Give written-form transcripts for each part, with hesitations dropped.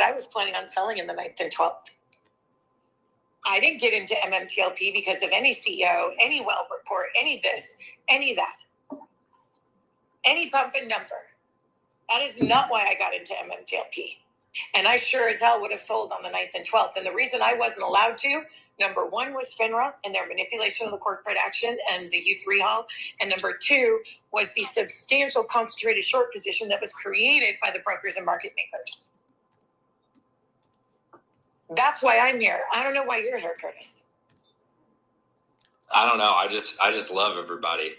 but I was planning on selling in the 9th and 12th. I didn't get into MMTLP because of any CEO, any well report, any this, any that, any bump and number. That is not why I got into MMTLP. And I sure as hell would have sold on the 9th and 12th. And the reason I wasn't allowed to, number one was FINRA and their manipulation of the corporate action and the U3 haul. And number two was the substantial concentrated short position that was created by the brokers and market makers. That's why I'm here. I don't know why you're here, Curtis. I don't know. I just love everybody.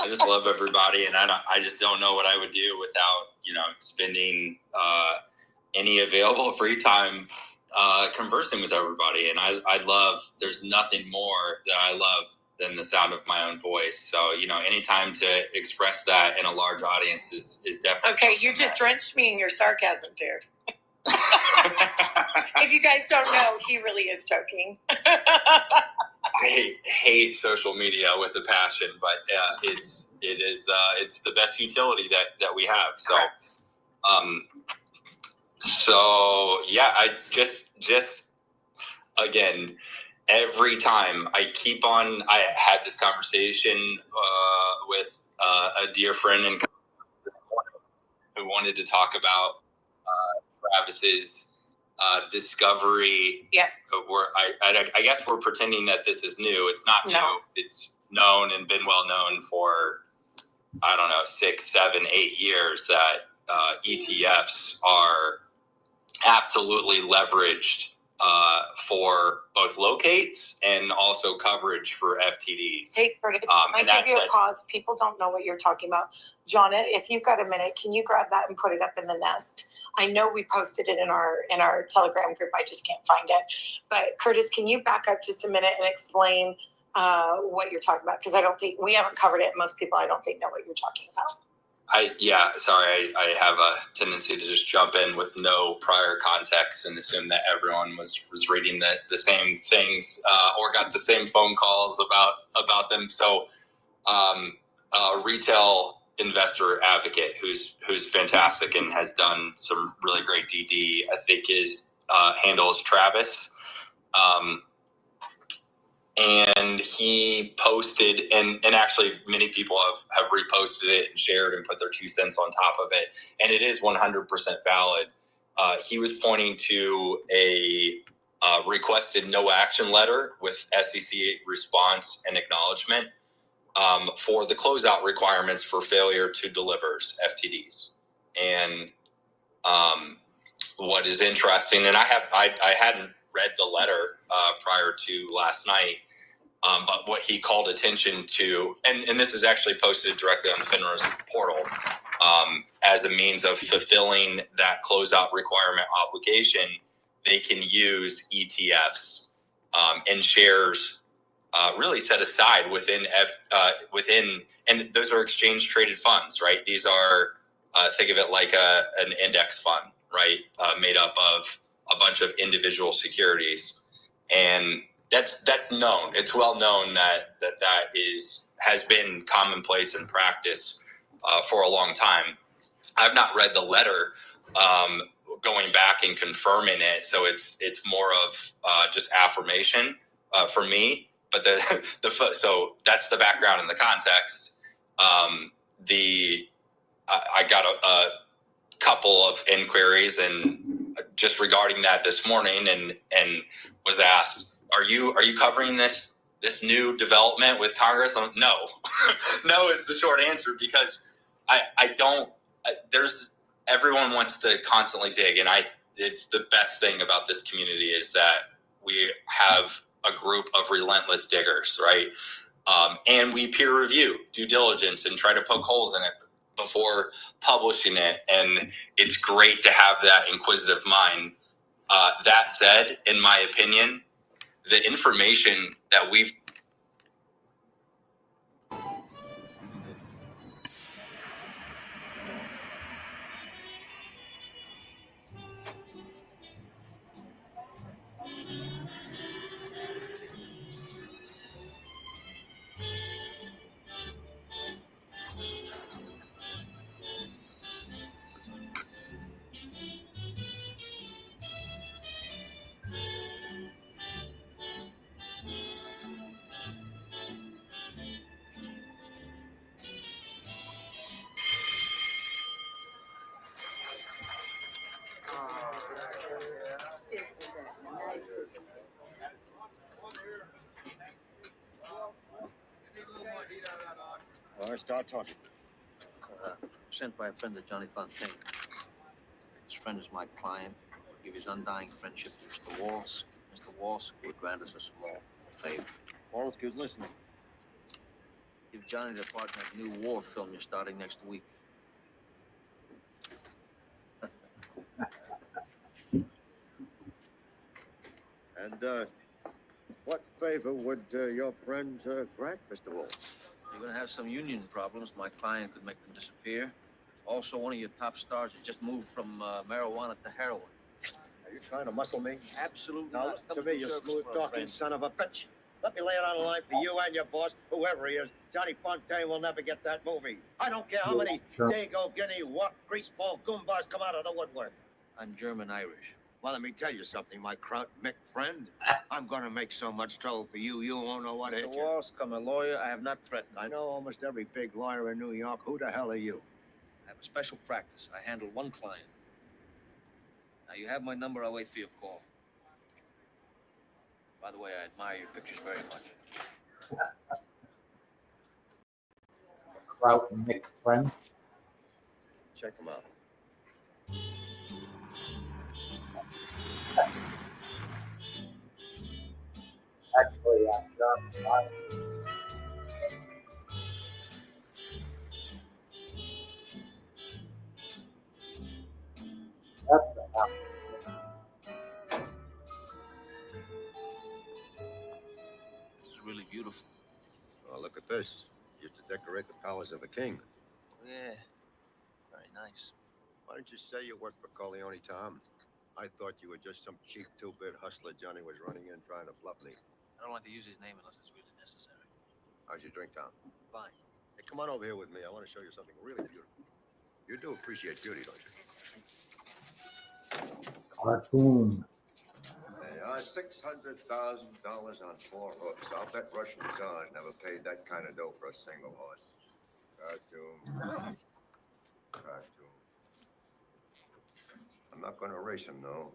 I just love everybody, and I just don't know what I would do without spending any available free time conversing with everybody. And I love. There's nothing more that I love than the sound of my own voice. So anytime to express that in a large audience is definitely okay. You just drenched me in your sarcasm, dude. If you guys don't know, he really is joking. I hate social media with a passion, but it's the best utility that we have. So, so yeah, I just again, every time I had this conversation with a dear friend and who wanted to talk about Travis's discovery. Yeah. I guess we're pretending that this is new. It's not new. It's known and been well known for, 6, 7, 8 years that ETFs are absolutely leveraged for both locates and also coverage for FTDs. Hey, Curtis, I give you a pause. People don't know what you're talking about. Jonna, if you've got a minute, can you grab that and put it up in the nest? I know we posted it in our Telegram group. I just can't find it. But Curtis, can you back up just a minute and explain what you're talking about? Because I don't think we haven't covered it. Most people, I don't think, know what you're talking about. I have a tendency to just jump in with no prior context and assume that everyone was reading the same things or got the same phone calls about them. So, retail investor advocate who's fantastic and has done some really great DD. I think his handle is Travis. And he posted, and actually many people have reposted it and shared and put their 2 cents on top of it. And it is 100% valid. He was pointing to a requested no action letter with SEC response and acknowledgement for the closeout requirements for failure to deliver FTDs. And what is interesting, and I hadn't read the letter prior to last night, but what he called attention to, and this is actually posted directly on FINRA's portal, as a means of fulfilling that closeout requirement obligation, they can use ETFs and shares really set aside within, and those are exchange traded funds, right? These are, think of it like an index fund, right? Made up of a bunch of individual securities. And that's known. It's well known that has been commonplace in practice for a long time. I've not read the letter going back and confirming it, so it's more of just affirmation for me. But so that's the background and the context. I got a couple of inquiries and just regarding that this morning, and was asked, Are you covering this new development with Congress? No, no is the short answer, because I don't. Everyone wants to constantly dig, and it's the best thing about this community is that we have a group of relentless diggers, right? And we peer review, due diligence, and try to poke holes in it before publishing it. And it's great to have that inquisitive mind. That said, in my opinion, the information that we've All right, start talking. Sent by a friend of Johnny Fontaine. His friend is my client. Will give his undying friendship to Mr. Walsh. Mr. Walsh would grant us a small favor. Walsh is listening. Give Johnny the part in that new war film you're starting next week. And what favor would your friend grant, Mr. Walsh? You're going to have some union problems. My client could make them disappear. Also, one of your top stars has just moved from marijuana to heroin. Are you trying to muscle me? Absolutely Now not. listen to me, you smooth-talking son of a bitch. Let me lay it on the line for you and your boss, whoever he is. Johnny Fontaine will never get that movie. I don't care how many Dago, Guinea, Wok, greaseball, goombas come out of the woodwork. I'm German-Irish. Well, let me tell you something, my Kraut Mick friend. I'm gonna make so much trouble for you, you won't know what to hit Mr. you. Walsh, I'm a lawyer. I have not threatened. I know almost every big lawyer in New York. Who the hell are you? I have a special practice. I handle one client. Now, you have my number. I'll wait for your call. By the way, I admire your pictures very much. Kraut and Mick friend. Check him out. Actually, I'm German. That's enough. This is really beautiful. Oh, look at this. Used to decorate the palace of a king. Yeah, very nice. Why didn't you say you worked for Corleone, Tom? I thought you were just some cheap two-bit hustler Johnny was running in trying to bluff me. I don't like to use his name unless it's really necessary. How's your drink, Tom? Fine. Hey, come on over here with me. I want to show you something really beautiful. You do appreciate beauty, don't you? Cartoon. They are $600,000 on 4 hooks. I'll bet Russian Tsars never paid that kind of dough for a single horse. Cartoon. Cartoon. I'm not going to race him, though.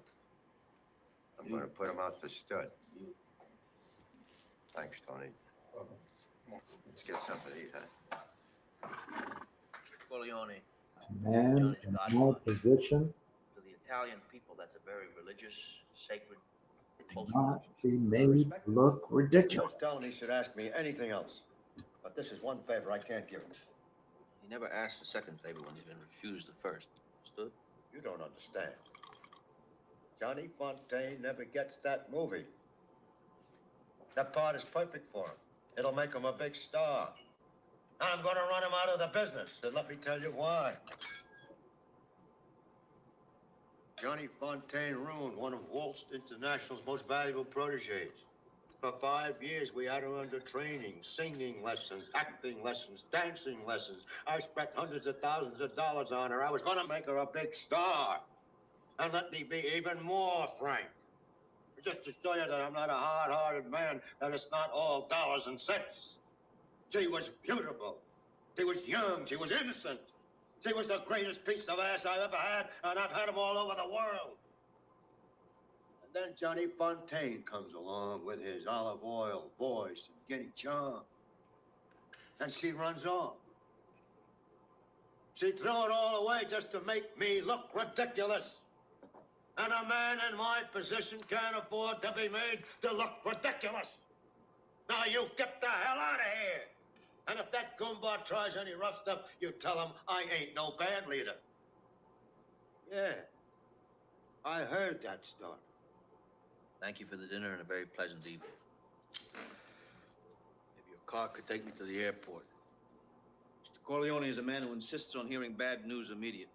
I'm going to put him out to stud. Thanks, Tony. Let's get something to eat, huh? Corleone. Man in no position To the Italian people, that's a very religious, sacred, close not relationship. be made look ridiculous. Just tell him he should ask me anything else. But this is one favor I can't give him. He never asked the second favor when he's been refused the first. Understood? You don't understand. Johnny Fontaine never gets that movie. That part is perfect for him. It'll make him a big star. I'm going to run him out of the business. And let me tell you why. Johnny Fontaine ruined one of Walsh International's most valuable proteges. For 5 years, we had her under training, singing lessons, acting lessons, dancing lessons. I spent hundreds of thousands of dollars on her. I was going to make her a big star. And let me be even more frank. Just to show you that I'm not a hard-hearted man, that it's not all dollars and cents. She was beautiful. She was young. She was innocent. She was the greatest piece of ass I've ever had, and I've had them all over the world. And then Johnny Fontaine comes along with his olive oil voice and giddy charm. And she runs off. She threw it all away just to make me look ridiculous. And a man in my position can't afford to be made to look ridiculous. Now you get the hell out of here. And if that goomba tries any rough stuff, you tell him I ain't no band leader. Yeah, I heard that story. Thank you for the dinner and a very pleasant evening. If your car could take me to the airport. Mr. Corleone is a man who insists on hearing bad news immediately.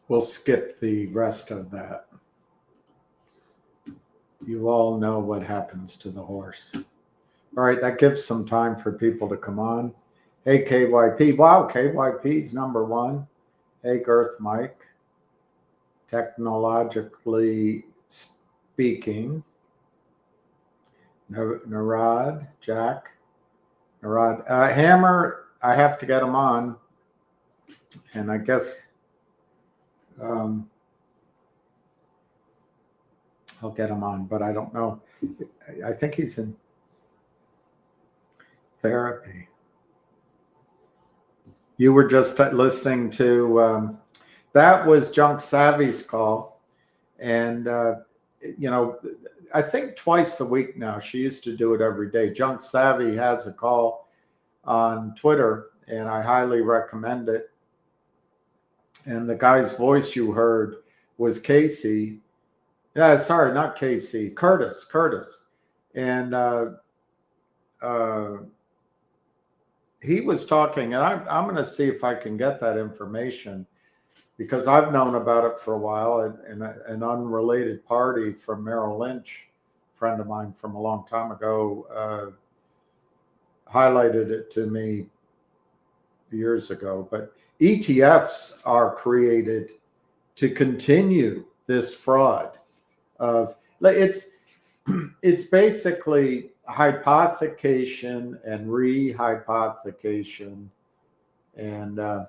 We'll skip the rest of that. You all know what happens to the horse. All right, that gives some time for people to come on. Hey, KYP. Wow, KYP's #1. Hey, Girth Mike. Technologically speaking. Narad, Jack. Narad. Hammer, I have to get him on. And I guess I'll get him on, but I don't know. I think he's in therapy. You were just listening to, that was Junk Savvy's call. And, I think twice a week now. She used to do it every day. Junk Savvy has a call on Twitter, and I highly recommend it. And the guy's voice you heard was Casey. Yeah, sorry, not Casey. Curtis. And he was talking, and I'm going to see if I can get that information, because I've known about it for a while. And an unrelated party from Merrill Lynch, a friend of mine from a long time ago, highlighted it to me years ago. But ETFs are created to continue this fraud of it's basically hypothecation and rehypothecation. And I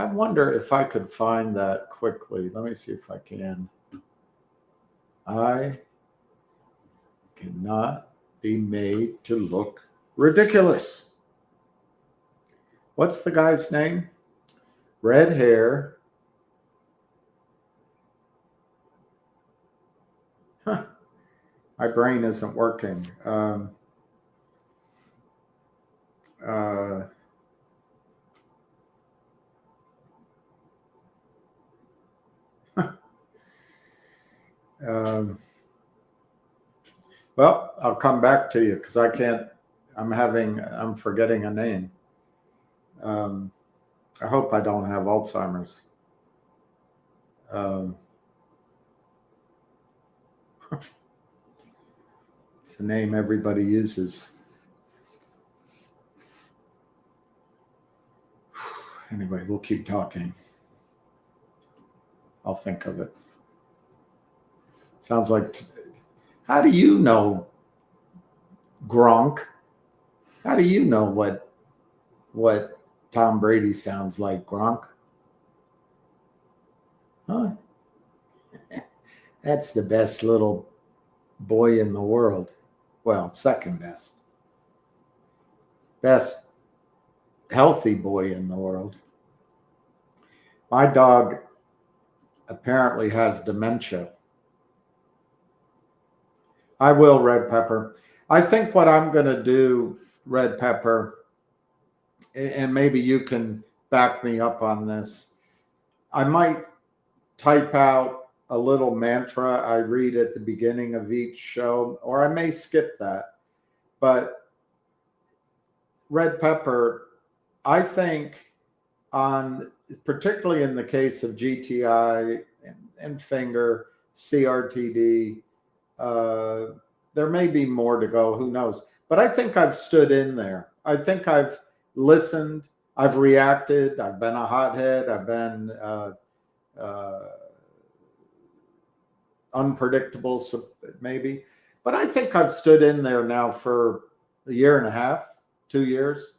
wonder if I could find that quickly. Let me see if I can. I cannot be made to look ridiculous. What's the guy's name? Red hair. Huh. My brain isn't working. Well, I'll come back to you because I can't. I'm forgetting a name. I hope I don't have Alzheimer's. It's a name everybody uses. Anyway, we'll keep talking. I'll think of it. Sounds like, how do you know, Gronk? How do you know what Tom Brady sounds like, Gronk? Huh? That's the best little boy in the world. Well, second best. Best healthy boy in the world. My dog apparently has dementia. I will, Red Pepper. I think what I'm going to do, Red Pepper, and maybe you can back me up on this, I might type out a little mantra I read at the beginning of each show, or I may skip that. But Red Pepper, I think particularly in the case of GTI and Finger, CRTD, there may be more to go, who knows? But I think I've stood in there. I think I've listened, I've reacted, I've been a hothead, I've been unpredictable, maybe. But I think I've stood in there now for a year and a half, 2 years.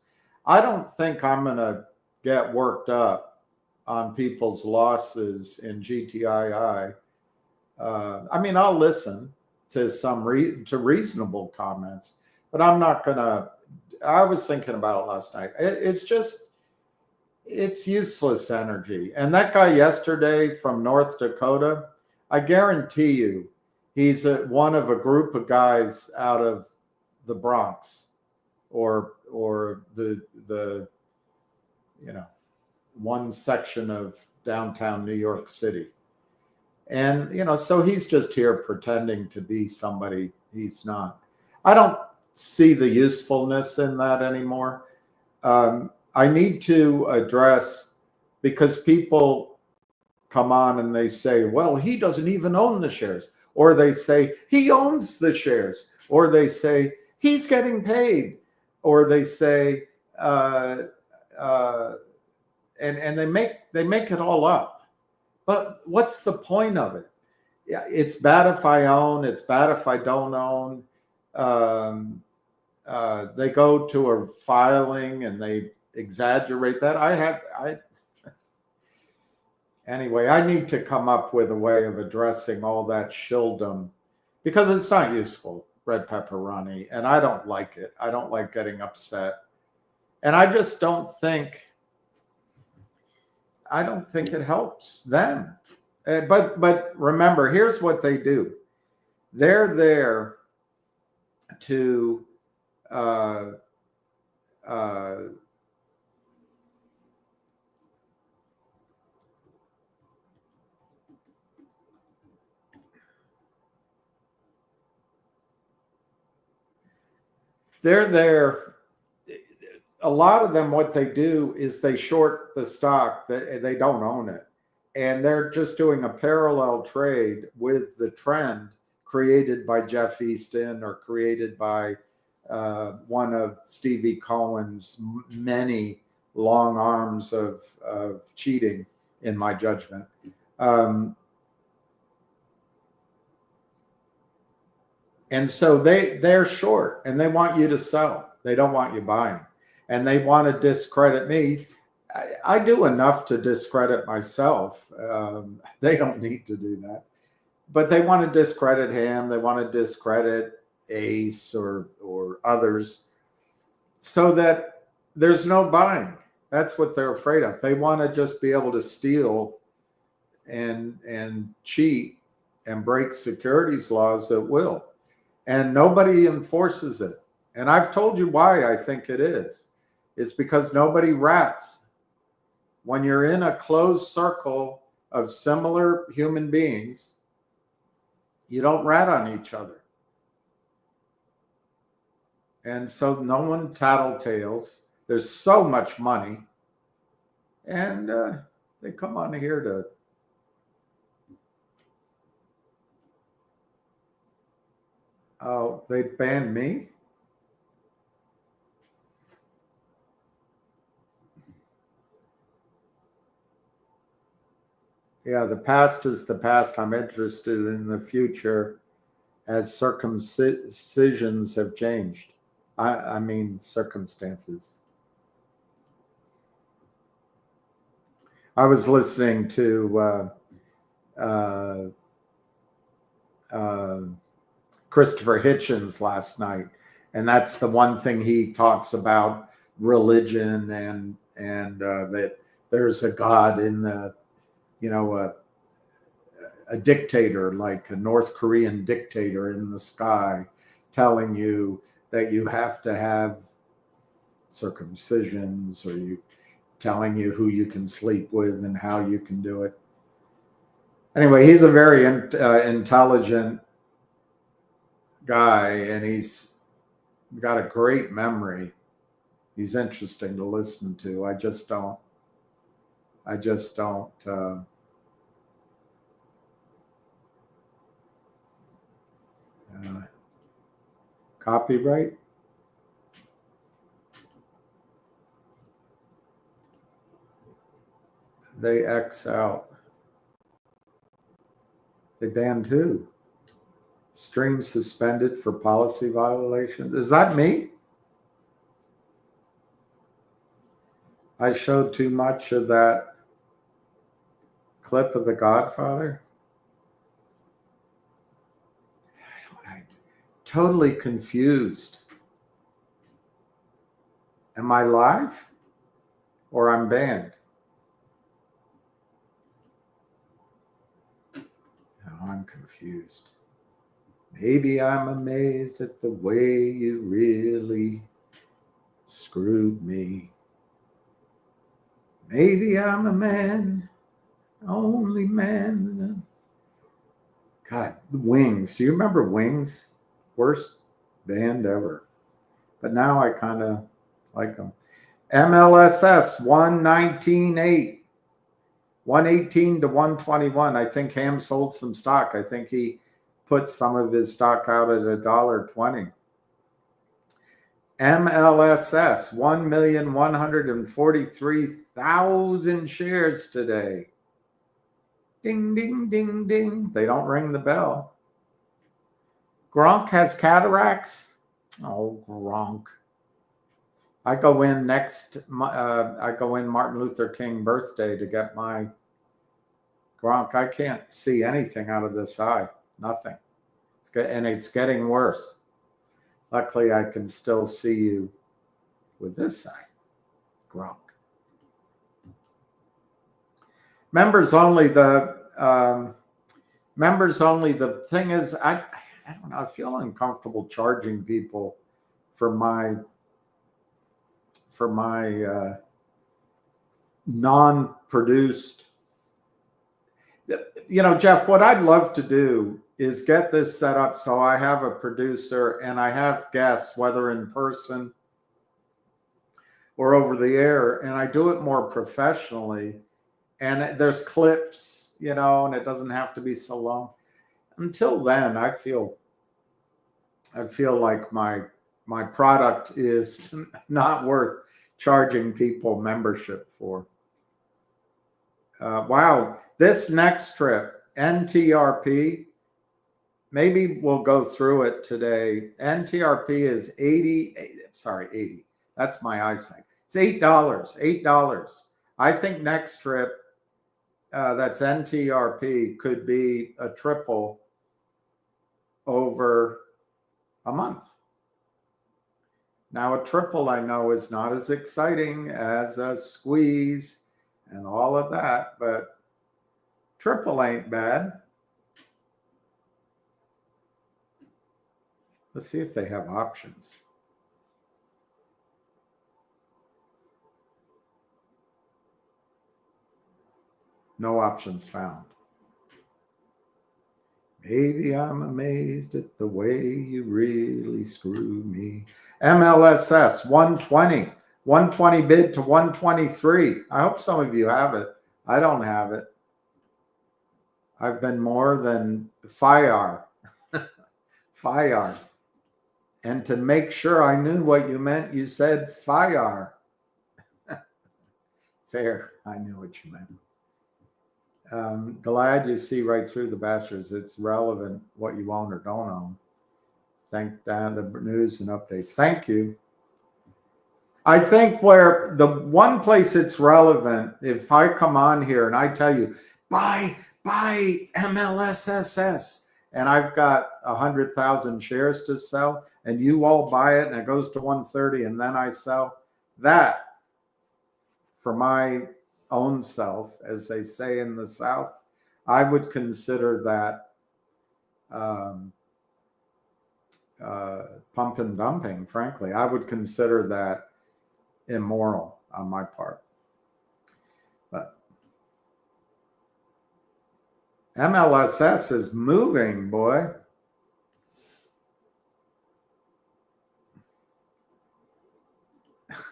I don't think I'm going to get worked up on people's losses in GTII. I mean, I'll listen to some reasonable comments, but I'm not going to. I was thinking about it last night. It's useless energy. And that guy yesterday from North Dakota, I guarantee you, he's one of a group of guys out of the Bronx or the one section of downtown New York City. And, so he's just here pretending to be somebody he's not. I don't see the usefulness in that anymore. I need to address, because people come on and they say, well, he doesn't even own the shares. Or they say, he owns the shares. Or they say, he's getting paid. Or they say, and they make it all up. But what's the point of it? Yeah, it's bad if I own. It's bad if I don't own. They go to a filing and they exaggerate that. Anyway, I need to come up with a way of addressing all that shilldom, because it's not useful. red pepperoni, and I don't like it. I don't like getting upset. And I just don't think it helps them. But remember, here's what they do. They're there to they're there. A lot of them, what they do is they short the stock. They don't own it. And they're just doing a parallel trade with the trend created by Jeff Easton or created by one of Stevie Cohen's many long arms of cheating, in my judgment. And so they're short and they want you to sell. They don't want you buying. And they want to discredit me. I do enough to discredit myself. They don't need to do that. But they want to discredit him. They want to discredit Ace or others so that there's no buying. That's what they're afraid of. They want to just be able to steal and cheat and break securities laws at will. And nobody enforces it. And I've told you why I think it is. It's because nobody rats. When you're in a closed circle of similar human beings, you don't rat on each other. And so no one tattletales. There's so much money. And they come on here to they banned me? Yeah, the past is the past. I'm interested in the future as circumcisions have changed. I mean, circumstances. I was listening to Christopher Hitchens last night, and that's the one thing he talks about: religion and that there's a God in the, a dictator, like a North Korean dictator in the sky, telling you that you have to have circumcisions, or telling you who you can sleep with and how you can do it. Anyway, he's a very intelligent guy, and he's got a great memory. He's interesting to listen to. I just don't copyright. They X out. They banned who? Stream suspended for policy violations. Is that me? I showed too much of that clip of the Godfather. I'm totally confused. Am I live or I'm banned? No, I'm confused. Maybe I'm amazed at the way you really screwed me. Maybe I'm a man, only man. God, Wings. Do you remember Wings? Worst band ever. But now I kind of like them. MLSS 119.8. 118 to 121. I think Ham sold some stock. I think he put some of his stock out at $1.20. MLSS 1,143,000 shares today. Ding, ding, ding, ding. They don't ring the bell. Gronk has cataracts. Oh, Gronk. I go in Martin Luther King birthday to get my Gronk. I can't see anything out of this eye. Nothing. And it's getting worse. Luckily, I can still see you with this eye. Grok. Members only. Members only. The thing is, I don't know. I feel uncomfortable charging people for my non-produced. You know, Jeff, what I'd love to do is get this set up so I have a producer and I have guests, whether in person or over the air, and I do it more professionally. And there's clips, you know, and it doesn't have to be so long. Until then, I feel like my product is not worth charging people membership for. Wow, this next trip, NTRP, maybe we'll go through it today. NTRP is 80. That's my eyesight. It's $8. I think next trip, that's NTRP, could be a triple over a month. Now, a triple I know is not as exciting as a squeeze and all of that, but triple ain't bad. Let's see if they have options. No options found. Maybe I'm amazed at the way you really screw me. MLSS 120. 120 bid to 123. I hope some of you have it. I don't have it. I've been more than FIRE. FIRE. And to make sure I knew what you meant, you said FIRE. Fair. I knew what you meant. Glad you see right through the bashers. It's relevant what you own or don't own. Thank Dan, the news and updates. Thank you. I think where the one place it's relevant, if I come on here and I tell you, buy MLSSS, and I've got 100,000 shares to sell, and you all buy it and it goes to 130 and then I sell, that for my own self, as they say in the South, I would consider that pump and dumping, frankly. I would consider that immoral on my part. But MLSS is moving, boy.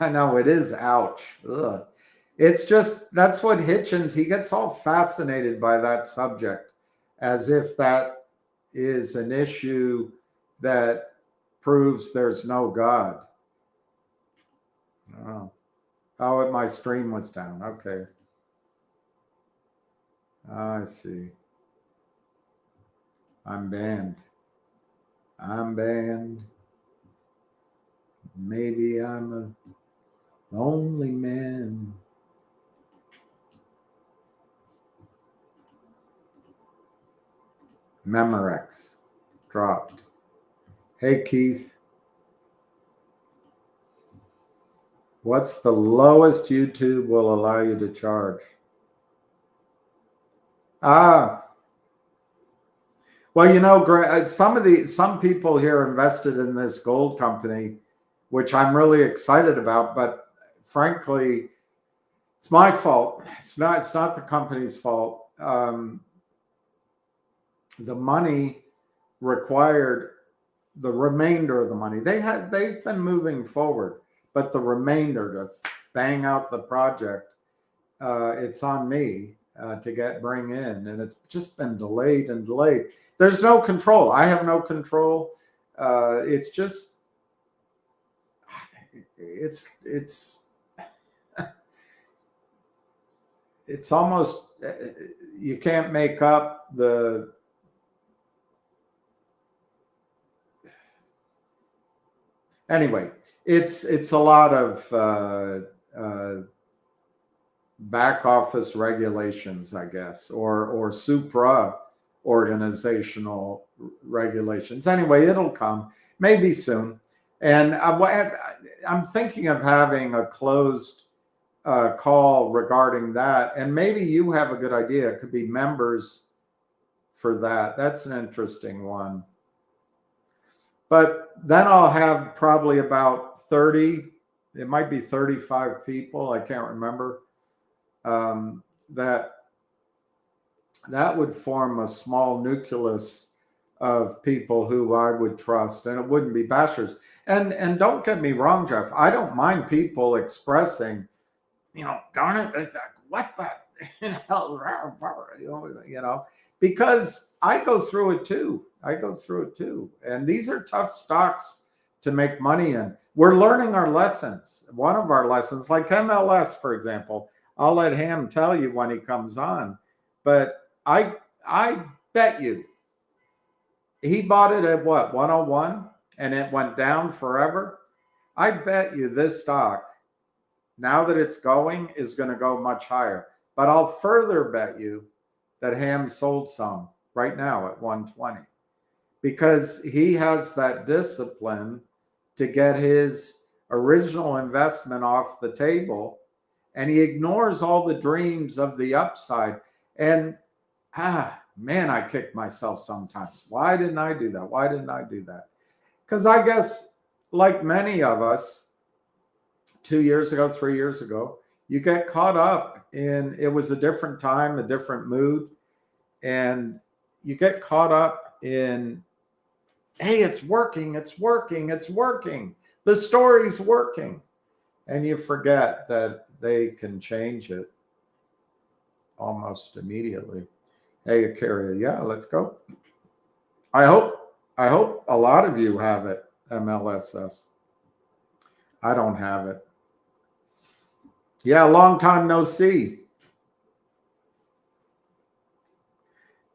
I know it is. Ouch. Ugh. It's just, that's what Hitchens, he gets all fascinated by that subject as if that is an issue that proves there's no God. Oh, my stream was down. Okay. I see. I'm banned. Maybe I'm a lonely man. Memorex dropped. Hey, Keith. What's the lowest YouTube will allow you to charge? Well, you know, some people here invested in this gold company, which I'm really excited about, but frankly, it's my fault. It's not the company's fault. The money required, the remainder of the money, they've been moving forward, but the remainder to bang out the project, it's on me to bring in, and it's just been delayed and delayed. There's no control. I have no control. It's just, it's almost, you can't make up the, anyway, it's a lot of back office regulations, I guess, or supra organizational regulations. Anyway, it'll come maybe soon. And I'm thinking of having a closed call regarding that. And maybe you have a good idea. It could be members for that. That's an interesting one. But then I'll have probably about 30, it might be 35 people, I can't remember, that would form a small nucleus of people who I would trust, and it wouldn't be bashers. And don't get me wrong, Jeff, I don't mind people expressing, darn it, what the hell, because I go through it too. And these are tough stocks to make money in. We're learning our lessons. One of our lessons, like MLS, for example, I'll let him tell you when he comes on, but I bet you he bought it at what, 101, and it went down forever. I bet you this stock, now that it's going, is going to go much higher. But I'll further bet you that Ham sold some right now at 120 because he has that discipline to get his original investment off the table, and he ignores all the dreams of the upside. And man, I kick myself sometimes. Why didn't I do that? Because I guess, like many of us, 2 years ago, 3 years ago, you get caught up in, it was a different time, a different mood, and you get caught up in, hey, it's working. The story's working. And you forget that they can change it almost immediately. Hey, Akaria, yeah, let's go. I hope a lot of you have it, MLSS. I don't have it. Yeah, long time no see.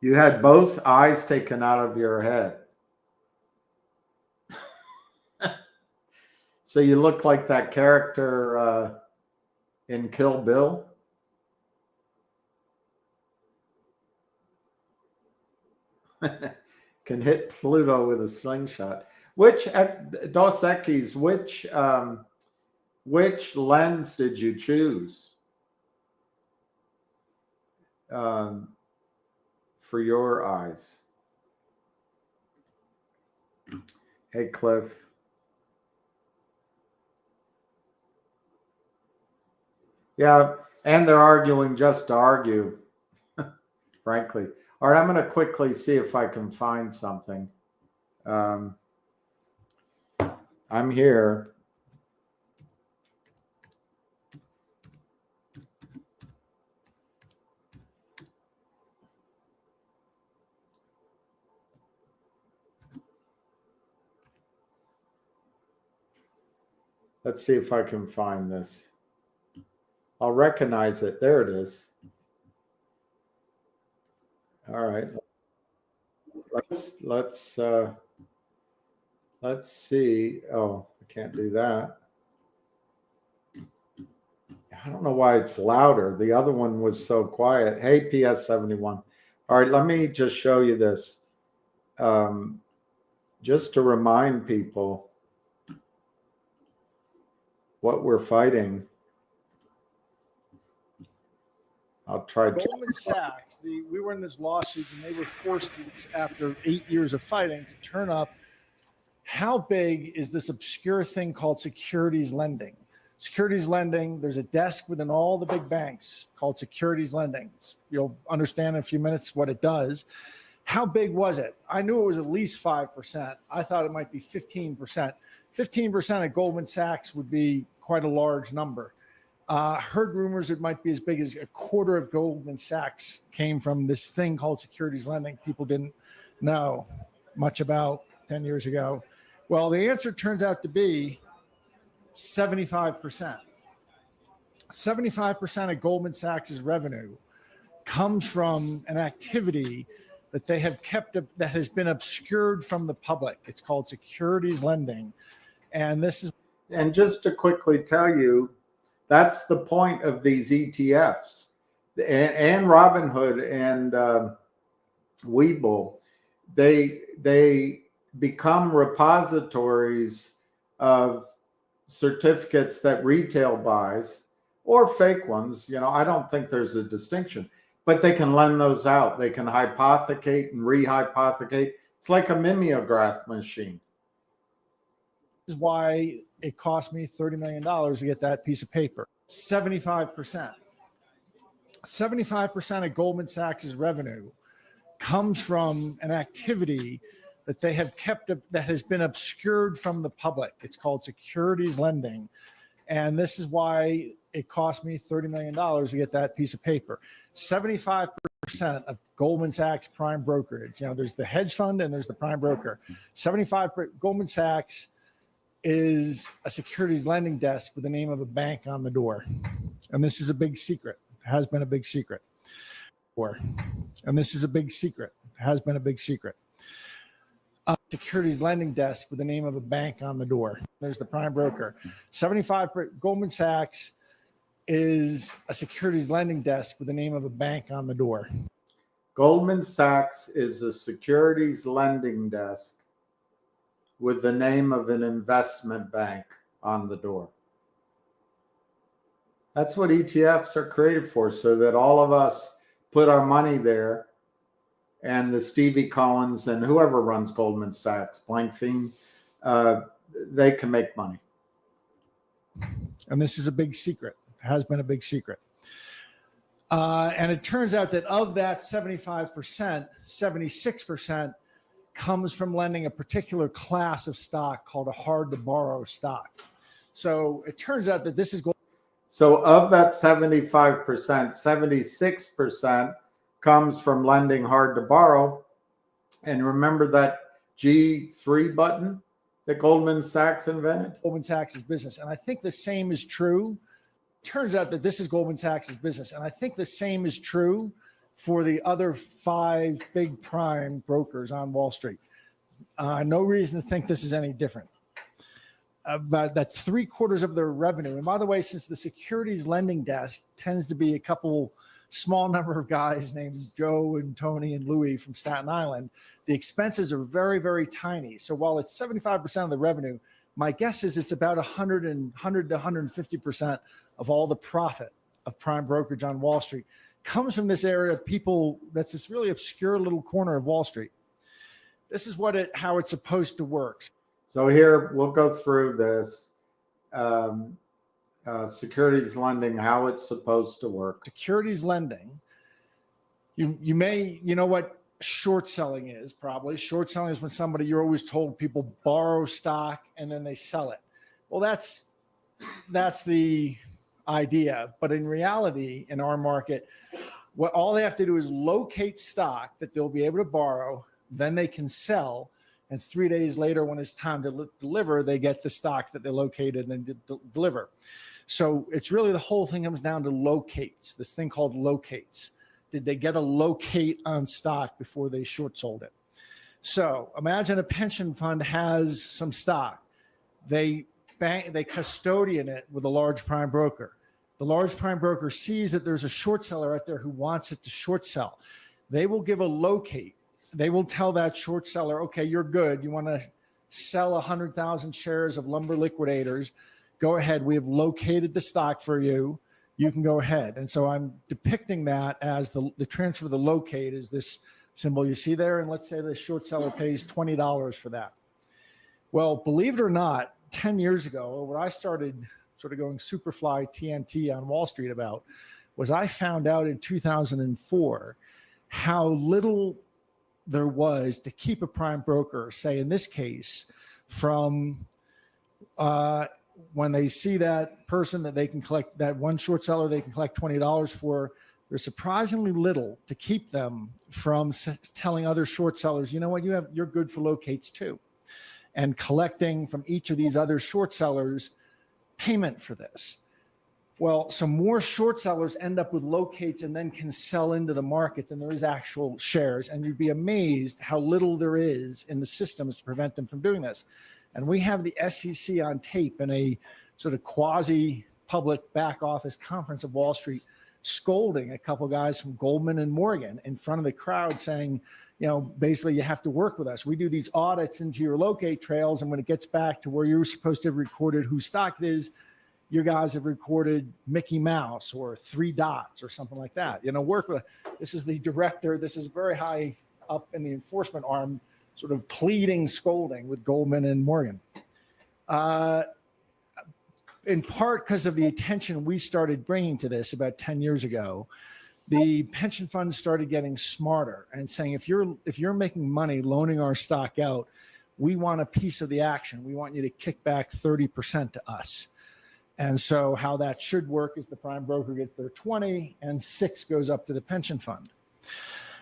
You had both eyes taken out of your head. So you look like that character in Kill Bill. Can hit Pluto with a slingshot. Which, Dos Equis, which lens did you choose for your eyes? Hey, Cliff. Yeah, and they're arguing just to argue, frankly. All right, I'm going to quickly see if I can find something. I'm here. Let's see if I can find this. I'll recognize it. There it is. All right. Let's see. Oh, I can't do that. I don't know why it's louder. The other one was so quiet. Hey, PS71. All right, let me just show you this. Just to remind people what we're fighting. I'll try to. Goldman Sachs, we were in this lawsuit and they were forced to, after 8 years of fighting, to turn up. How big is this obscure thing called securities lending? Securities lending, there's a desk within all the big banks called securities lending. You'll understand in a few minutes what it does. How big was it? I knew it was at least 5%. I thought it might be 15%. 15% at Goldman Sachs would be quite a large number. Heard rumors it might be as big as a quarter of Goldman Sachs came from this thing called securities lending. People didn't know much about 10 years ago. Well, the answer turns out to be 75%. 75% of Goldman Sachs' revenue comes from an activity that they have kept, that has been obscured from the public. It's called securities lending. And this is. And just to quickly tell you, that's the point of these ETFs and Robinhood and Webull. They become repositories of certificates that retail buys or fake ones. I don't think there's a distinction, but they can lend those out. They can hypothecate and rehypothecate. It's like a mimeograph machine. This is why it cost me $30 million to get that piece of paper. 75%. 75% of Goldman Sachs' revenue comes from an activity that they have kept that has been obscured from the public. It's called securities lending. And this is why it cost me $30 million to get that piece of paper. 75% of Goldman Sachs prime brokerage, there's the hedge fund and there's the prime broker. 75% Goldman Sachs is a securities lending desk with the name of a bank on the door. And this is a big secret. It has been a big secret. And this is a big secret. It has been a big secret. Securities lending desk with the name of a bank on the door. There's the prime broker. 75% Goldman Sachs is a securities lending desk with the name of a bank on the door. Goldman Sachs is a securities lending desk with the name of an investment bank on the door. That's what ETFs are created for, so that all of us put our money there, and the Stevie Collins and whoever runs Goldman Sachs, Blankfein, they can make money. And this is a big secret. It has been a big secret. And it turns out that of that 75%, 76% comes from lending a particular class of stock called a hard to borrow stock. So it turns out that this is So of that 75%, 76% comes from lending hard to borrow. And remember that G3 button that Goldman Sachs invented? Goldman Sachs' business. And I think the same is true. Turns out that this is Goldman Sachs' business. And I think the same is true for the other 5 big prime brokers on Wall Street. No reason to think this is any different. But that's 3/4 of their revenue. And by the way, since the securities lending desk tends to be a couple small number of guys named Joe and Tony and Louie from Staten Island, the expenses are very, very tiny. So while it's 75% of the revenue, my guess is it's about 100 to 150% of all the profit of prime brokerage on Wall Street comes from this area of people. That's this really obscure little corner of Wall Street. This is how it's supposed to work. So here we'll go through this securities lending, how it's supposed to work. Securities lending, you know what short selling is probably. Short selling is when you're always told people borrow stock and then they sell it. Well, that's the idea. But in reality, in our market, all they have to do is locate stock that they'll be able to borrow, then they can sell. And 3 days later, when it's time to deliver, they get the stock that they located and deliver. So it's really, the whole thing comes down to locates, this thing called locates. Did they get a locate on stock before they short sold it? So imagine a pension fund has some stock. They custodian it with a large prime broker. The large prime broker sees that there's a short seller out there who wants it to short sell. They will give a locate. They will tell that short seller, okay, you're good. You want to sell 100,000 shares of Lumber Liquidators. Go ahead. We have located the stock for you. You can go ahead. And so I'm depicting that as the transfer of the locate is this symbol you see there. And let's say the short seller pays $20 for that. Well, believe it or not, 10 years ago, what I started sort of going Superfly TNT on Wall Street about was I found out in 2004 how little there was to keep a prime broker, say in this case, from when they see that person that they can collect, that one short seller they can collect $20 for, there's surprisingly little to keep them from telling other short sellers, you know what, you're good for locates too, and collecting from each of these other short sellers payment for this. Well, some more short sellers end up with locates and then can sell into the market than there is actual shares. And you'd be amazed how little there is in the systems to prevent them from doing this. And we have the SEC on tape in a sort of quasi-public back office conference of Wall Street scolding a couple guys from Goldman and Morgan in front of the crowd saying, you know, basically you have to work with us. We do these audits into your locate trails. And when it gets back to where you're supposed to have recorded whose stock it is, your guys have recorded Mickey Mouse or 3 dots or something like that. You know, work with, this is the director. This is very high up in the enforcement arm, sort of pleading, scolding with Goldman and Morgan. In part because of the attention we started bringing to this about 10 years ago, the pension funds started getting smarter and saying, if you're making money loaning our stock out, we want a piece of the action. We want you to kick back 30% to us. And so how that should work is the prime broker gets their 20 and 6 goes up to the pension fund.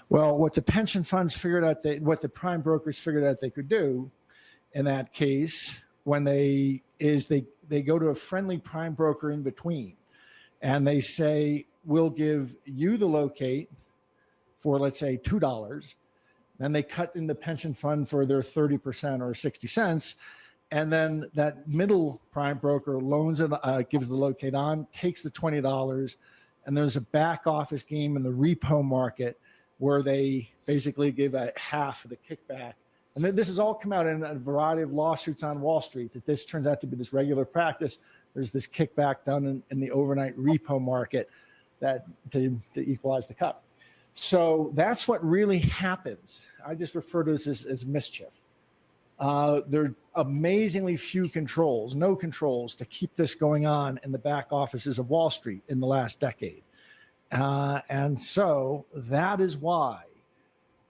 Well, what the pension funds figured out, what the prime brokers figured out they could do in that case, when they go to a friendly prime broker in between, and they say, we'll give you the locate for, let's say, $2. Then they cut in the pension fund for their 30% or 60 cents. And then that middle prime broker loans it, gives the locate on, takes the $20. And there's a back office game in the repo market where they basically give a half of the kickback. And then this has all come out in a variety of lawsuits on Wall Street, that this turns out to be this regular practice. There's this kickback done in the overnight repo market that to equalize the cut. So that's what really happens. I just refer to this as mischief. There are amazingly few controls, no controls to keep this going on in the back offices of Wall Street in the last decade. And so that is why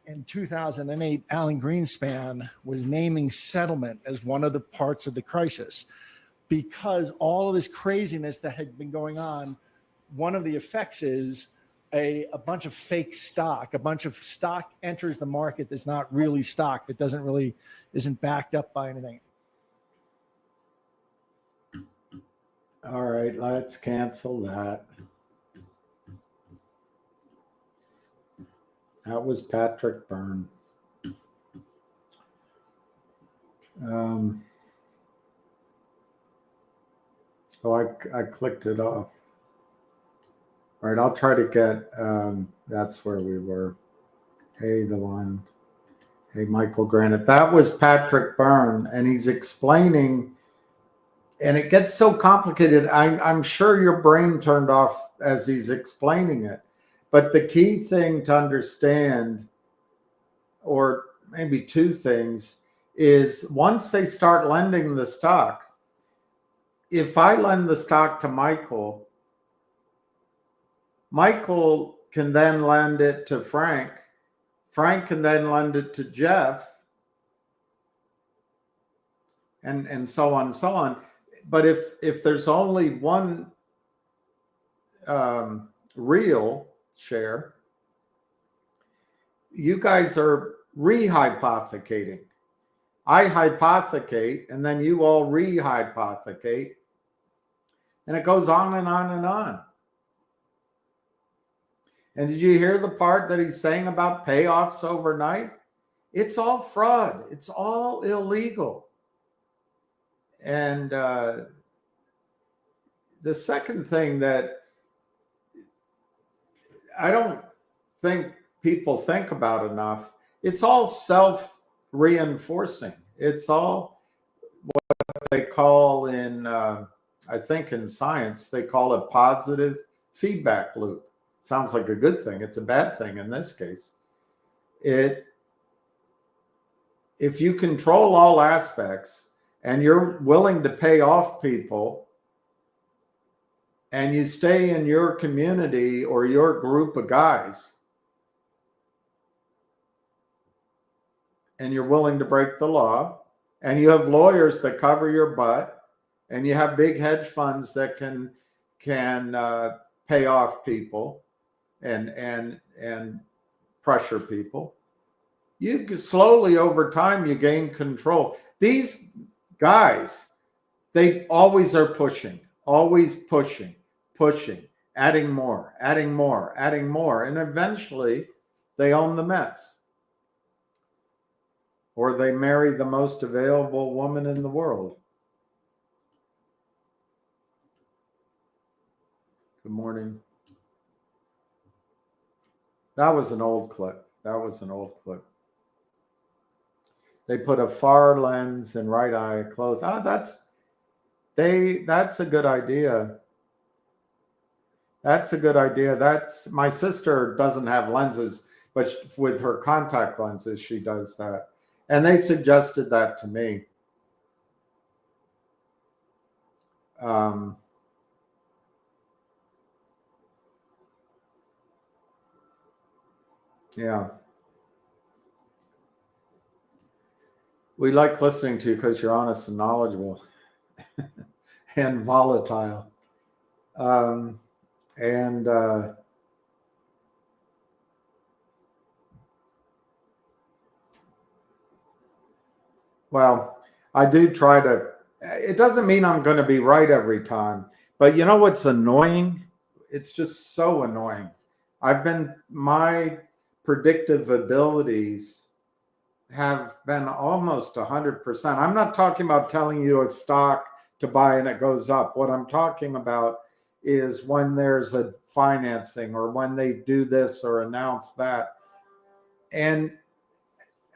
in 2008, Alan Greenspan was naming settlement as one of the parts of the crisis, because all of this craziness that had been going on, one of the effects is a bunch of fake stock, a bunch of stock enters the market that's not really stock, that isn't backed up by anything. All right, let's cancel that. That was Patrick Byrne. I clicked it off. All right, I'll try to get, that's where we were. Hey, Michael Granite. That was Patrick Byrne, and he's explaining, and it gets so complicated. I'm sure your brain turned off as he's explaining it. But the key thing to understand, or maybe 2 things, is once they start lending the stock, if I lend the stock to Michael, Michael can then lend it to Frank. Frank can then lend it to Jeff, and so on and so on. But if there's only one real share, you guys are rehypothecating. I hypothecate, and then you all rehypothecate, and it goes on and on and on. And did you hear the part that he's saying about payoffs overnight? It's all fraud. It's all illegal. And the second thing that I don't think people think about enough, it's all self-reinforcing. It's all what they call in, I think in science, they call it positive feedback loop. Sounds like a good thing. It's a bad thing in this case. If you control all aspects and you're willing to pay off people, and you stay in your community or your group of guys, and you're willing to break the law, and you have lawyers that cover your butt, and you have big hedge funds that can pay off people and pressure people, you slowly over time you gain control. These guys, they always are pushing, adding more, and eventually they own the Mets, or they marry the most available woman in the world. Good morning. That was an old clip. That was an old clip. They put a far lens and right eye closed. Ah, that's a good idea. That's a good idea. That's my sister doesn't have lenses, but with her contact lenses, she does that. And they suggested that to me. Yeah. We like listening to you because you're honest and knowledgeable and volatile. Well, I do try to, it doesn't mean I'm going to be right every time, but you know what's annoying? It's just so annoying. My predictive abilities have been almost 100%. I'm not talking about telling you a stock to buy and it goes up. What I'm talking about is when there's a financing or when they do this or announce that. And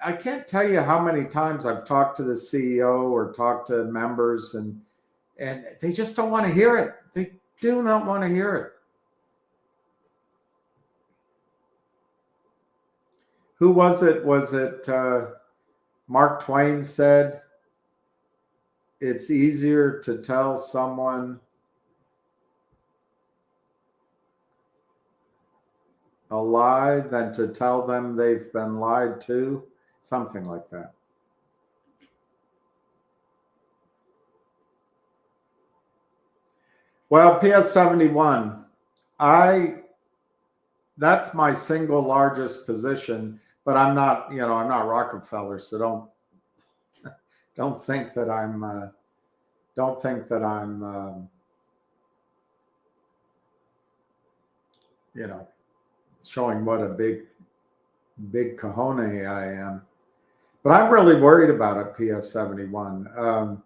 I can't tell you how many times I've talked to the CEO or talked to members and they just don't want to hear it. They do not want to hear it. Who was it? Was it Mark Twain said, it's easier to tell someone a lie than to tell them they've been lied to? Something like that. Well, PS71, that's my single largest position, but I'm not Rockefeller, so don't think that I'm showing what a big cojones I am. But I'm really worried about a PS71.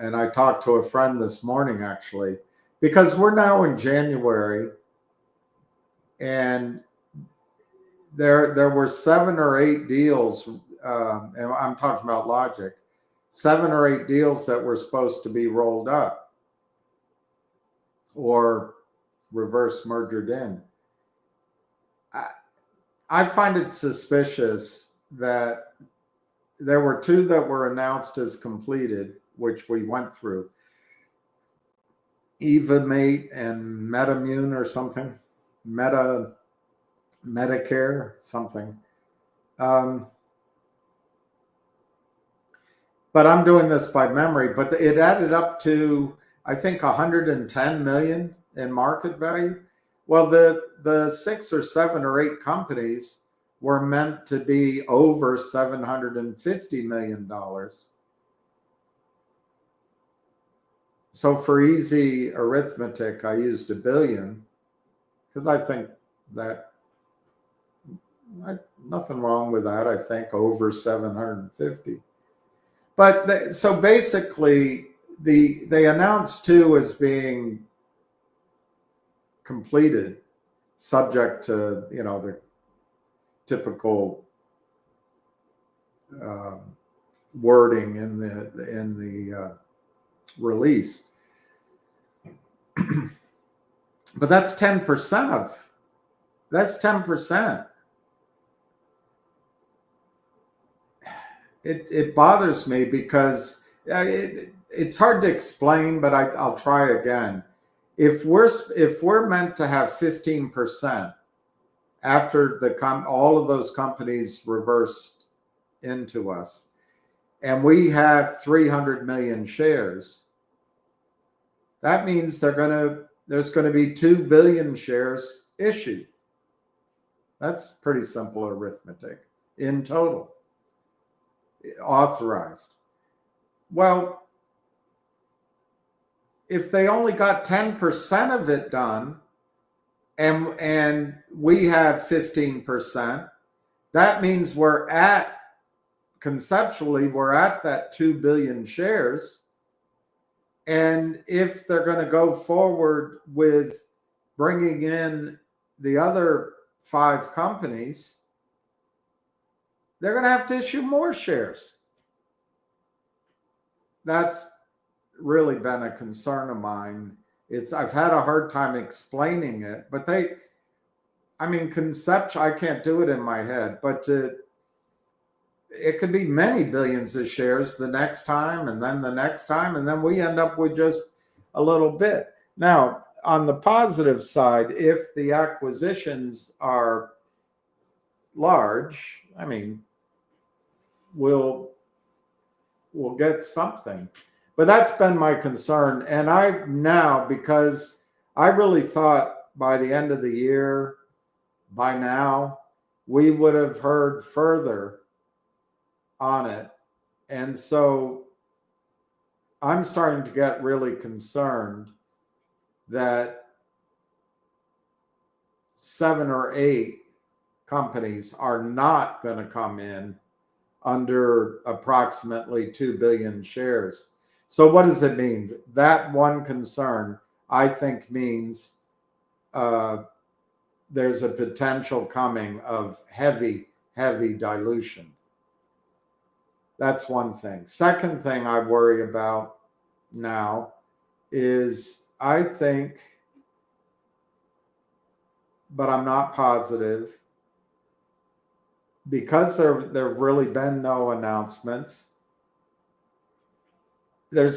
And I talked to a friend this morning, actually, because we're now in January, and there were 7 or 8 deals, and I'm talking about logic, 7 or 8 deals that were supposed to be rolled up or reverse mergered in. I find it suspicious that there were 2 that were announced as completed, which we went through, Evamate and Metamune or something, Medicare, something. But I'm doing this by memory, but it added up to, I think, 110 million in market value. Well, the 6 or 7 or 8 companies were meant to be over $750 million. So for easy arithmetic, I used $1 billion because I think that nothing wrong with that. I think over 750. But so basically, they announced 2 as being completed, subject to the typical wording in the release. But that's 10% of. That's 10%. It bothers me because it's hard to explain, but I'll try again. If we're meant to have 15% after all of those companies reversed into us, and we have 300 million shares, that means there's going to be 2 billion shares issued. That's pretty simple arithmetic in total, authorized. Well, if they only got 10% of it done, and we have 15%, that means conceptually we're at that 2 billion shares. And if they're going to go forward with bringing in the other 5 companies, they're going to have to issue more shares. That's really been a concern of mine. I've had a hard time explaining it, but conceptually, I can't do it in my head, but it could be many billions of shares the next time, and then the next time, and then we end up with just a little bit. Now, on the positive side, if the acquisitions are large, we'll get something. But that's been my concern. And because I really thought by the end of the year, by now, we would have heard further on it. And so I'm starting to get really concerned that 7 or 8 companies are not going to come in under approximately 2 billion shares. So what does it mean? That one concern, I think, means there's a potential coming of heavy dilution. That's one thing. Second thing I worry about now is I think, but I'm not positive, because there have really been no announcements. I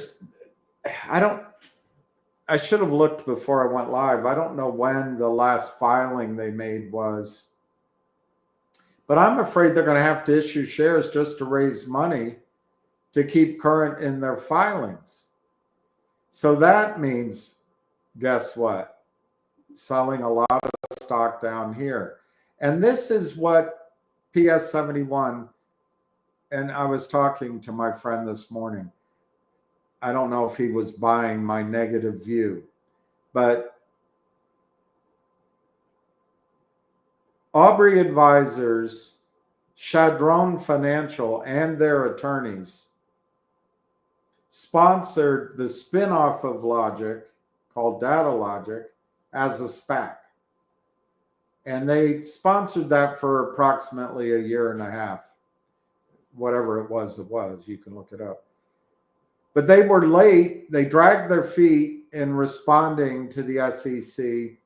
should have looked before I went live. I don't know when the last filing they made was, but I'm afraid they're going to have to issue shares just to raise money to keep current in their filings. So that means, guess what? Selling a lot of stock down here. And this is what PS71, and I was talking to my friend this morning. I don't know if he was buying my negative view, but Aubrey Advisors, Chadron Financial, and their attorneys sponsored the spinoff of Logic called Data Logic as a SPAC. And they sponsored that for approximately a year and a half. Whatever it was, you can look it up. But they were late. They dragged their feet in responding to the SEC.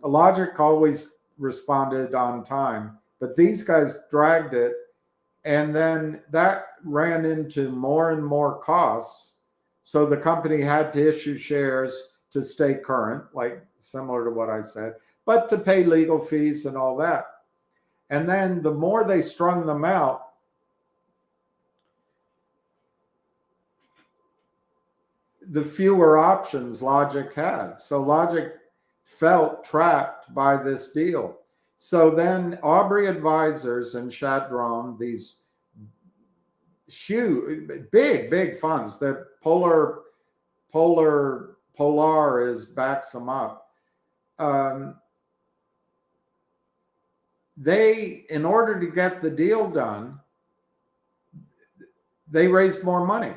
Logic always responded on time, but these guys dragged it. And then that ran into more and more costs. So the company had to issue shares to stay current, like similar to what I said, but to pay legal fees and all that. And then the more they strung them out, the fewer options Logic had. So Logic felt trapped by this deal. So then Aubrey Advisors and Chadron, these huge, big funds that Polaris backs them up. They, in order to get the deal done, they raised more money.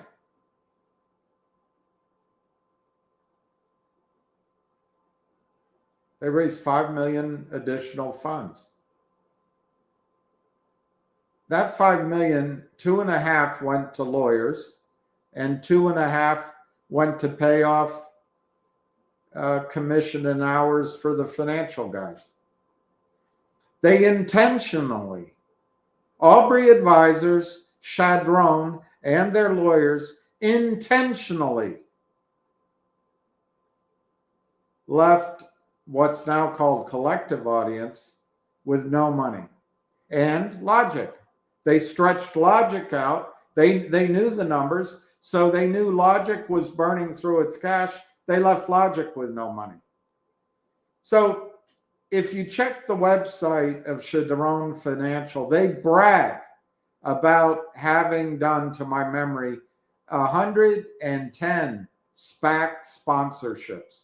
They raised 5 million additional funds. That 5 million, 2.5 went to lawyers, and 2.5 went to pay off commission and hours for the financial guys. They intentionally, Aubrey Advisors, Chadron, and their lawyers intentionally left what's now called collective audience with no money. And Logic. They stretched Logic out. They knew the numbers, so they knew Logic was burning through its cash. They left Logic with no money. So if you check the website of Chadron Financial, they brag about having done, to my memory, 110 SPAC sponsorships.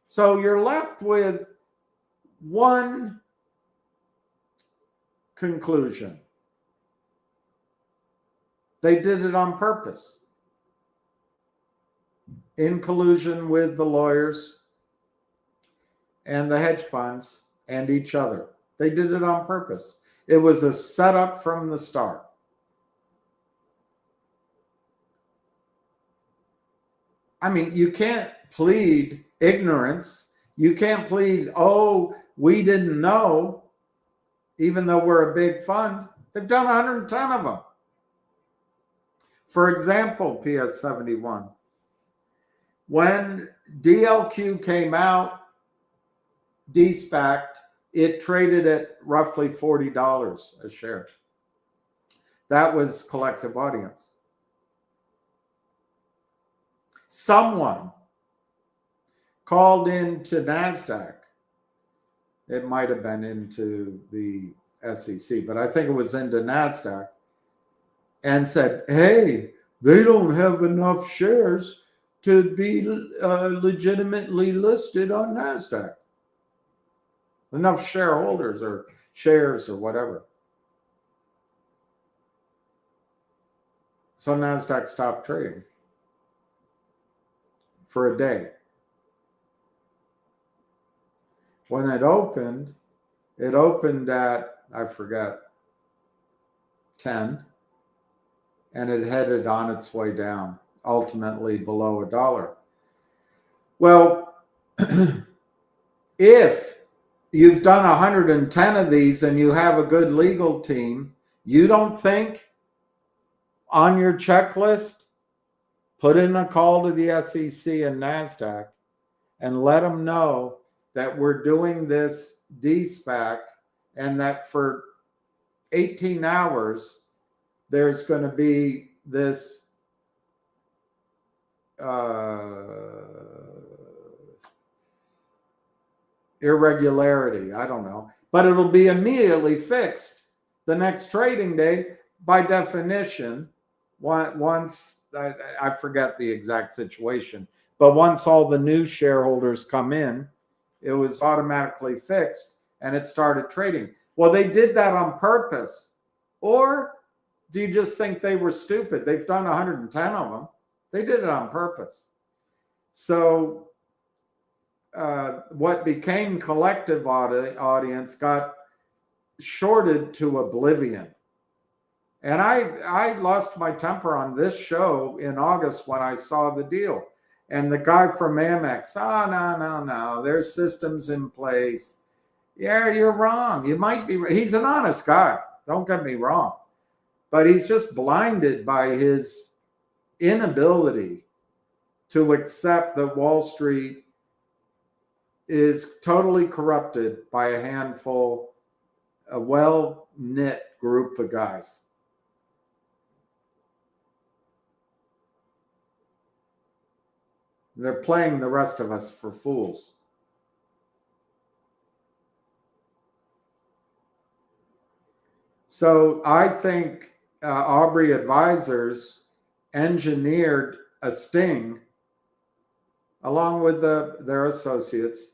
So you're left with one conclusion. They did it on purpose, in collusion with the lawyers. and the hedge funds and each other. They did it on purpose. It was a setup from the start. I mean, you can't plead ignorance. You can't plead, oh, we didn't know, even though we're a big fund. They've done 110 of them. For example, PS 71. When DLQ came out, de-SPACed, it traded at roughly $40 a share. That was collective audience. Someone called into NASDAQ. It might have been into the SEC, but I think it was into NASDAQ, and said, hey, they don't have enough shares to be legitimately listed on NASDAQ. Enough shareholders or shares or whatever. So NASDAQ stopped trading for a day. When it opened at, I forget, 10, and it headed on its way down, ultimately below $1. Well, if you've done 110 of these and you have a good legal team, you don't think on your checklist, put in a call to the SEC and NASDAQ and let them know that we're doing this de-SPAC and that for 18 hours, there's going to be this irregularity. I don't know, but it'll be immediately fixed the next trading day by definition. Once, I forget the exact situation, but once all the new shareholders come in, it was automatically fixed and it started trading. Well, they did that on purpose. Or do you just think they were stupid? They've done 110 of them. They did it on purpose. So what became collective audience got shorted to oblivion. And I lost my temper on this show in August when I saw the deal. And the guy from Amex, no, there's systems in place. Yeah, you're wrong. You might be. He's an honest guy. Don't get me wrong. But he's just blinded by his inability to accept that Wall Street is totally corrupted by a handful, a well-knit group of guys. They're playing the rest of us for fools. So I think Aubrey Advisors engineered a sting along with their associates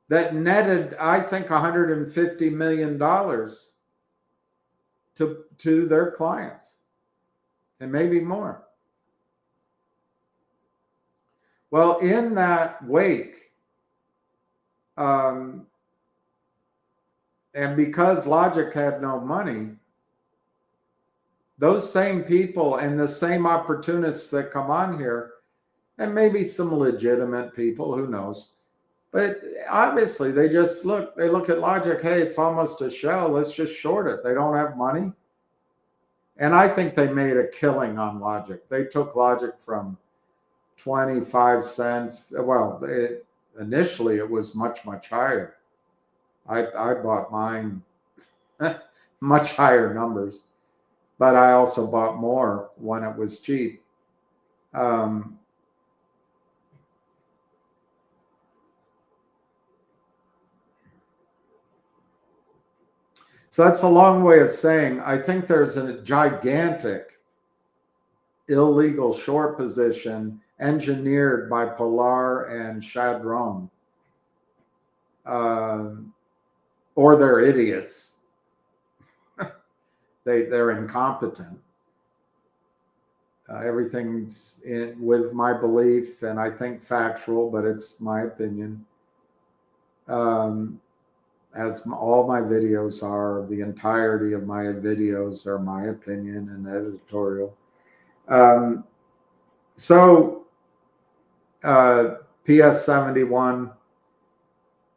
that netted, I think, $150 million to their clients, and maybe more. Well, in that wake, and because Logic had no money, those same people and the same opportunists that come on here, and maybe some legitimate people, who knows, but obviously they look at Logic, hey, it's almost a shell, let's just short it. They don't have money. And I think they made a killing on Logic. They took Logic from 25 cents. Well, initially it was much, much higher. I bought mine much higher numbers, but I also bought more when it was cheap. So that's a long way of saying I think there's a gigantic illegal short position engineered by Pilar and Chadron. Or they're idiots. They're incompetent. Everything's with my belief, and I think factual, but it's my opinion. as all my videos are. The entirety of my videos are my opinion and editorial. PS 71.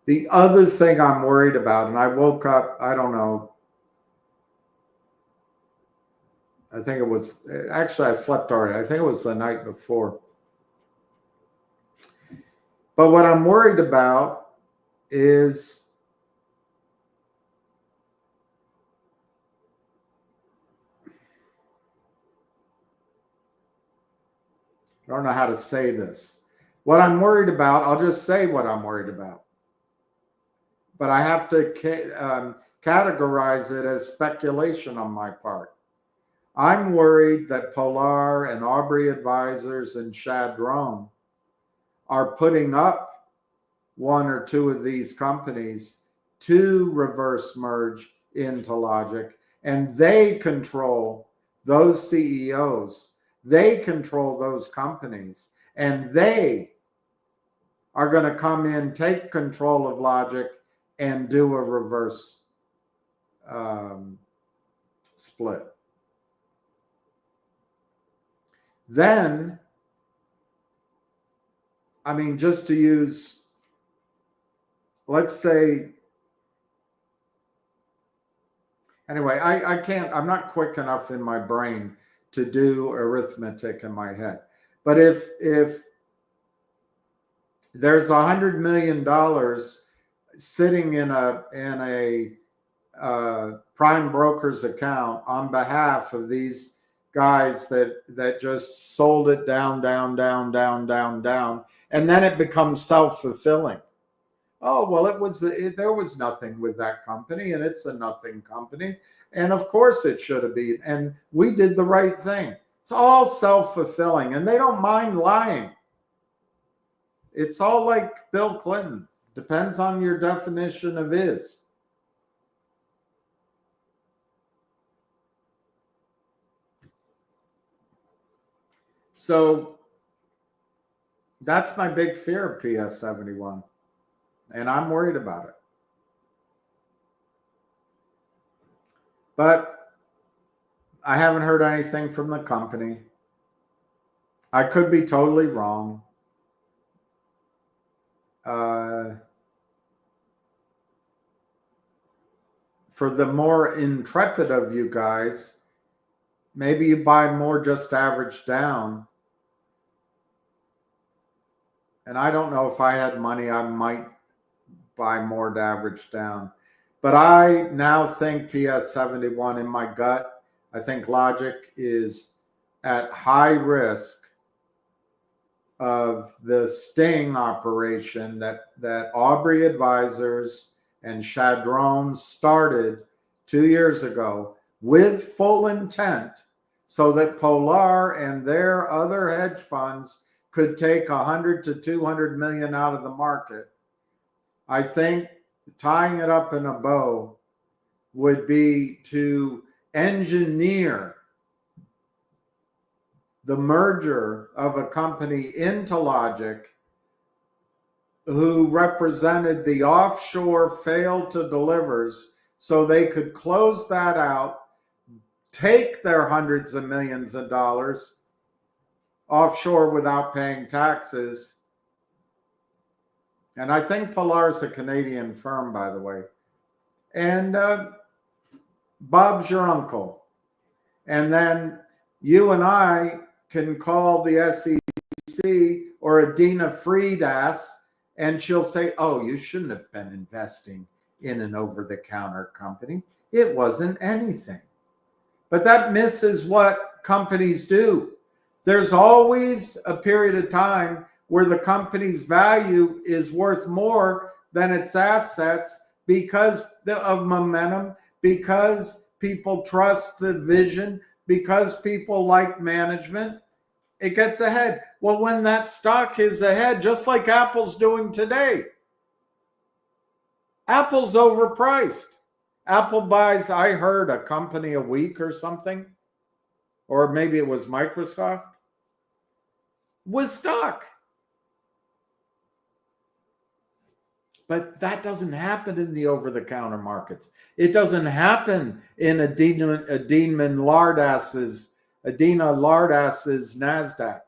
The other thing I'm worried about, and I woke up, I don't know, I think it was, actually I slept already. I think it was the night before. But what I'm worried about is I don't know how to say this. What I'm worried about, I'll just say what I'm worried about. But I have to categorize it as speculation on my part. I'm worried that Polar and Aubrey Advisors and Chadron are putting up one or two of these companies to reverse merge into Logic, and they control those CEOs. They control those companies, and they are going to come in, take control of Logic, and do a reverse split. Then, I mean, just to use, let's say, anyway, I can't, I'm not quick enough in my brain to do arithmetic in my head. But if there's $100 million sitting in a prime broker's account on behalf of these guys that just sold it down, and then it becomes self-fulfilling. Oh, well, there was nothing with that company, and it's a nothing company, and of course it should have been, and we did the right thing. It's all self-fulfilling, and they don't mind lying. It's all like Bill Clinton. Depends on your definition of is. So that's my big fear of PS 71. And I'm worried about it. But I haven't heard anything from the company. I could be totally wrong. For the more intrepid of you guys, maybe you buy more just average down. And I don't know if I had money, I might buy more to average down. But I now think PS 71 in my gut. I think Logic is at high risk of the sting operation that Aubrey Advisors and Chadron started 2 years ago with full intent so that Polar and their other hedge funds could take 100 to 200 million out of the market. I think tying it up in a bow would be to engineer the merger of a company into Logic who represented the offshore failed to delivers so they could close that out, take their hundreds of millions of dollars offshore without paying taxes. And I think Polar is a Canadian firm, by the way. And Bob's your uncle. And then you and I can call the SEC or Adina Fried-ass, and she'll say, oh, you shouldn't have been investing in an over-the-counter company. It wasn't anything. But that misses what companies do. There's always a period of time where the company's value is worth more than its assets because of momentum, because people trust the vision, because people like management. It gets ahead. Well, when that stock is ahead, just like Apple's doing today, Apple's overpriced. Apple buys, I heard, a company a week or something, or maybe it was Microsoft, with stock. But that doesn't happen in the over-the-counter markets. It doesn't happen in Adina Lardas's NASDAQ.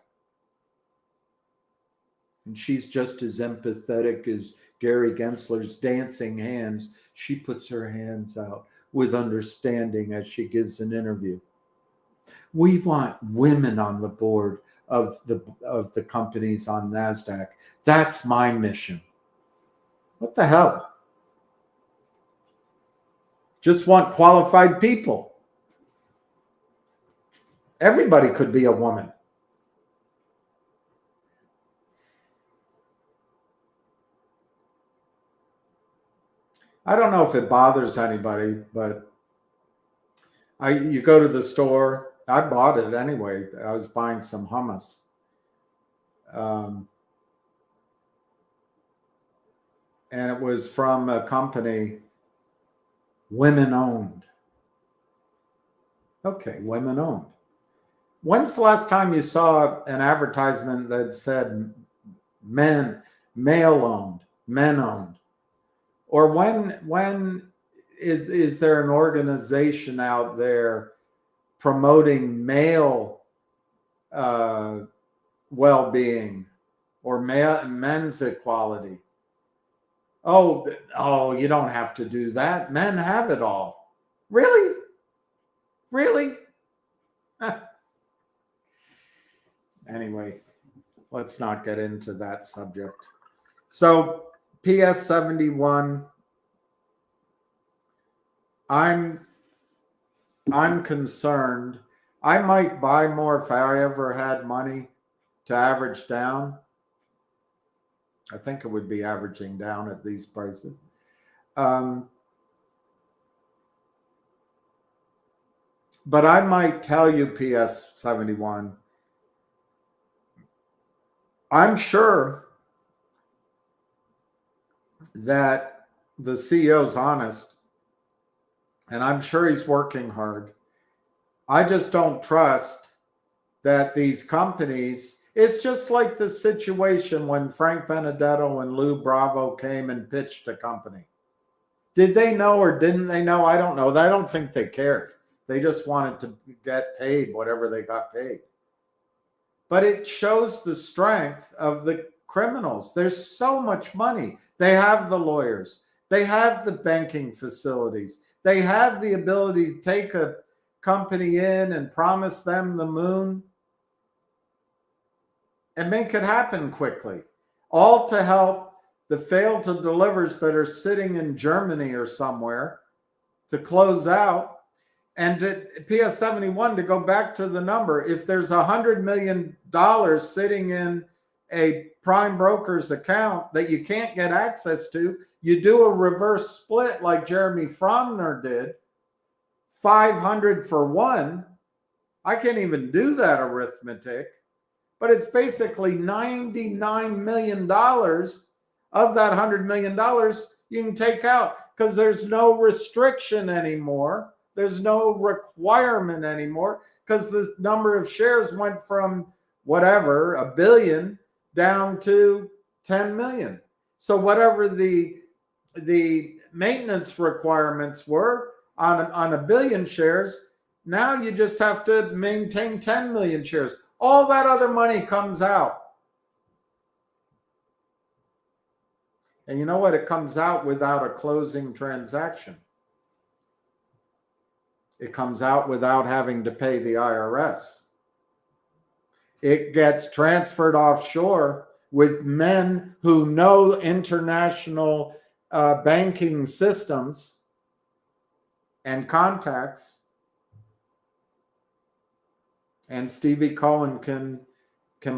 And she's just as empathetic as Gary Gensler's dancing hands. She puts her hands out with understanding as she gives an interview. We want women on the board of the companies on NASDAQ. That's my mission. What the hell? Just want qualified people. Everybody could be a woman. I don't know if it bothers anybody, but you go to the store. I bought it anyway. I was buying some hummus. And it was from a company, women owned. Okay, women owned. When's the last time you saw an advertisement that said male owned, men owned? Or when is there an organization out there promoting male well-being or men's equality? Oh, you don't have to do that. Men have it all. Really? Anyway, let's not get into that subject. So PS 71, I'm concerned. I might buy more if I ever had money to average down. I think it would be averaging down at these prices. But I might tell you, PS 71, I'm sure that the CEO's honest, and I'm sure he's working hard. I just don't trust that these companies, it's just like the situation when Frank Benedetto and Lou Bravo came and pitched a company. Did they know or didn't they know? I don't know. I don't think they cared. They just wanted to get paid whatever they got paid. But it shows the strength of the criminals. There's so much money. They have the lawyers. They have the banking facilities. They have the ability to take a company in and promise them the moon and make it happen quickly, all to help the failed to delivers that are sitting in Germany or somewhere to close out. And PS 71, to go back to the number, if there's $100 million sitting in a prime broker's account that you can't get access to, you do a reverse split like Jeremy Fromner did, 500 for one. I can't even do that arithmetic, but it's basically $99 million of that $100 million you can take out because there's no restriction anymore. There's no requirement anymore because the number of shares went from whatever, 1 billion down to 10 million. So whatever the maintenance requirements were on 1 billion shares, now you just have to maintain 10 million shares. All that other money comes out. And you know what? It comes out without a closing transaction. It comes out without having to pay the IRS. It gets transferred offshore with men who know international banking systems and contacts. And Stevie Cohen can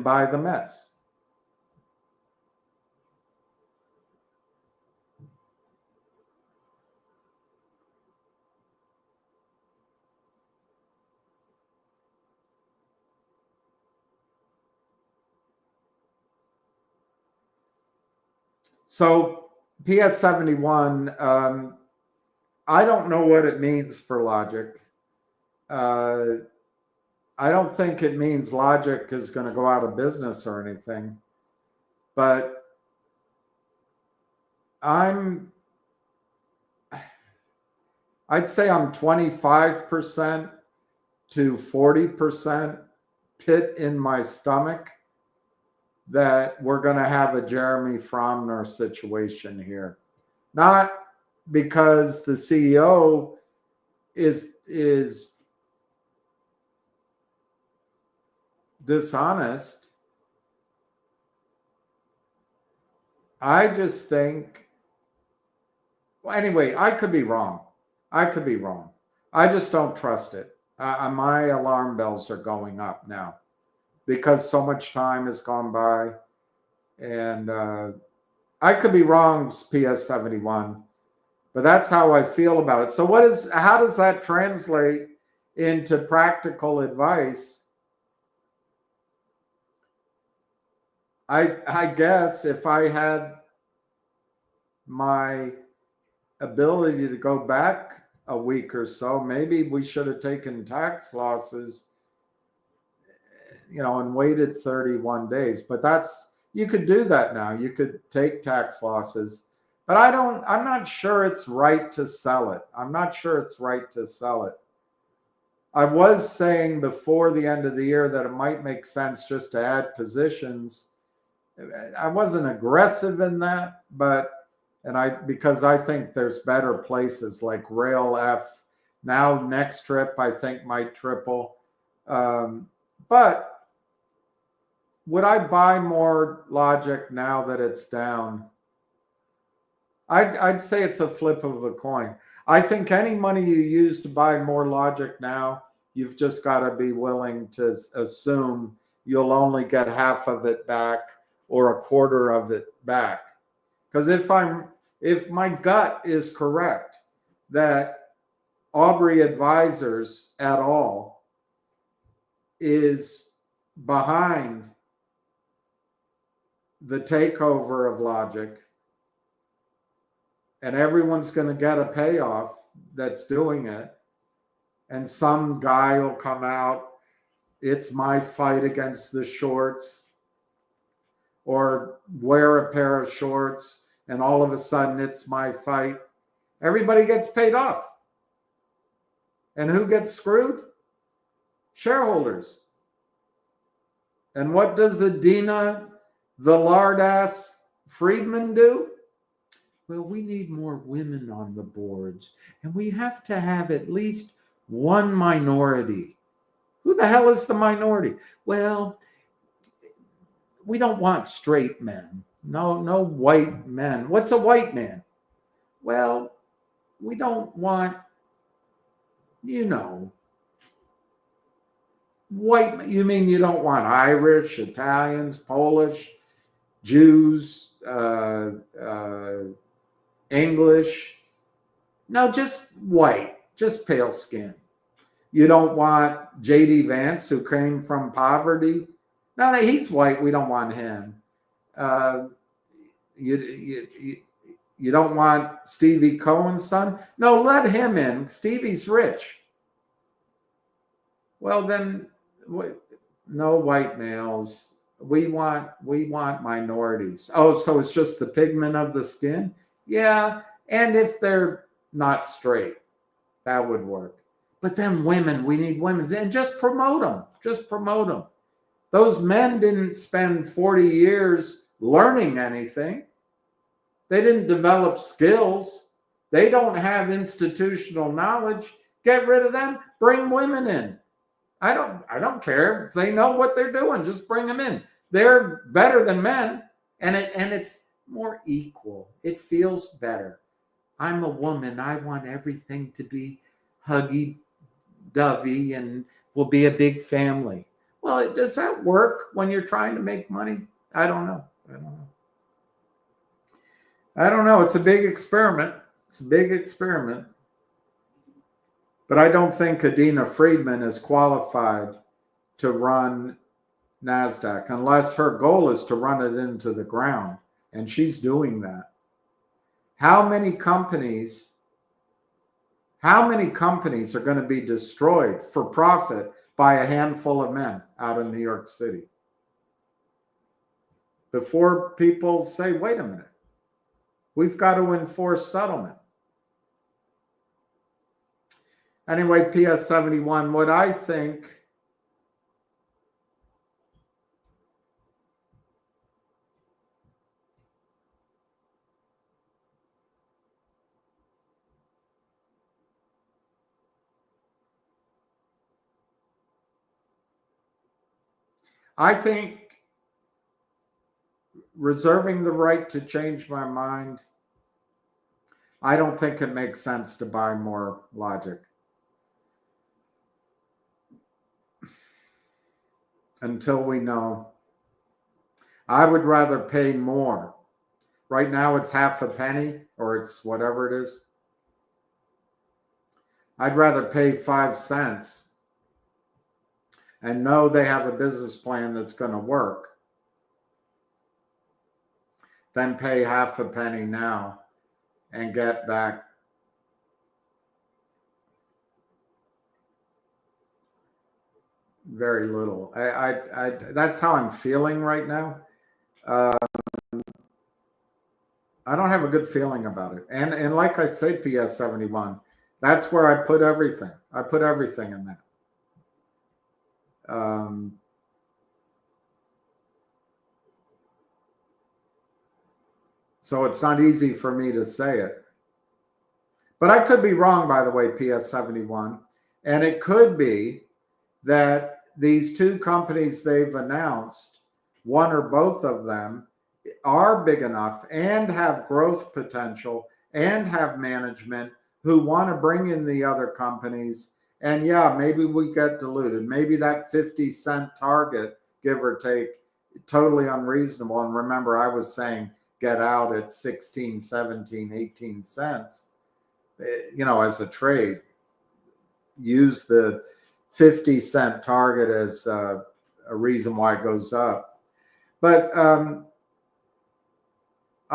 buy the Mets. So PS 71, I don't know what it means for logic. I don't think it means logic is going to go out of business or anything. But I'd say I'm 25% to 40% pit in my stomach that we're going to have a Jeremy Fromner situation here. Not because the CEO is dishonest. I just think, well, anyway, I could be wrong. I just don't trust it. My alarm bells are going up now because so much time has gone by, and I could be wrong, PS 71, but that's how I feel about it. So how does that translate into practical advice? I guess if I had my ability to go back a week or so, maybe we should have taken tax losses, and waited 31 days. But you could do that now. You could take tax losses, but I'm not sure it's right to sell it. I was saying before the end of the year that it might make sense just to add positions. I wasn't aggressive in that, because I think there's better places like Rail F. Now Next Trip, I think, might triple. But would I buy more Logic now that it's down? I'd say it's a flip of a coin. I think any money you use to buy more Logic now, you've just got to be willing to assume you'll only get half of it back or a quarter of it back. Because if my gut is correct that Aubrey Advisors et al. Is behind the takeover of Logic, and everyone's going to get a payoff that's doing it, and some guy will come out, it's my fight against the shorts, or wear a pair of shorts, and all of a sudden it's my fight. Everybody gets paid off. And who gets screwed? Shareholders. And what does Adina, the lard-ass Friedman do? Well, we need more women on the boards, and we have to have at least one minority. Who the hell is the minority? Well, we don't want straight men. No white men. What's a white man? Well, we don't want, white. You mean you don't want Irish, Italians, Polish, Jews, English? No, just white, just pale skin. You don't want J.D. Vance, who came from poverty? No, he's white. We don't want him. You don't want Stevie Cohen's son? No, let him in. Stevie's rich. Well, then, no white males. We want minorities. Oh, so it's just the pigment of the skin? Yeah, and if they're not straight, that would work. But then women, we need women. And just promote them. Those men didn't spend 40 years learning anything. They didn't develop skills. They don't have institutional knowledge. Get rid of them. Bring women in. I don't care if they know what they're doing. Just bring them in. They're better than men, and it's more equal. It feels better. I'm a woman. I want everything to be huggy-dovey, and we'll be a big family. Well, does that work when you're trying to make money? I don't know. It's a big experiment. But I don't think Adina Friedman is qualified to run NASDAQ unless her goal is to run it into the ground. And she's doing that. How many companies are going to be destroyed for profit by a handful of men out of New York City? Before people say, wait a minute, We've got to enforce settlement. Anyway, PS 71, what I think reserving the right to change my mind, I don't think it makes sense to buy more Logic until we know. I would rather pay more. Right now it's half a penny, or it's whatever it is. I'd rather pay 5 cents and know they have a business plan that's going to work than pay half a penny now and get back very little. That's how I'm feeling right now. I don't have a good feeling about it. And like I say, PS 71, that's where I put everything. I put everything in that. So it's not easy for me to say it. But I could be wrong, by the way, PS 71. And it could be that these two companies they've announced, one or both of them, are big enough and have growth potential and have management who want to bring in the other companies. And yeah, maybe we get diluted. Maybe that 50-cent target, give or take, totally unreasonable. And remember, I was saying get out at 16, 17, 18 cents, as a trade. Use the 50-cent target as a reason why it goes up. But I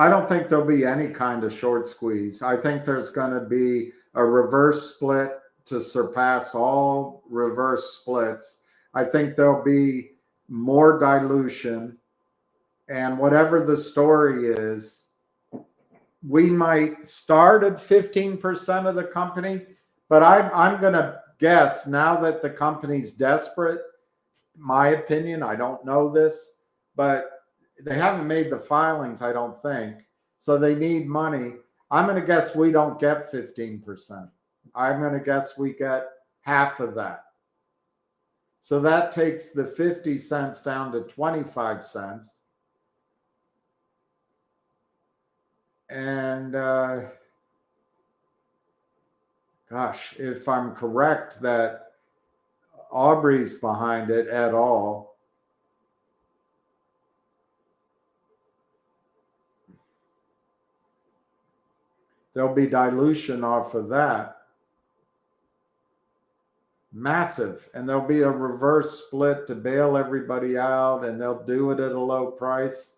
don't think there'll be any kind of short squeeze. I think there's going to be a reverse split to surpass all reverse splits. I think there'll be more dilution. And whatever the story is, we might start at 15% of the company, but I'm going to guess now that the company's desperate, my opinion, I don't know this, but they haven't made the filings, I don't think. So they need money. I'm going to guess we don't get 15%. I'm going to guess we get half of that. So that takes the 50 cents down to 25 cents. And gosh, if I'm correct that Aubrey's behind it at all, there'll be dilution off of that. Massive. And there'll be a reverse split to bail everybody out, and they'll do it at a low price.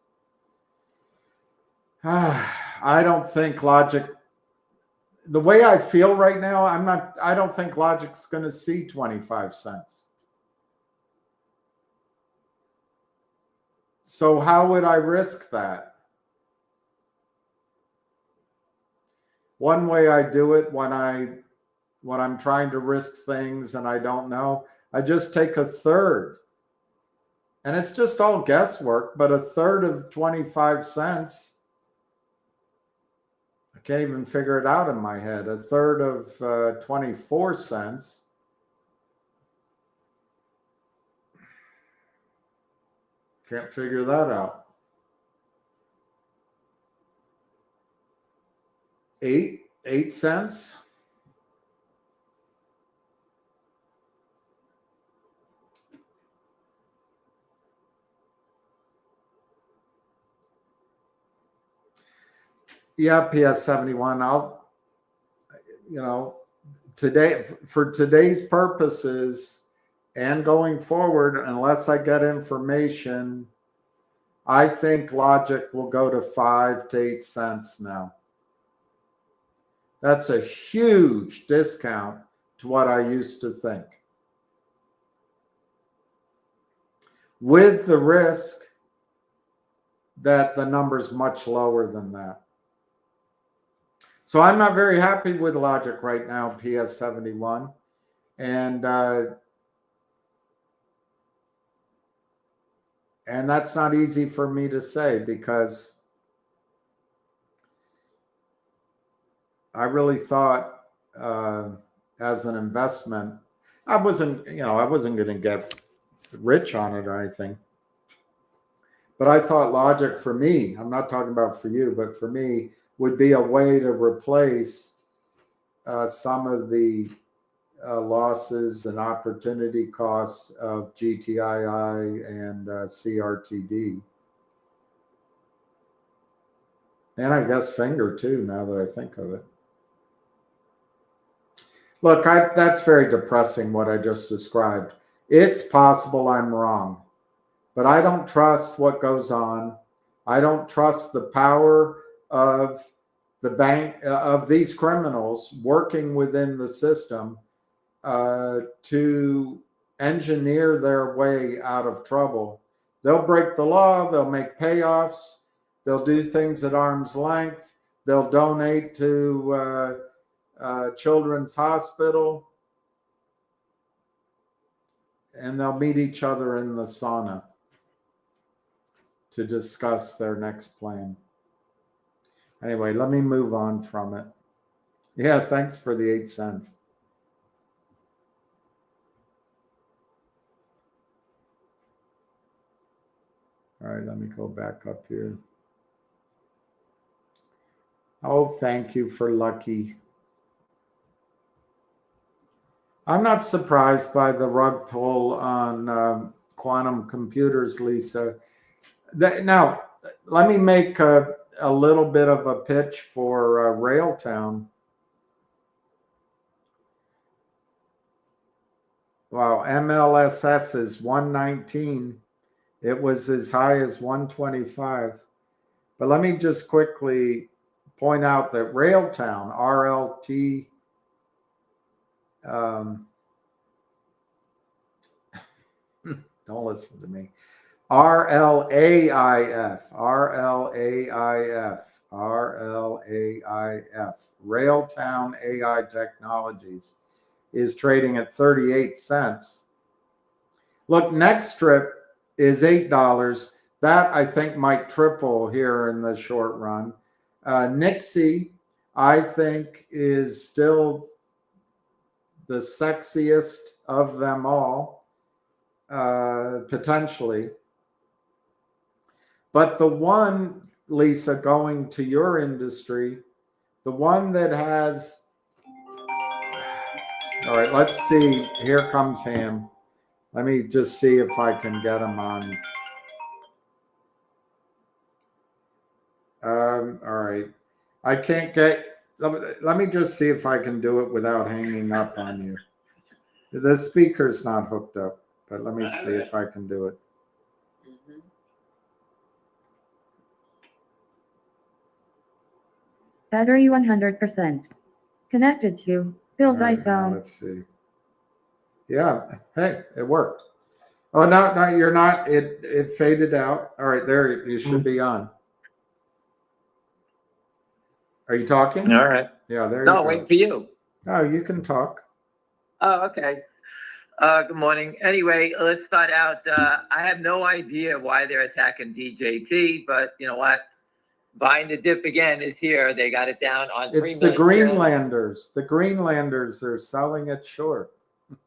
I don't think Logic, the way I feel right now, I don't think Logic's going to see 25 cents. So how would I risk that? One way I do it when I'm trying to risk things and I don't know, I just take a third. And it's just all guesswork, but a third of 25 cents, I can't even figure it out in my head. A third of 24 cents. Can't figure that out. 8 cents. Yeah, PS 71. Today, for today's purposes and going forward, unless I get information, I think Logic will go to 5 to 8 cents now. That's a huge discount to what I used to think. With the risk that the number's much lower than that. So I'm not very happy with logic right now, PS71. And that's not easy for me to say because I really thought as an investment, I wasn't going to get rich on it or anything. But I thought logic for me, I'm not talking about for you, but for me, would be a way to replace some of the losses and opportunity costs of GTII and CRTD. And I guess Finger too, now that I think of it. Look, that's very depressing what I just described. It's possible I'm wrong, but I don't trust what goes on. I don't trust the power of the bank, of these criminals working within the system to engineer their way out of trouble. They'll break the law, they'll make payoffs, they'll do things at arm's length, they'll donate to Children's Hospital, and they'll meet each other in the sauna to discuss their next plan. Anyway, let me move on from it. Yeah, thanks for the 8 cents. All right, let me go back up here. Oh, thank you for Lucky. I'm not surprised by the rug pull on quantum computers, Lisa. Now, let me make a little bit of a pitch for Railtown. Wow, MLSS is 119. It was as high as 125. But let me just quickly point out that Railtown, RLT, don't listen to me, RLAIF, Railtown AI Technologies is trading at 38 cents. Look, next strip is $8. That I think might triple here in the short run. Nixie, I think, is still the sexiest of them all, potentially. But the one, Lisa, going to your industry, the one that has, all right, let's see. Here comes Ham. Let me just see if I can get him on. All right. I can't get, let me just see if I can do it without hanging up on you. The speaker's not hooked up, but let me see if I can do it. Battery 100%. Connected to Bill's iPhone. Let's see. Yeah, hey, it worked. Oh, no, you're not. It faded out. All right, there, you should be on. Are you talking? All right. Yeah, there you No, go. waiting for you. Oh, you can talk. Oh, okay. Good morning. Anyway, let's start out. I have no idea why they're attacking DJT, but you know what? Buying the dip again is here. They got it down on 3 It's the million. Greenlanders. The Greenlanders are selling it short.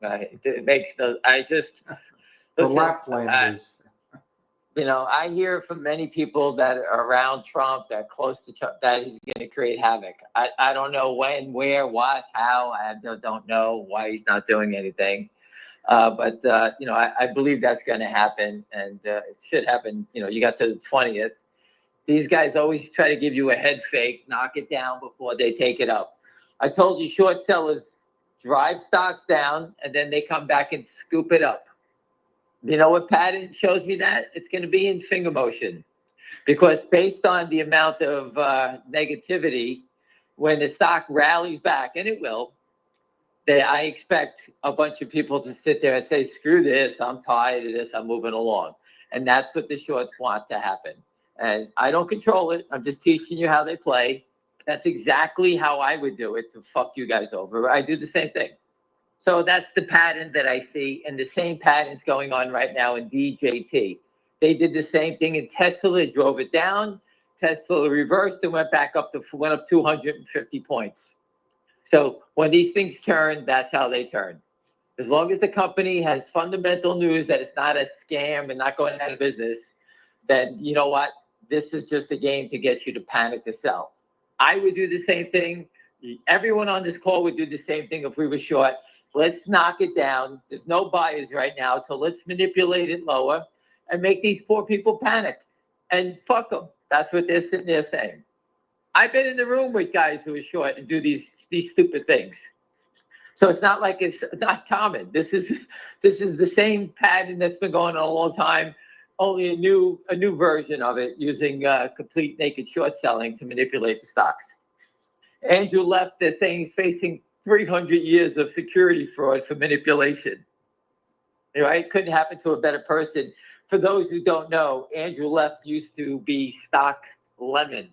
It makes the, I just, The listen, Laplanders. you know, I hear from many people that are around Trump, that close to Trump, that he's going to create havoc. I don't know when, where, what, how. I don't know why he's not doing anything. But you know, I believe that's going to happen, and it should happen. You know, you got to the 20th. These guys always try to give you a head fake, knock it down before they take it up. I told you short sellers drive stocks down, and then they come back and scoop it up. You know what pattern shows me that? It's going to be in finger motion. Because based on the amount of negativity, when the stock rallies back, and it will, I expect a bunch of people to sit there and say, screw this, I'm tired of this, I'm moving along. And that's what the shorts want to happen. And I don't control it. I'm just teaching you how they play. That's exactly how I would do it to fuck you guys over. I do the same thing. So that's the pattern that I see, and the same pattern's going on right now in DJT. They did the same thing in Tesla, drove it down. Tesla reversed and went up 250 points. So when these things turn, that's how they turn. As long as the company has fundamental news that it's not a scam and not going out of business, then you know what? This is just a game to get you to panic to sell. I would do the same thing. Everyone on this call would do the same thing if we were short. Let's knock it down. There's no buyers right now, so let's manipulate it lower and make these poor people panic. And fuck them. That's what they're sitting there saying. I've been in the room with guys who are short and do these stupid things. So it's not like it's not common. This is the same pattern that's been going on a long time, only a new version of it, using complete naked short selling to manipulate the stocks. Andrew left there saying he's facing 300 years of security fraud for manipulation. Right? Couldn't happen to a better person. For those who don't know, Andrew Left used to be stock lemon.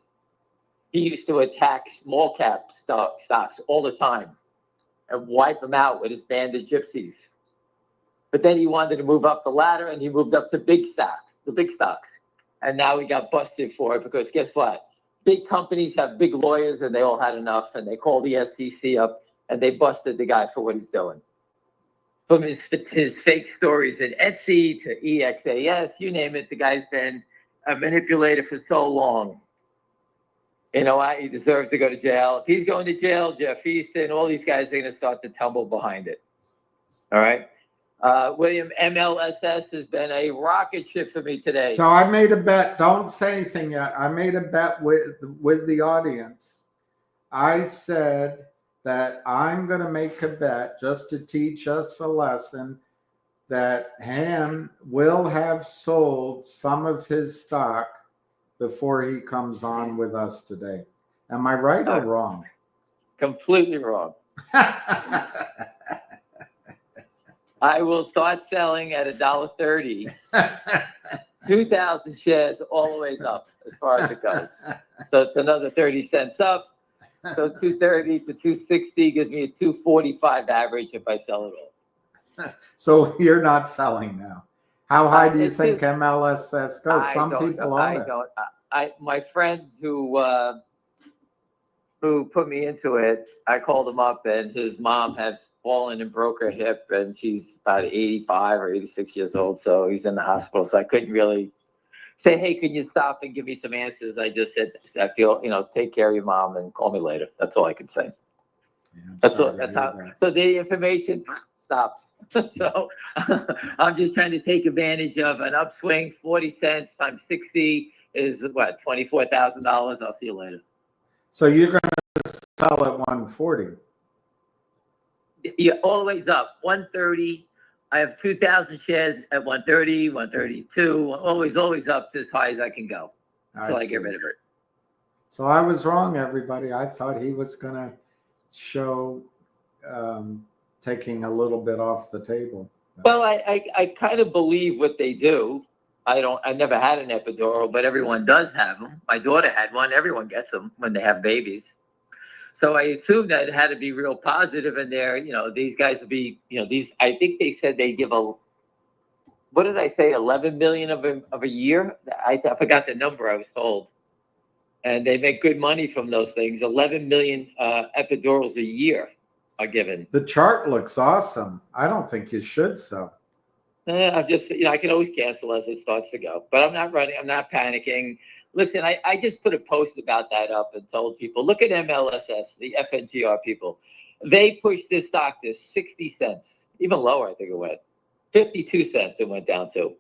He used to attack small cap stocks all the time and wipe them out with his band of gypsies. But then he wanted to move up the ladder, and he moved up to the big stocks. And now he got busted for it because guess what? Big companies have big lawyers, and they all had enough, and they called the SEC up, and they busted the guy for what he's doing. From his fake stories in Etsy to EXAS, you name it, the guy's been a manipulator for so long. You know what? He deserves to go to jail. If he's going to jail, Jeff Easton, all these guys are going to start to tumble behind it. All right? William, MLSS has been a rocket ship for me today. So I made a bet. Don't say anything yet. I made a bet with the audience. I said that I'm going to make a bet just to teach us a lesson that Ham will have sold some of his stock before he comes on with us today. Am I right or wrong? Completely wrong. I will start selling at $1.30, 2,000 shares all the way up as far as it goes. So it's another 30 cents up. So 230 to 260 gives me a 245 average if I sell it all. So you're not selling now. How high do you think MLSS goes? Some people own it. My friend who put me into it, I called him up, and his mom had fallen and broke her hip, and she's about 85 or 86 years old. So he's in the hospital. So I couldn't really say, hey, can you stop and give me some answers? I just said, I feel, take care of your mom and call me later. That's all I can say. Yeah, that's how. So the information stops. So I'm just trying to take advantage of an upswing. 40 cents times 60 is what, $24,000. I'll see you later. So you're going to sell at 140. Yeah, always up. 130. I have 2,000 shares at 130, 132. Always up to as high as I can go until I get rid of it. So I was wrong, everybody. I thought he was going to show taking a little bit off the table. Well, I kind of believe what they do. I never had an epidural, but everyone does have them. My daughter had one. Everyone gets them when they have babies. So I assume that it had to be real positive in there. These guys would be, I think they said they give what did I say, 11 million of a year? I forgot the number I was told. And they make good money from those things. 11 million epidurals a year are given. The chart looks awesome. I don't think you should sell. I'm just, I can always cancel as it starts to go. But I'm not running. I'm not panicking. Listen, I just put a post about that up and told people, look at MLSS, the FNGR people. They pushed this stock to 60 cents, even lower, I think it went. 52 cents it went down to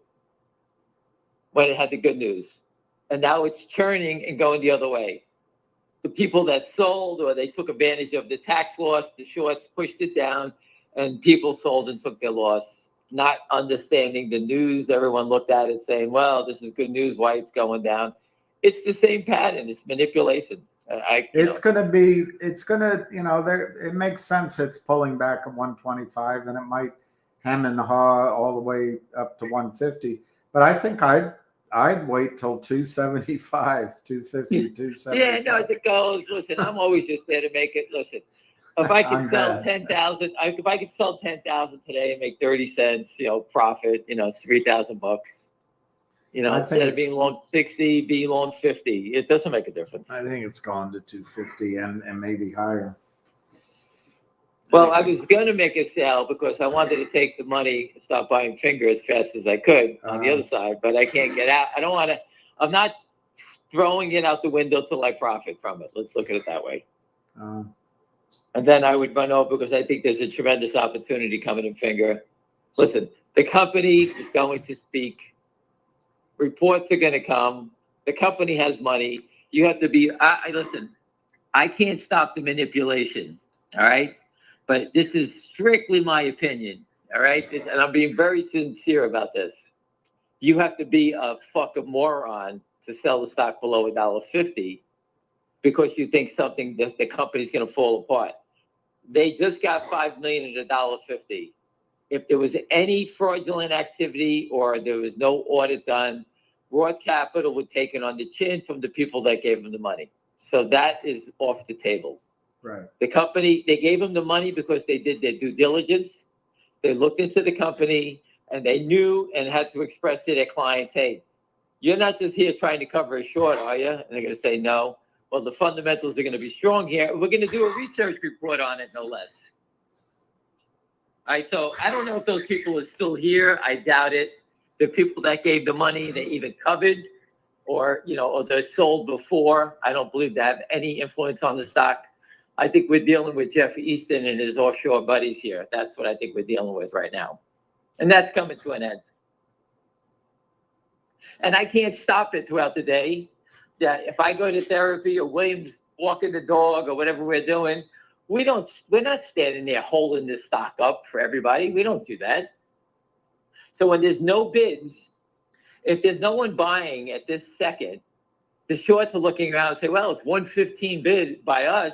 when it had the good news. And now it's turning and going the other way. The people that sold or they took advantage of the tax loss, the shorts pushed it down, and people sold and took their loss, not understanding the news. Everyone looked at it saying, well, this is good news, why it's going down. It's the same pattern. It's manipulation. It makes sense. It's pulling back at 125 and it might hem and haw all the way up to 150. But I think I'd I'd wait till 275, 250, 275. Yeah, no, as it goes. Listen, I'm always just there to make it. Listen, if I could I'm sell bad. 10,000, if I could sell 10,000 today and make 30 cents, profit, it's $3,000. I think Instead of being it's- long 60, being long 50, it doesn't make a difference. I think it's gone to 250 and maybe higher. Well, I was going to make a sale because I wanted to take the money and stop buying finger as fast as I could on the other side, but I can't get out. I don't want to, I'm not throwing it out the window till I profit from it. Let's look at it that way. And then I would run over because I think there's a tremendous opportunity coming in finger. Listen, the company is going to speak. Reports are going to come. The company has money. You have to be, listen, I can't stop the manipulation. All right. But this is strictly my opinion. All right. And I'm being very sincere about this. You have to be a fucking moron to sell the stock below $1.50 because you think something that the company's going to fall apart. They just got $5 million at $1.50. If there was any fraudulent activity or there was no audit done, Roth Capital would take it on the chin from the people that gave them the money. So that is off the table. Right. The company, they gave them the money because they did their due diligence. They looked into the company and they knew and had to express to their clients, hey, you're not just here trying to cover a short, are you? And they're going to say no. Well, the fundamentals are going to be strong here. We're going to do a research report on it, no less. All right, so I don't know if those people are still here. I doubt it. The people that gave the money, they either covered or they're sold before. I don't believe they have any influence on the stock. I think we're dealing with Jeff Easton and his offshore buddies here. That's what I think we're dealing with right now. And that's coming to an end. And I can't stop it throughout the day. That if I go to therapy or William's walking the dog or whatever we're doing, we're not standing there holding this stock up for everybody. We don't do that. So when there's no bids, if there's no one buying at this second, the shorts are looking around and say, well, it's 115 bid by us.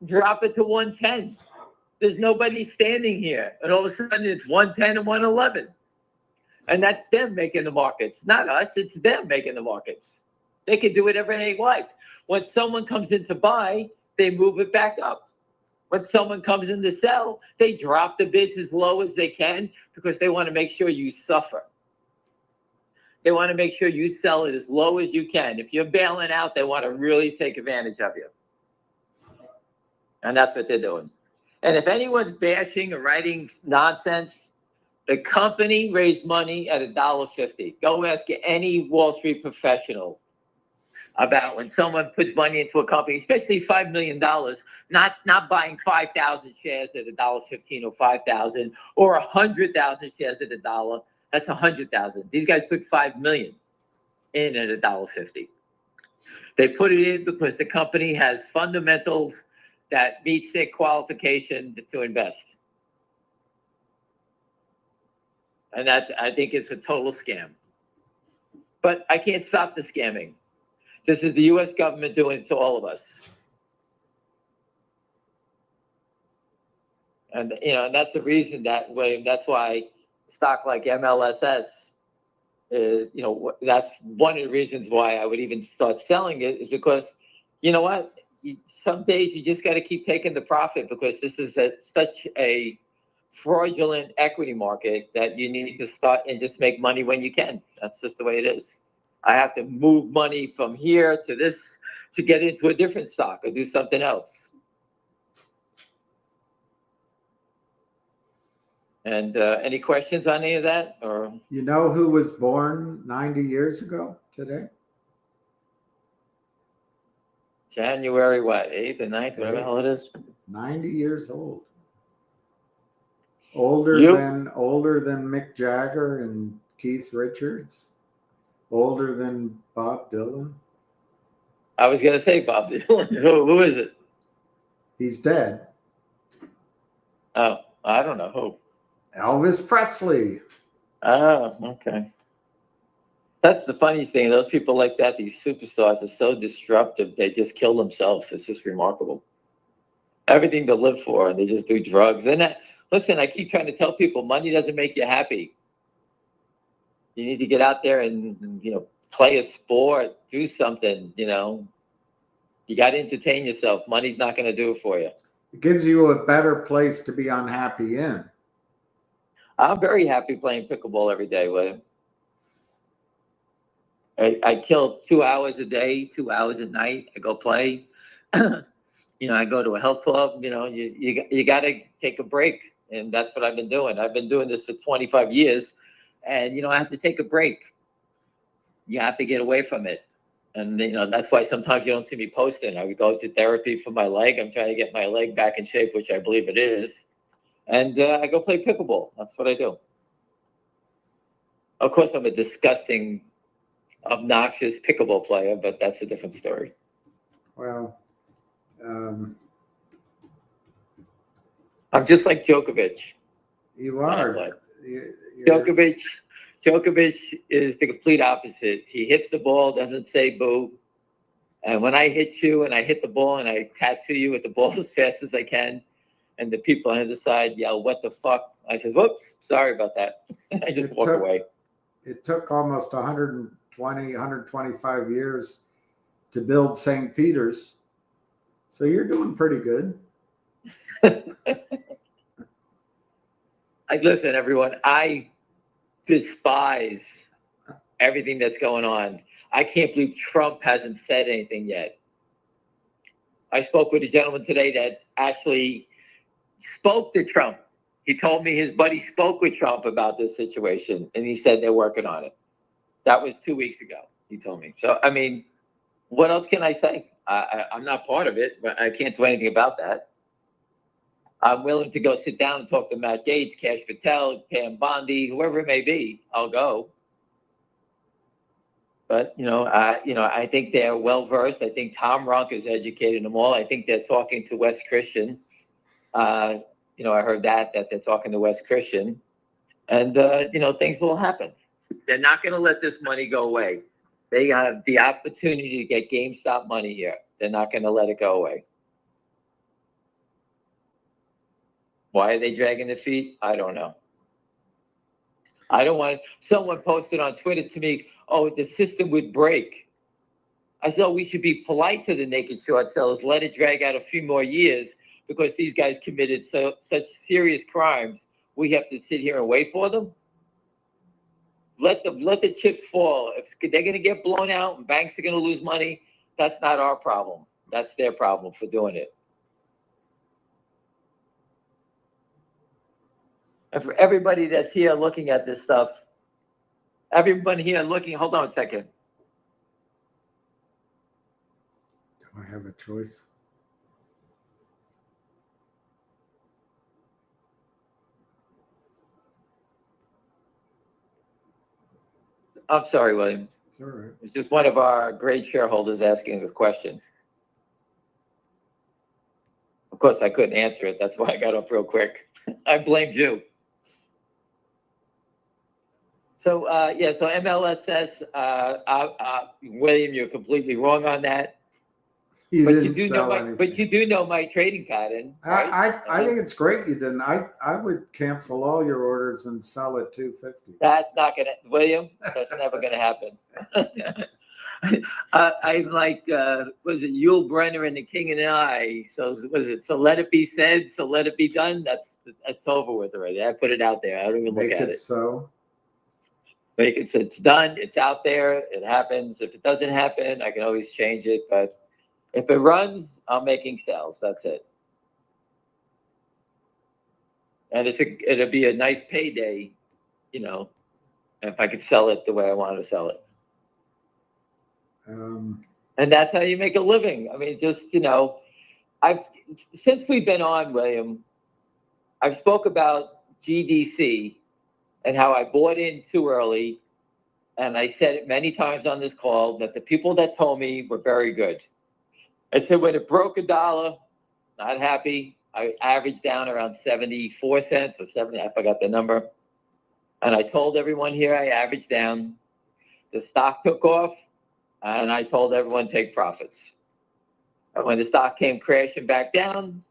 Drop it to 110. There's nobody standing here. And all of a sudden it's 110 and 111. And that's them making the markets, not us. It's them making the markets. They can do whatever they like. When someone comes in to buy, they move it back up. When someone comes in to sell, they drop the bids as low as they can because they want to make sure you suffer. They want to make sure you sell it as low as you can. If you're bailing out, they want to really take advantage of you. And that's what they're doing. And if anyone's bashing or writing nonsense, the company raised money at $1.50. Go ask any Wall Street professional about when someone puts money into a company, especially $5 million, not buying 5,000 shares at $1.15 or 5,000 or 100,000 shares at $1. That's 100,000. These guys put 5 million in at $1.50. They put it in because the company has fundamentals that meets their qualification to invest. And that, I think, is a total scam. But I can't stop the scamming. This is the U.S. government doing it to all of us. And, and that's the reason that, William, that's why stock like MLSS is, that's one of the reasons why I would even start selling it is because, you know what? Some days you just got to keep taking the profit because this is such a fraudulent equity market that you need to start and just make money when you can. That's just the way it is. I have to move money from here to this to get into a different stock or do something else. And any questions on any of that? Or you know who was born 90 years ago today? January what? 8th or 9th, whatever the hell it is. 90 years old. Older than Mick Jagger and Keith Richards. Older than Bob Dylan. I was gonna say Bob Dylan. Who is it? He's dead. Oh, I don't know who. Elvis Presley. Oh, okay. That's the funny thing. Those people like that, these superstars, are so disruptive. They just kill themselves. It's just remarkable. Everything to live for, and they just do drugs. And listen, I keep trying to tell people, money doesn't make you happy. You need to get out there and, play a sport, do something, You got to entertain yourself. Money's not going to do it for you. It gives you a better place to be unhappy in. I'm very happy playing pickleball every day, William. I kill 2 hours a day, 2 hours at night. I go play. I go to a health club. You got to take a break, and that's what I've been doing. I've been doing this for 25 years, and I have to take a break. You have to get away from it, and that's why sometimes you don't see me posting. I would go to therapy for my leg. I'm trying to get my leg back in shape, which I believe it is, and I go play pickleball. That's what I do. Of course, I'm a disgusting, obnoxious pickleball player, but that's a different story. Well, I'm just like Djokovic. you are. Djokovic is the complete opposite. He hits the ball, doesn't say boo. And when I hit you and I hit the ball and I tattoo you with the ball as fast as I can, and the people on the other side yell, "What the fuck?" I says, "Whoops, sorry about that." I just walk away. It took almost 120, 125 years to build St. Peter's. So you're doing pretty good. Listen, everyone, I despise everything that's going on. I can't believe Trump hasn't said anything yet. I spoke with a gentleman today that actually spoke to Trump. He told me his buddy spoke with Trump about this situation, and he said they're working on it. That was 2 weeks ago, he told me. So, what else can I say? I'm not part of it, but I can't do anything about that. I'm willing to go sit down and talk to Matt Gaetz, Kash Patel, Pam Bondi, whoever it may be. I'll go. But, I think they're well-versed. I think Tom Runk has educated them all. I think they're talking to West Christian. I heard that they're talking to West Christian. And, things will happen. They're not going to let this money go away. They have the opportunity to get GameStop money here. They're not going to let it go away. Why are they dragging their feet? I don't know. I don't want someone posted on Twitter to me, "Oh, the system would break." I said, we should be polite to the naked short sellers. Let it drag out a few more years because these guys committed such serious crimes. We have to sit here and wait for them. Let the chips fall. If they're going to get blown out and banks are going to lose money, that's not our problem. That's their problem for doing it. And for everybody that's here looking at this stuff, everybody here looking, hold on a second. Do I have a choice? I'm sorry, William. It's all right. It's just one of our great shareholders asking a question. Of course, I couldn't answer it. That's why I got up real quick. I blamed you. So, so MLSS, William, you're completely wrong on that. But you do know my trading pattern. Right? I think it's great you didn't. I would cancel all your orders and sell at 250. That's not gonna, William. That's never gonna happen. I'm like, was it Yul Brynner and the King and I? So was it? So let it be said. So let it be done. That's over with already. I put it out there. I don't even look at it. So. Make it so it's done. It's out there. It happens. If it doesn't happen, I can always change it. But if it runs, I'm making sales. That's it. And it'll be a nice payday, if I could sell it the way I want to sell it. And that's how you make a living. Since we've been on, William, I've spoke about GDC and how I bought in too early. And I said it many times on this call that the people that told me were very good. I said, when it broke $1, not happy. I averaged down around 74 cents or 70, I forgot the number. And I told everyone here I averaged down. The stock took off, and I told everyone take profits. And when the stock came crashing back down,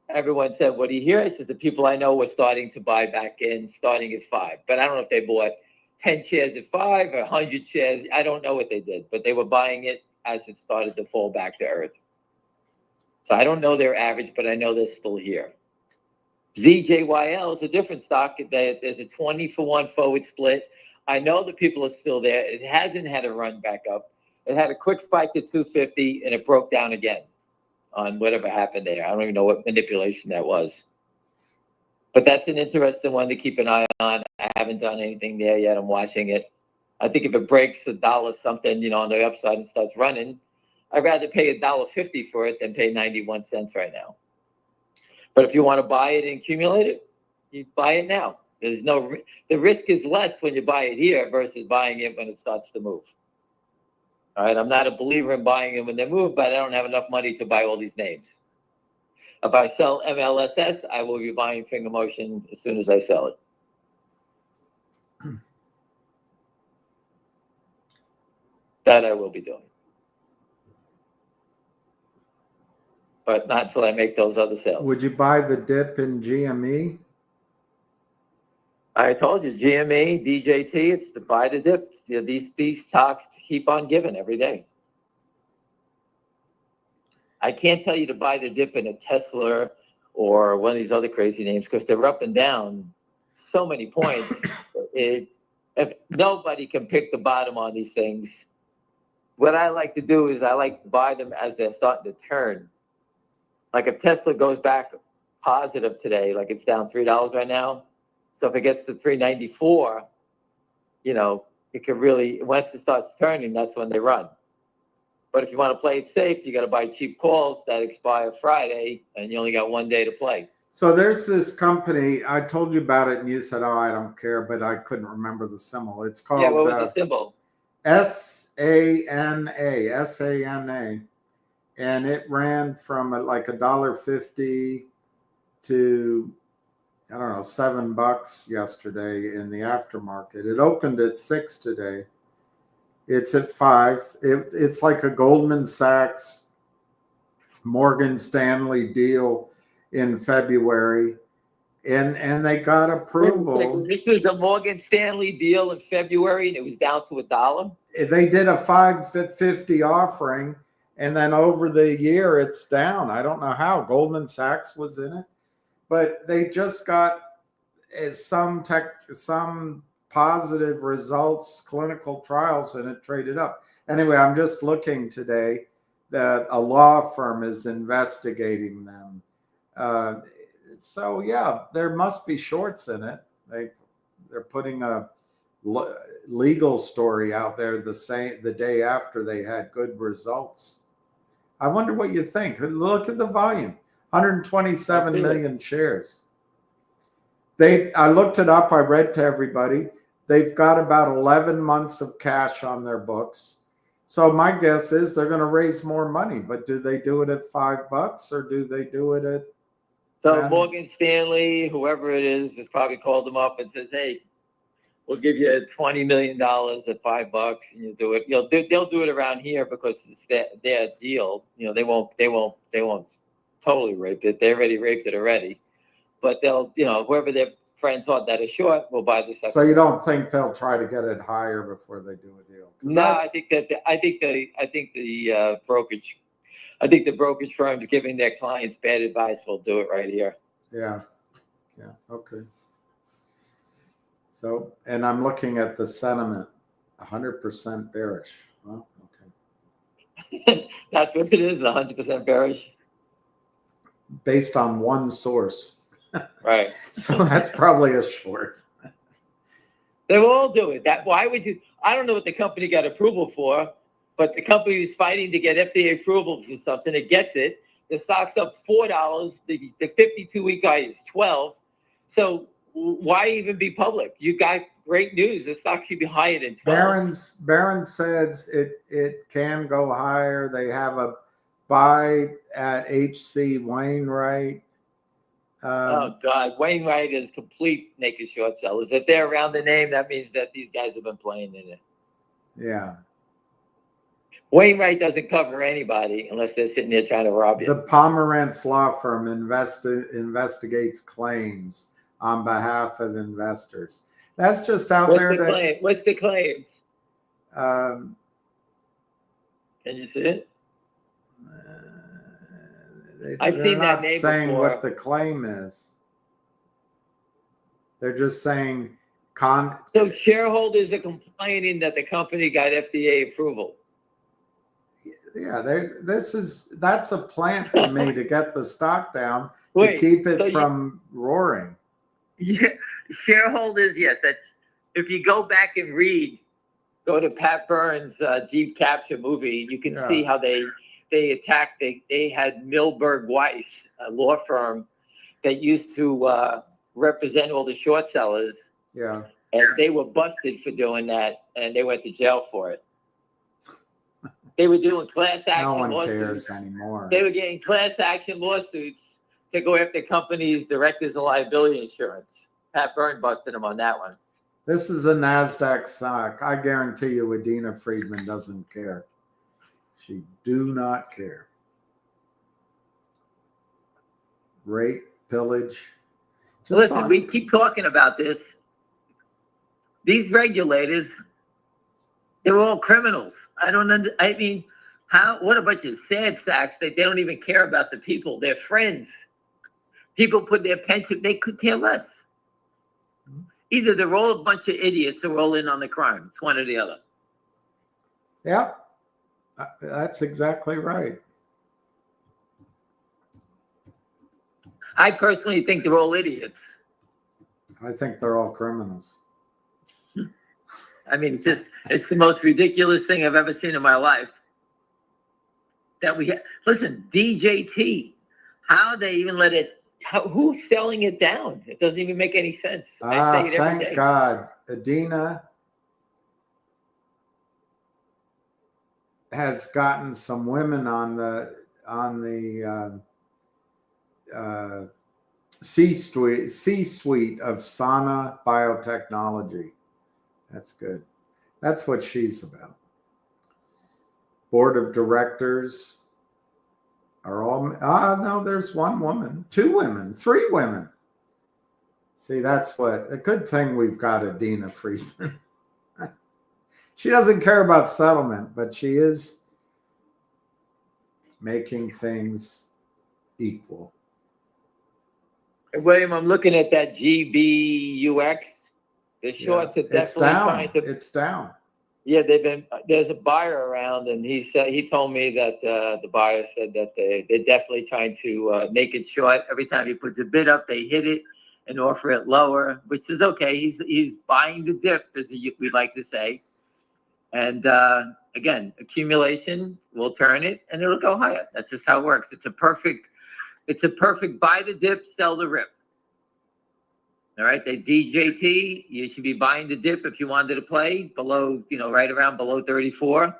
everyone said, what do you hear? I said, the people I know were starting to buy back in, starting at 5. But I don't know if they bought 10 shares at 5 or 100 shares. I don't know what they did, but they were buying it as it started to fall back to earth. So I don't know their average, but I know they're still here. ZJYL is a different stock. There's a 20-for-1 forward split. I know the people are still there. It hasn't had a run back up. It had a quick spike to 250 and it broke down again on whatever happened there. I don't even know what manipulation that was. But that's an interesting one to keep an eye on. I haven't done anything there yet. I'm watching it. I think if it breaks $1 something, on the upside and starts running, I'd rather pay $1.50 for it than pay 91 cents right now. But if you want to buy it and accumulate it, you buy it now. The risk is less when you buy it here versus buying it when it starts to move. All right, I'm not a believer in buying it when they move, but I don't have enough money to buy all these names. If I sell MLSS, I will be buying Finger Motion as soon as I sell it. That I will be doing. But not until I make those other sales. Would you buy the dip in GME? I told you, GME, DJT, it's to buy the dip. These stocks keep on giving every day. I can't tell you to buy the dip in a Tesla or one of these other crazy names because they're up and down so many points. If nobody can pick the bottom on these things, what I like to do is I like to buy them as they're starting to turn. Like if Tesla goes back positive today, like it's down $3 right now. So if it gets to 394, it could really, once it starts turning, that's when they run. But if you want to play it safe, you got to buy cheap calls that expire Friday, and you only got one day to play. So there's this company, I told you about it, and you said, oh, I don't care, but I couldn't remember the symbol. It's called What was the symbol? SANA. And it ran from like $1.50 to, I don't know, $7 yesterday in the aftermarket. It opened at 6 today. It's at 5. It's like a Goldman Sachs, Morgan Stanley deal in February. And they got approval. This was a Morgan Stanley deal in February, and it was down to $1. They did a $5.50 offering, and then over the year it's down. I don't know how. Goldman Sachs was in it, but they just got some positive results, clinical trials, and it traded up. Anyway, I'm just looking today that a law firm is investigating them. So yeah, there must be shorts in it. They're putting a legal story out there the day after they had good results. I wonder what you think. Look at the volume, 127 million shares. I looked it up. I read to everybody. They've got about 11 months of cash on their books. So my guess is they're going to raise more money, but do they do it at $5 or do they do it at? So Morgan Stanley, whoever it is, has probably called them up and says, "Hey, we'll give you $20 million at $5, and you do it." They'll do it around here because it's their deal. They won't totally rape it. They already raped it already. But they'll, whoever their friends are that are short will buy the second. So you don't think they'll try to get it higher before they do a deal? No, I think the brokerage firms giving their clients bad advice will do it right here. Yeah. Okay. So, and I'm looking at the sentiment, 100% bearish. Well, okay. That's what it is, 100% bearish. Based on one source. Right. So that's probably a short. They will all do it. Why would you? I don't know what the company got approval for, but the company is fighting to get FDA approval for something. It gets it. The stock's up $4. The 52-week high is $12. So why even be public? You got great news. The stock should be higher than $12. Byrne says it can go higher. They have a buy at HC Wainwright. Oh God, Wainwright is complete naked short sellers. If they're around the name, that means that these guys have been playing in it. Yeah. Wainwright doesn't cover anybody unless they're sitting there trying to rob you. The Pomerantz law firm investigates claims on behalf of investors. That's just out What's there the to. claim? What's the claims? Um, Can you see it? They're seen that not name saying before. what the claim is. They're just saying So shareholders are complaining that the company got FDA approval. Yeah, that's a plant to me to get the stock down to Wait, keep it so from roaring. Yeah, shareholders, yes. That's if you go back and go to Pat Byrne's Deep Capture movie, you can see how they attacked. They had Milberg Weiss, a law firm that used to represent all the short sellers, Yeah. and they were busted for doing that, and they went to jail for it. They were doing class action No one lawsuits. cares anymore. They were getting class action lawsuits to go after companies' directors of liability insurance. Pat Byrne busted them on that one. This is a NASDAQ stock. I guarantee you Adina Friedman doesn't care. She do not care. Rape, pillage. Listen, we keep talking about this. These regulators, they're all criminals. I mean, what a bunch of sad sacks that they don't even care about the people, their friends. People put their pension, they could care less. Either they're all a bunch of idiots or all in on the crime. It's one or the other. Yep. That's exactly right. I personally think they're all idiots. I think they're all criminals. I mean, it's the most ridiculous thing I've ever seen in my life. Listen, DJT, how they even let it, who's selling it down? It doesn't even make any sense. I say it every day. Thank God. Adina has gotten some women on the C-suite of Sana Biotechnology. That's good. That's what she's about. Board of directors are all, no, there's one woman, 2 women, 3 women. See, that's what, a good thing we've got Adina Friedman. She doesn't care about settlement, but she is making things equal. William, I'm looking at that GBUX. The shorts are definitely trying to. It's down. Yeah, there's a buyer around, and he told me that the buyer said that they're definitely trying to make it short. Every time he puts a bid up, they hit it and offer it lower, which is okay. He's buying the dip, as we like to say. And again, accumulation will turn it, and it'll go higher. That's just how it works. It's a perfect buy the dip, sell the rip. All right, the DJT, you should be buying the dip if you wanted to play below, right around below 34.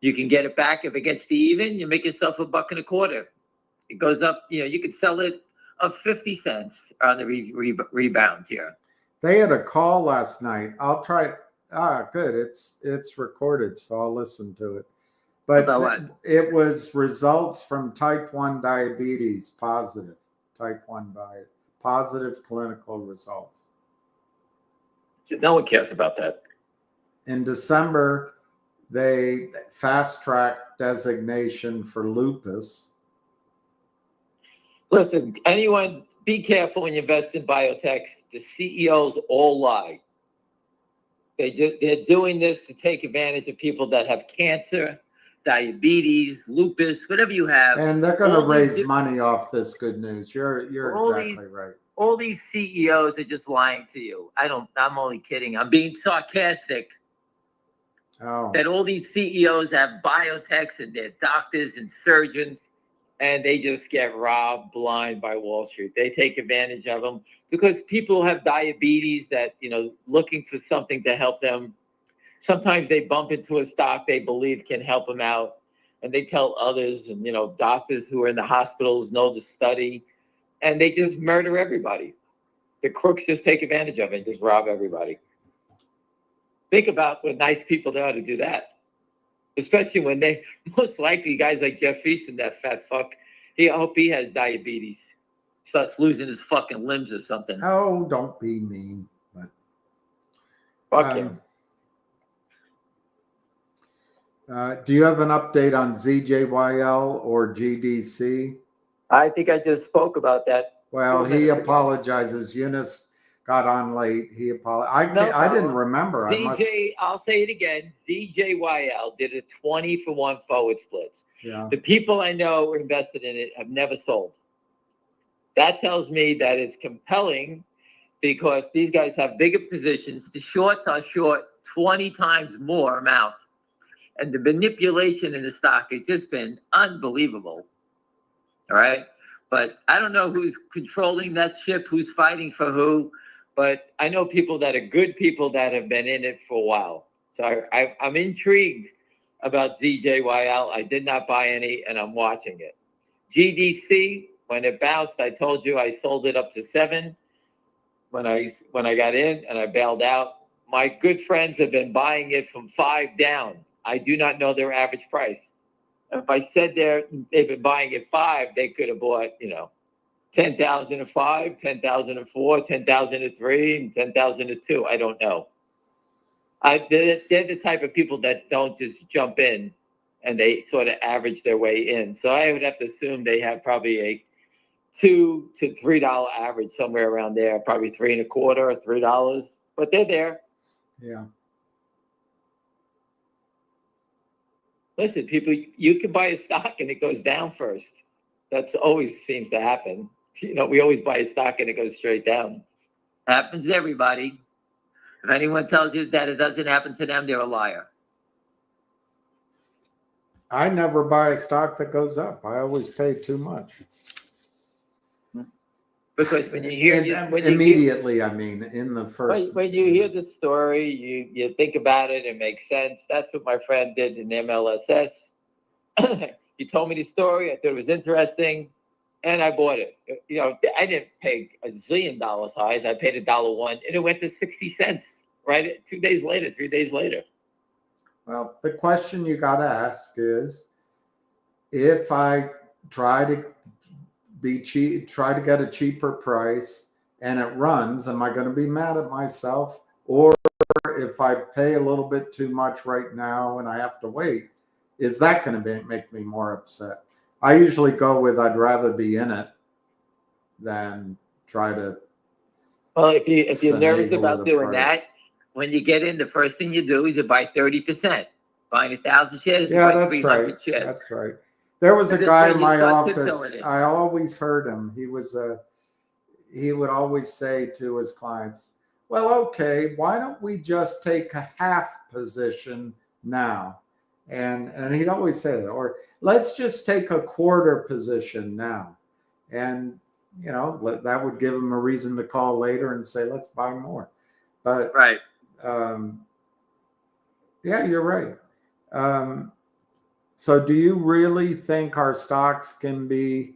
You can get it back. If it gets to even, you make yourself $1.25. It goes up, you could sell it up 50 cents on the rebound here. They had a call last night. I'll try it. Good. It's recorded, so I'll listen to it. But it was results from type 1 diabetes positive, type 1 diet. Positive clinical results. No one cares about that. In December, they fast-tracked designation for lupus. Listen, anyone, be careful when you invest in biotech. The CEOs all lie. They're doing this to take advantage of people that have cancer, diabetes, lupus, whatever you have. And they're going to raise money off this good news. You're exactly right. All these CEOs are just lying to you. I'm only kidding. I'm being sarcastic. Oh. That all these CEOs have biotechs and they're doctors and surgeons, and they just get robbed blind by Wall Street. They take advantage of them because people have diabetes that, looking for something to help them. Sometimes they bump into a stock they believe can help them out, and they tell others, and doctors who are in the hospitals know the study, and they just murder everybody. The crooks just take advantage of it and just rob everybody. Think about what nice people they are to do that, especially when they most likely guys like Jeff Easton, that fat fuck. I hope he has diabetes, starts losing his fucking limbs or something. Oh, don't be mean. But Fuck him. Do you have an update on ZJYL or GDC? I think I just spoke about that. Well, 4 he minutes ago. apologizes. Eunice got on late. He apologized. No I didn't problem. remember. I'll say it again. ZJYL did a 20-for-1 forward splits. Yeah. The people I know who invested in it have never sold. That tells me that it's compelling because these guys have bigger positions. The shorts are short 20 times more amount. And the manipulation in the stock has just been unbelievable. All right. But I don't know who's controlling that ship, who's fighting for who. But I know people that are good people that have been in it for a while. So I'm intrigued about ZJYL. I did not buy any, and I'm watching it. GDC, when it bounced, I told you I sold it up to 7 when I got in, and I bailed out. My good friends have been buying it from 5 down. I do not know their average price. If I said they've been buying at 5, they could have bought, 10,000 at 5, 10,000 at 4, 10,000 at 3, and 10,000 at 2. I don't know. They're the type of people that don't just jump in and they sort of average their way in. So I would have to assume they have probably a $2 to $3 average somewhere around there, probably $3.25 or $3, but they're there. Yeah. Listen, people, you can buy a stock and it goes down first. That's always seems to happen. We always buy a stock and it goes straight down. Happens to everybody. If anyone tells you that it doesn't happen to them, they're a liar. I never buy a stock that goes up. I always pay too much. Because when you hear immediately, in the first. When you hear the story, you think about it, it makes sense. That's what my friend did in MLSS. He told me the story. I thought it was interesting, and I bought it. I didn't pay $1 zillion highs. I paid $1.01, and it went to 60 cents. Right, 2 days later, 3 days later. Well, the question you got to ask is, if I try to be cheap, try to get a cheaper price, and it runs, am I going to be mad at myself? Or if I pay a little bit too much right now and I have to wait, is that going to make me more upset? I usually go with I'd rather be in it than try to. Well, if you're nervous about doing price. that, when you get in, the first thing you do is you buy 30%. Buying 1,000 shares, Yeah, you buy that's 300 right. shares. That's right. There was a This guy way in you my start office. fulfilling it. I always heard him. He would always say to his clients, well, okay, why don't we just take a half position now? And he'd always say that, or let's just take a quarter position now. And, that would give him a reason to call later and say, let's buy more. But, right. Yeah, you're right. So do you really think our stocks can be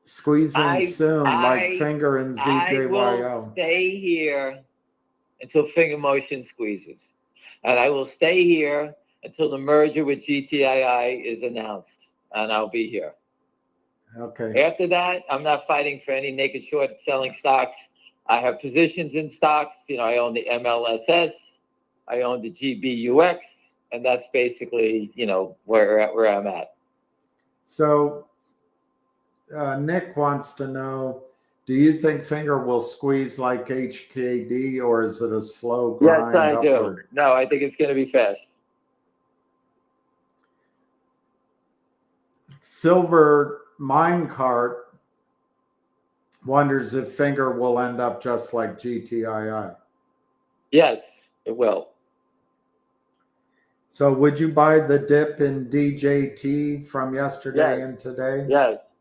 squeezing soon, like Finger and ZJYL? I will stay here until Finger Motion squeezes. And I will stay here until the merger with GTII is announced. And I'll be here. Okay. After that, I'm not fighting for any naked short selling stocks. I have positions in stocks. I own the MLSS. I own the GBUX. And that's basically, where I'm at. So Nick wants to know, do you think Finger will squeeze like HKD, or is it a slow grind upward? Yes, I do. No, I think it's going to be fast. Silver Minecart wonders if Finger will end up just like GTII. Yes, it will. So would you buy the dip in DJT from yesterday and today? Yes.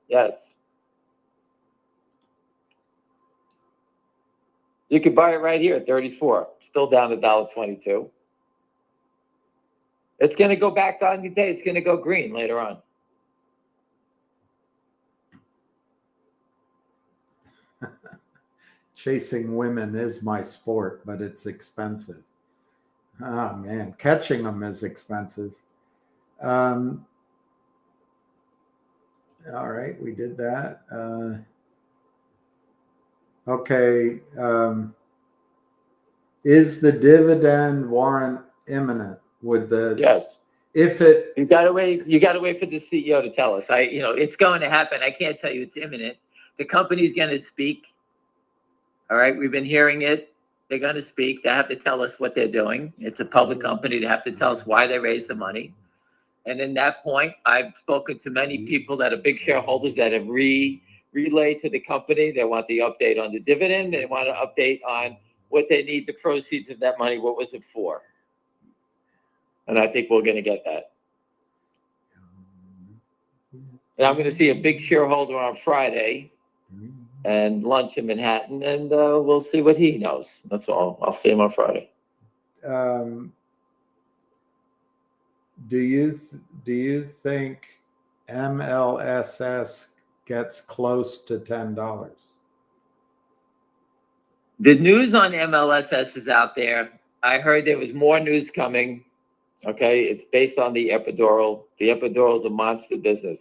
You could buy it right here at 34. Still down to $1.22. It's going to go back on the day. It's going to go green later on. Chasing women is my sport, but it's expensive. Oh man, catching them is expensive. All right, we did that. Okay. Is the dividend warrant imminent? Would the Yes. if it You gotta wait for the CEO to tell us. It's going to happen. I can't tell you it's imminent. The company's gonna speak. All right, we've been hearing it. They're gonna speak. They have to tell us what they're doing. It's a public company. They have to tell us why they raised the money. And in that point, I've spoken to many people that are big shareholders that have relayed to the company. They want the update on the dividend. They want an update on what they need the proceeds of that money. What was it for? And I think we're going to get that. And I'm going to see a big shareholder on Friday and lunch in Manhattan, and we'll see what he knows. That's all. I'll see him on Friday. do you think MLSS gets close to $10? The news on MLSS is out there. I heard there was more news coming. Okay, it's based on the epidural. The epidural is a monster business.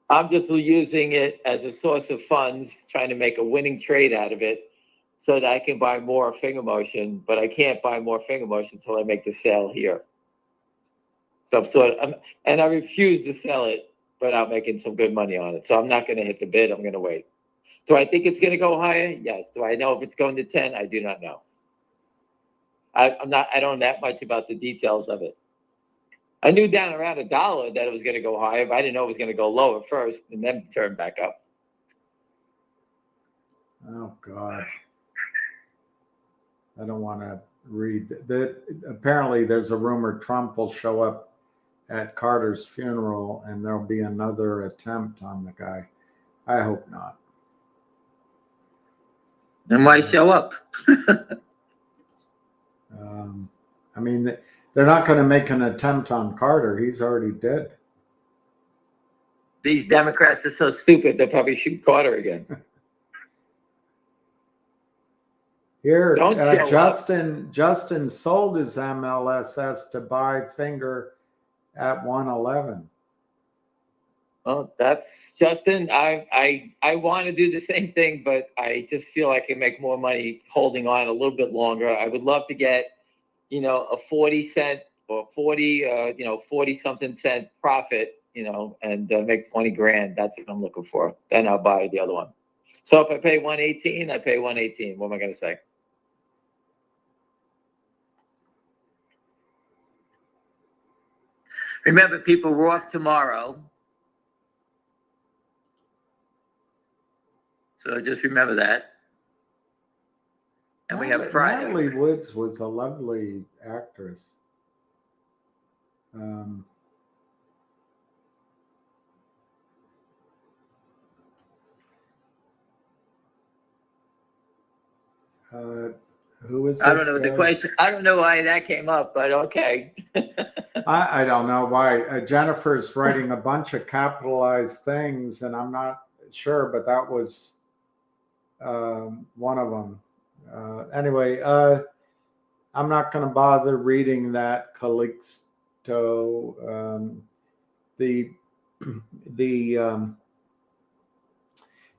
I'm just using it as a source of funds, trying to make a winning trade out of it so that I can buy more finger motion, but I can't buy more finger motion until I make the sale here. So and I refuse to sell it without making some good money on it. So I'm not going to hit the bid. I'm going to wait. Do I think it's going to go higher? Yes. Do I know if it's going to 10? I do not know. I don't know that much about the details of it. I knew down around $1 that it was going to go higher, but I didn't know it was going to go lower first and then turn back up. Oh God. I don't want to read that. Apparently there's a rumor Trump will show up at Carter's funeral and there'll be another attempt on the guy. I hope not. And why show up? I mean, they're not going to make an attempt on Carter. He's already dead. These Democrats are so stupid, they'll probably shoot Carter again. Here, Justin sold his MLSS to buy Finger at 111. Well, that's Justin. I want to do the same thing, but I just feel I can make more money holding on a little bit longer. I would love to get, a 40 cent or 40 something cent profit, and make 20 grand. That's what I'm looking for. Then I'll buy the other one. So if I pay 118, I pay 118. What am I going to say? Remember, people, we're off tomorrow. So just remember that. And we have Friday. Natalie Woods was a lovely actress. Who is this? I don't know guy? the question. I don't know why that came up, but okay. I don't know why. Jennifer's writing a bunch of capitalized things, and I'm not sure, but that was one of them. Anyway, I'm not going to bother reading that, Calixto.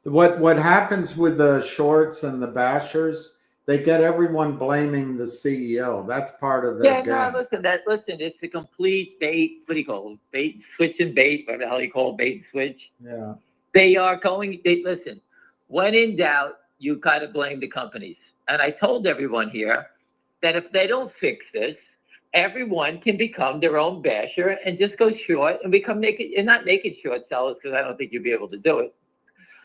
What happens with the shorts and the bashers? They get everyone blaming the CEO. That's part of their game. No, listen, it's a complete bait. What do you call it? Bait, switch and bait, whatever the hell you call it, bait and switch. Yeah. Listen, when in doubt, you got to blame the companies. And I told everyone here that if they don't fix this, everyone can become their own basher and just go short and become naked, and not naked short sellers, because I don't think you'll be able to do it.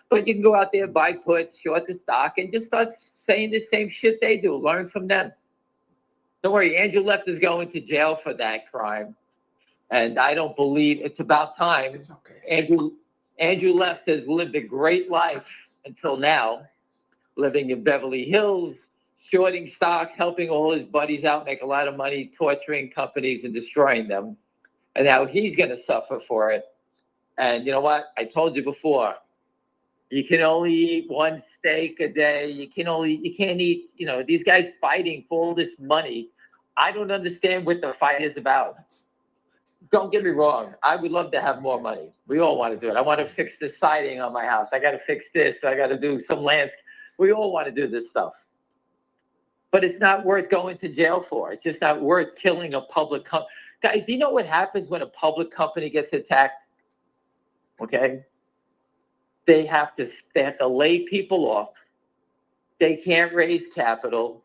But you can go out there, buy puts, short the stock, and just start saying the same shit they do. Learn from them. Don't worry, Andrew Left is going to jail for that crime. And I don't believe it's about time. It's okay. Andrew Left has lived a great life until now, living in Beverly Hills, shorting stocks, helping all his buddies out, make a lot of money, torturing companies and destroying them. And now he's going to suffer for it. And you know what? I told you before, you can only eat one steak a day. You can't eat, these guys fighting for all this money. I don't understand what the fight is about. Don't get me wrong. I would love to have more money. We all want to do it. I want to fix the siding on my house. I got to fix this. I got to do some landscape. We all want to do this stuff. but it's not worth going to jail for. It's just not worth killing a public company. Guys, do you know what happens when a public company gets attacked? Okay. They have to lay people off. They can't raise capital.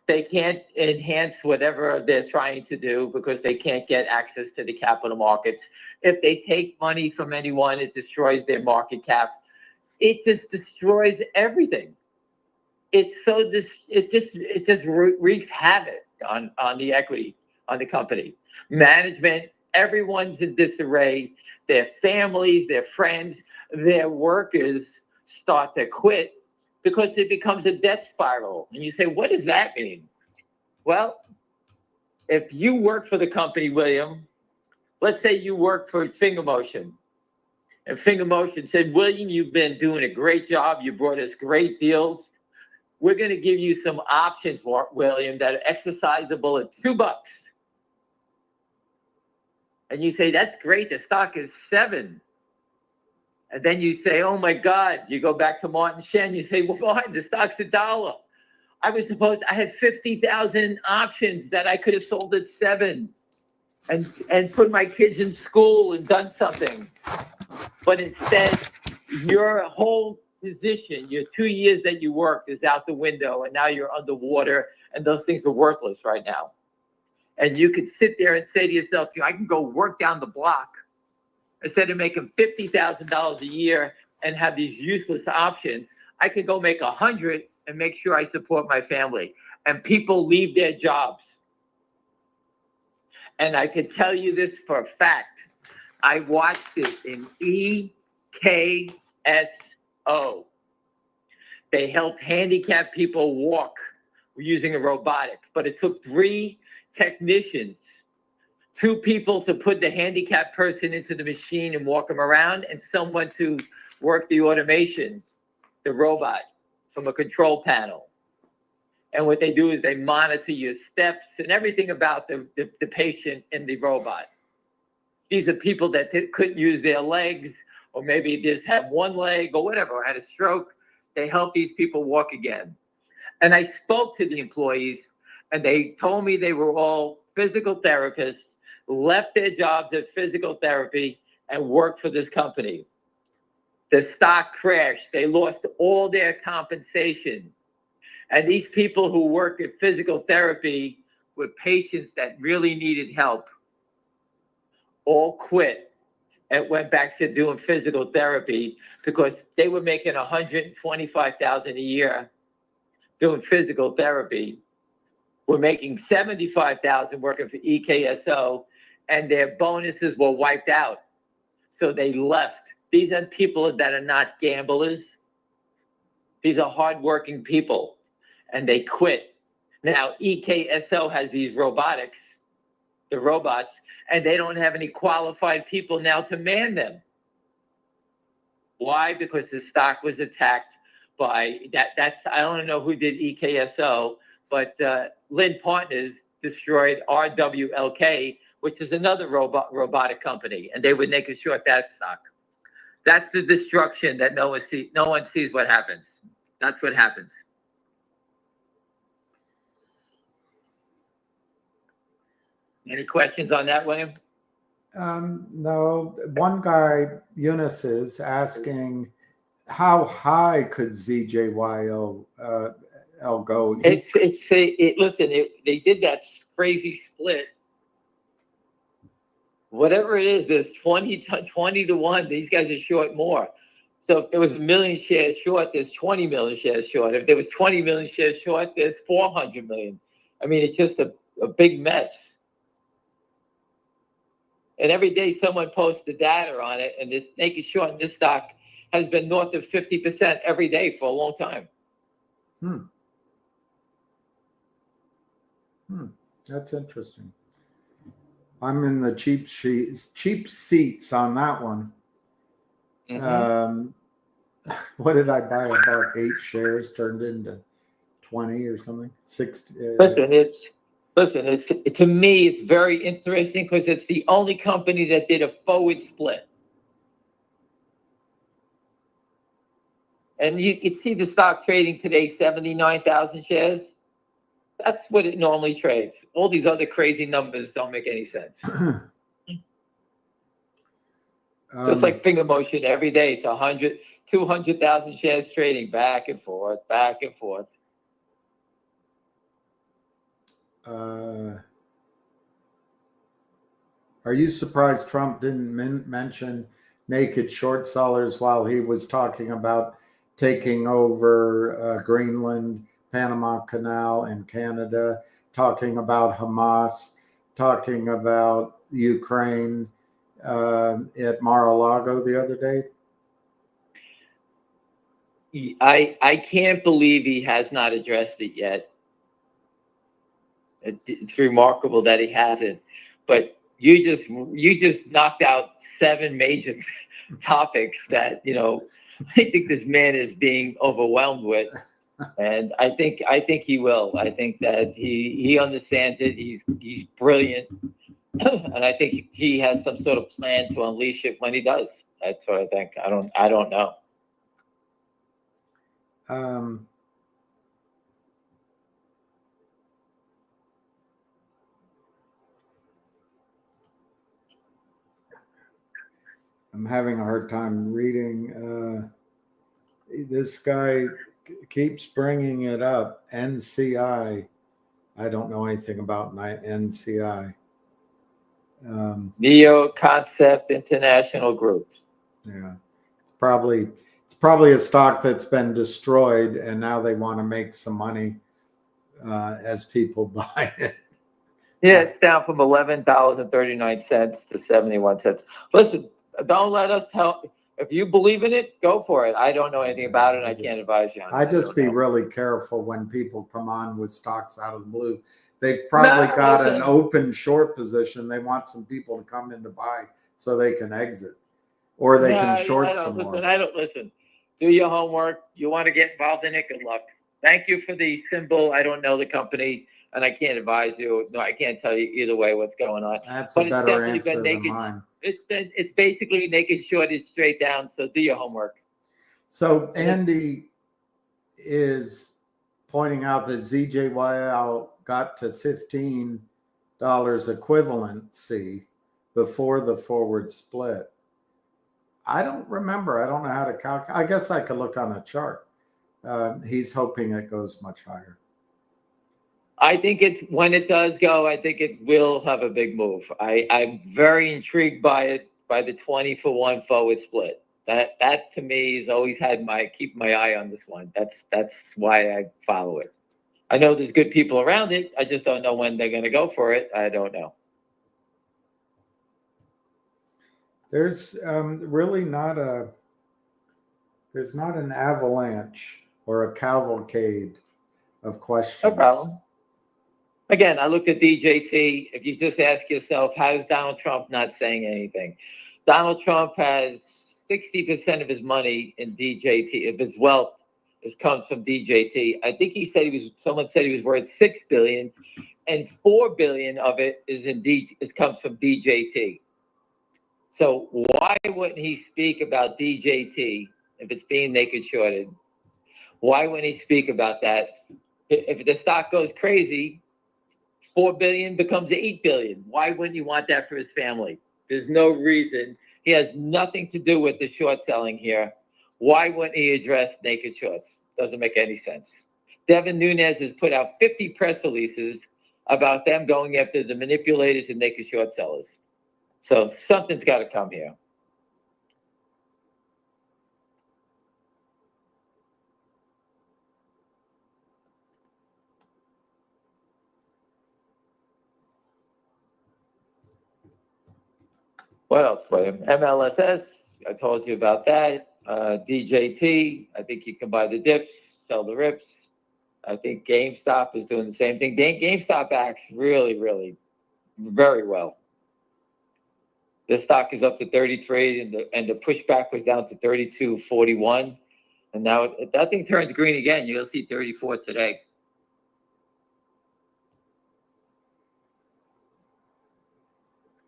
They can't enhance whatever they're trying to do because they can't get access to the capital markets. If they take money from anyone, it destroys their market cap. It just destroys everything. It just wreaks havoc on the equity, on the company. Management, everyone's in disarray. Their families, their friends, their workers start to quit because it becomes a death spiral. And you say, what does that mean? Well, if you work for the company, William, let's say you work for Finger Motion, and Finger Motion said, William, you've been doing a great job. You brought us great deals. We're going to give you some options, William, that are exercisable at $2. And you say, that's great. The stock is $7. And then you say, oh my God, you go back to Martin Shen. You say, well, Martin, the stock's $1. I had 50,000 options that I could have sold at $7 and put my kids in school and done something. But instead, your whole position, your 2 years that you worked is out the window, and now you're underwater, and those things are worthless right now. And you could sit there and say to yourself, I can go work down the block instead of making $50,000 a year and have these useless options. I could go make 100 and make sure I support my family. And people leave their jobs. And I can tell you this for a fact. I watched it in EKSO. They helped handicapped people walk using a robotic, but it took 3 technicians, 2 people to put the handicapped person into the machine and walk them around, and someone to work the automation, the robot, from a control panel. And what they do is they monitor your steps and everything about the patient in the robot. These are people that couldn't use their legs, or maybe just have one leg or whatever, or had a stroke. They help these people walk again. And I spoke to the employees, and they told me they were all physical therapists, left their jobs at physical therapy, and worked for this company. The stock crashed. They lost all their compensation. And these people who work at physical therapy with patients that really needed help all quit and went back to doing physical therapy because they were making $125,000 a year doing physical therapy. We're making $75,000 working for EKSO, and their bonuses were wiped out. So they left. These are people that are not gamblers. These are hardworking people, and they quit. Now, EKSO has these robotics, the robots, and they don't have any qualified people now to man them. Why? Because the stock was attacked by that's I don't know who did EKSO, but Lynn Partners destroyed RWLK, which is another robotic company, and they could short that stock. That's the destruction that no one sees what happens. That's what happens. Any questions on that, William? No. One guy, Eunice, is asking, how high could ZJYL go? They did that crazy split. Whatever it is, there's 20 to 1. These guys are short more. So if there was 1 million shares short, there's 20 million shares short. If there was 20 million shares short, there's 400 million. I mean, it's just a big mess. And every day someone posts the data on it, and this naked short in this stock has been north of 50% every day for a long time. That's interesting. I'm in the cheap seats on that one. Mm-hmm. What did I buy? About 8 shares turned into 20 or something. 60. Listen, to me, it's very interesting because it's the only company that did a forward split. And you can see the stock trading today, 79,000 shares. That's what it normally trades. All these other crazy numbers don't make any sense. Just like finger motion every day to 100, 200,000 shares trading back and forth, back and forth. Are you surprised Trump didn't mention naked short sellers while he was talking about taking over Greenland, Panama Canal, and Canada, talking about Hamas, talking about Ukraine at Mar-a-Lago the other day? I can't believe he has not addressed it yet. It's remarkable that he hasn't. But you just knocked out 7 major topics that I think this man is being overwhelmed with, and I think he will. I think that he understands it. He's brilliant, and I think he has some sort of plan to unleash it when he does. That's what I think. I don't know. I'm having a hard time reading. This guy keeps bringing it up. NCI. I don't know anything about NCI. Neo Concept International Group. Yeah, it's probably a stock that's been destroyed, and now they want to make some money as people buy it. Yeah, it's down from $11.39 to 71 cents. Listen, don't let us help. If you believe in it, go for it. I don't know anything about it, and I can't advise you on it. I just be really careful when people come on with stocks out of the blue. They've probably got an open short position. They want some people to come in to buy so they can exit, or they can short some more. I don't listen. Do your homework. You want to get involved in it? Good luck. Thank you for the symbol. I don't know the company, and I can't advise you. No, I can't tell you either way what's going on. That's a better answer than mine. It's basically naked shorted straight down. So do your homework. So Andy is pointing out that ZJYL got to $15 equivalency before the forward split. I don't remember. I don't know how to calculate. I guess I could look on a chart. He's hoping it goes much higher. I think when it does go, I think it will have a big move. I'm very intrigued by it, by the 20-for-1 forward split. That to me has always had keep my eye on this one. That's why I follow it. I know there's good people around it. I just don't know when they're going to go for it. I don't know. There's really not an avalanche or a cavalcade of questions. No problem. Again, I looked at DJT. If you just ask yourself, how is Donald Trump not saying anything? Donald Trump has 60% of his money in DJT. If his wealth comes from DJT, I think someone said he was worth $6 billion, and $4 billion of it comes from DJT. So why wouldn't he speak about DJT if it's being naked shorted? Why wouldn't he speak about that? If the stock goes crazy, $4 billion becomes $8 billion. Why wouldn't you want that for his family? There's no reason. He has nothing to do with the short selling here. Why wouldn't he address naked shorts? Doesn't make any sense. Devin Nunes has put out 50 press releases about them going after the manipulators and naked short sellers. So something's got to come here. What else, William? MLSS, I told you about that. DJT, I think you can buy the dips, sell the rips. I think GameStop is doing the same thing. GameStop acts really, really very well. The stock is up to 33, and the pushback was down to 32.41. And now if that thing turns green again, you'll see 34 today.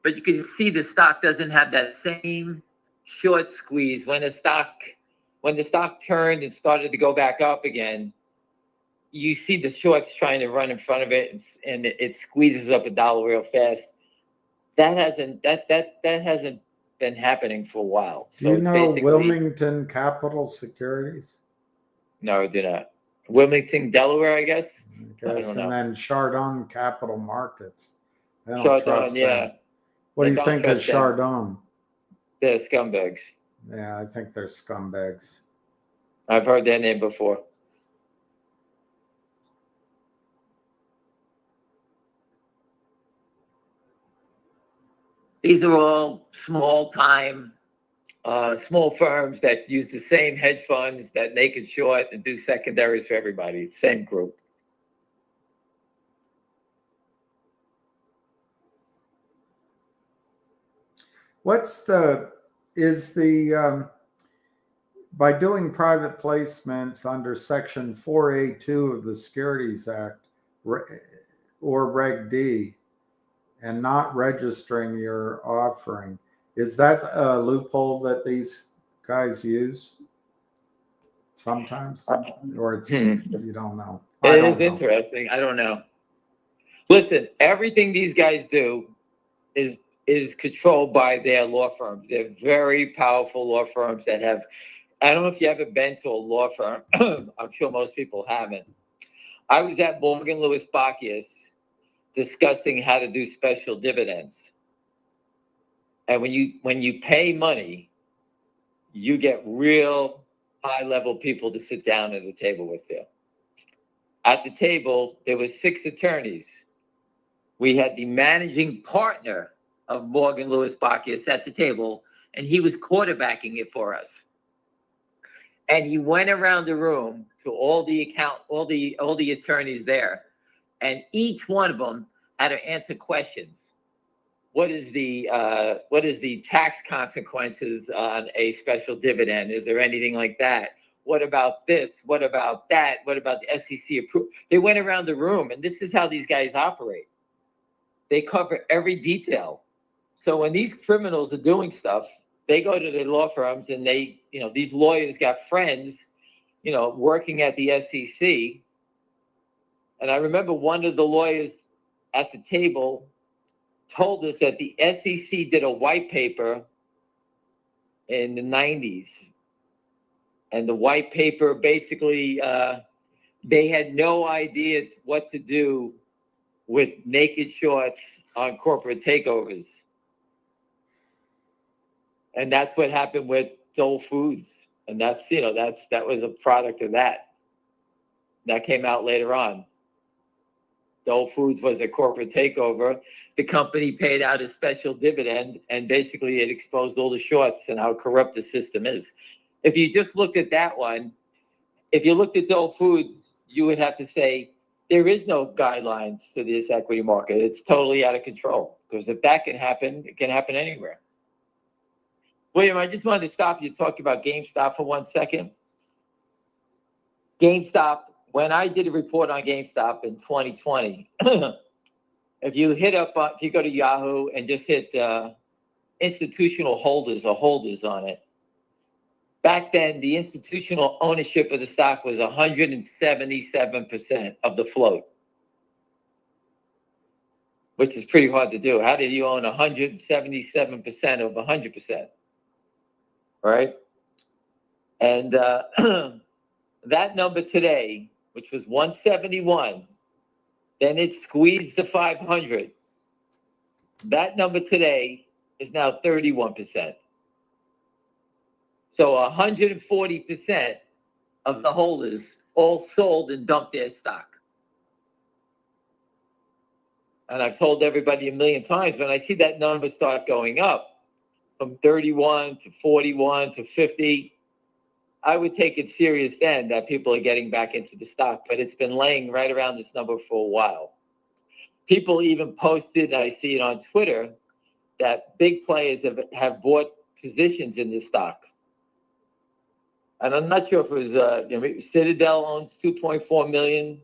But you can see the stock doesn't have that same short squeeze when the stock turned and started to go back up again. you see the shorts trying to run in front of it, and it squeezes up $1 real fast. That hasn't been happening for a while. Do you it's know basically- Wilmington Capital Securities? No, I do not. Wilmington, Delaware, I guess. I I guess, don't and know. then Chardon Capital Markets. I don't Chardon, trust yeah. them. What I do you don't think of trust them. Chardon? They're scumbags. Yeah, I think they're scumbags. I've heard that name before. These are all small firms that use the same hedge funds that naked short and do secondaries for everybody. Same group. By doing private placements under Section 4A2 of the Securities Act or Reg D and not registering your offering, is that a loophole that these guys use sometimes? Or it's, you don't know? It is interesting. I don't know. Listen, everything these guys do is controlled by their law firms. They're very powerful law firms that have, I don't know if you ever been to a law firm. I'm sure most people haven't. I was at Morgan Lewis Bacchus discussing how to do special dividends. And when you pay money, you get real high-level people to sit down at the table with you. At the table, there were 6 attorneys. We had the managing partner of Morgan Lewis Bacchus at the table, and he was quarterbacking it for us. And he went around the room to all the attorneys there, and each one of them had to answer questions. What is the tax consequences on a special dividend? Is there anything like that? What about this? What about that? What about the SEC approval? They went around the room, and this is how these guys operate. They cover every detail. So when these criminals are doing stuff, they go to their law firms, and these lawyers got friends, working at the SEC. And I remember one of the lawyers at the table told us that the SEC did a white paper in the 90s. And the white paper basically, they had no idea what to do with naked shorts on corporate takeovers. And that's what happened with Dole Foods. And that was a product of that. That came out later on. Dole Foods was a corporate takeover. The company paid out a special dividend, and basically it exposed all the shorts and how corrupt the system is. If you just looked at that one, if you looked at Dole Foods, you would have to say there is no guidelines to this equity market. It's totally out of control. Because if that can happen, it can happen anywhere. William, I just wanted to stop you talking about GameStop for 1 second. GameStop, when I did a report on GameStop in 2020, if you go to Yahoo and just hit institutional holders or holders on it, back then the institutional ownership of the stock was 177% of the float, which is pretty hard to do. How did you own 177% of 100%? Right? And that number today, which was 171, then it squeezed to 500. That number today is now 31%. So 140% of the holders all sold and dumped their stock. And I've told everybody a million times, when I see that number start going up from 31 to 41 to 50, I would take it serious then that people are getting back into the stock, but it's been laying right around this number for a while. People even posted, I see it on Twitter, that big players have bought positions in the stock. And I'm not sure if it was, Citadel owns 2.4 million,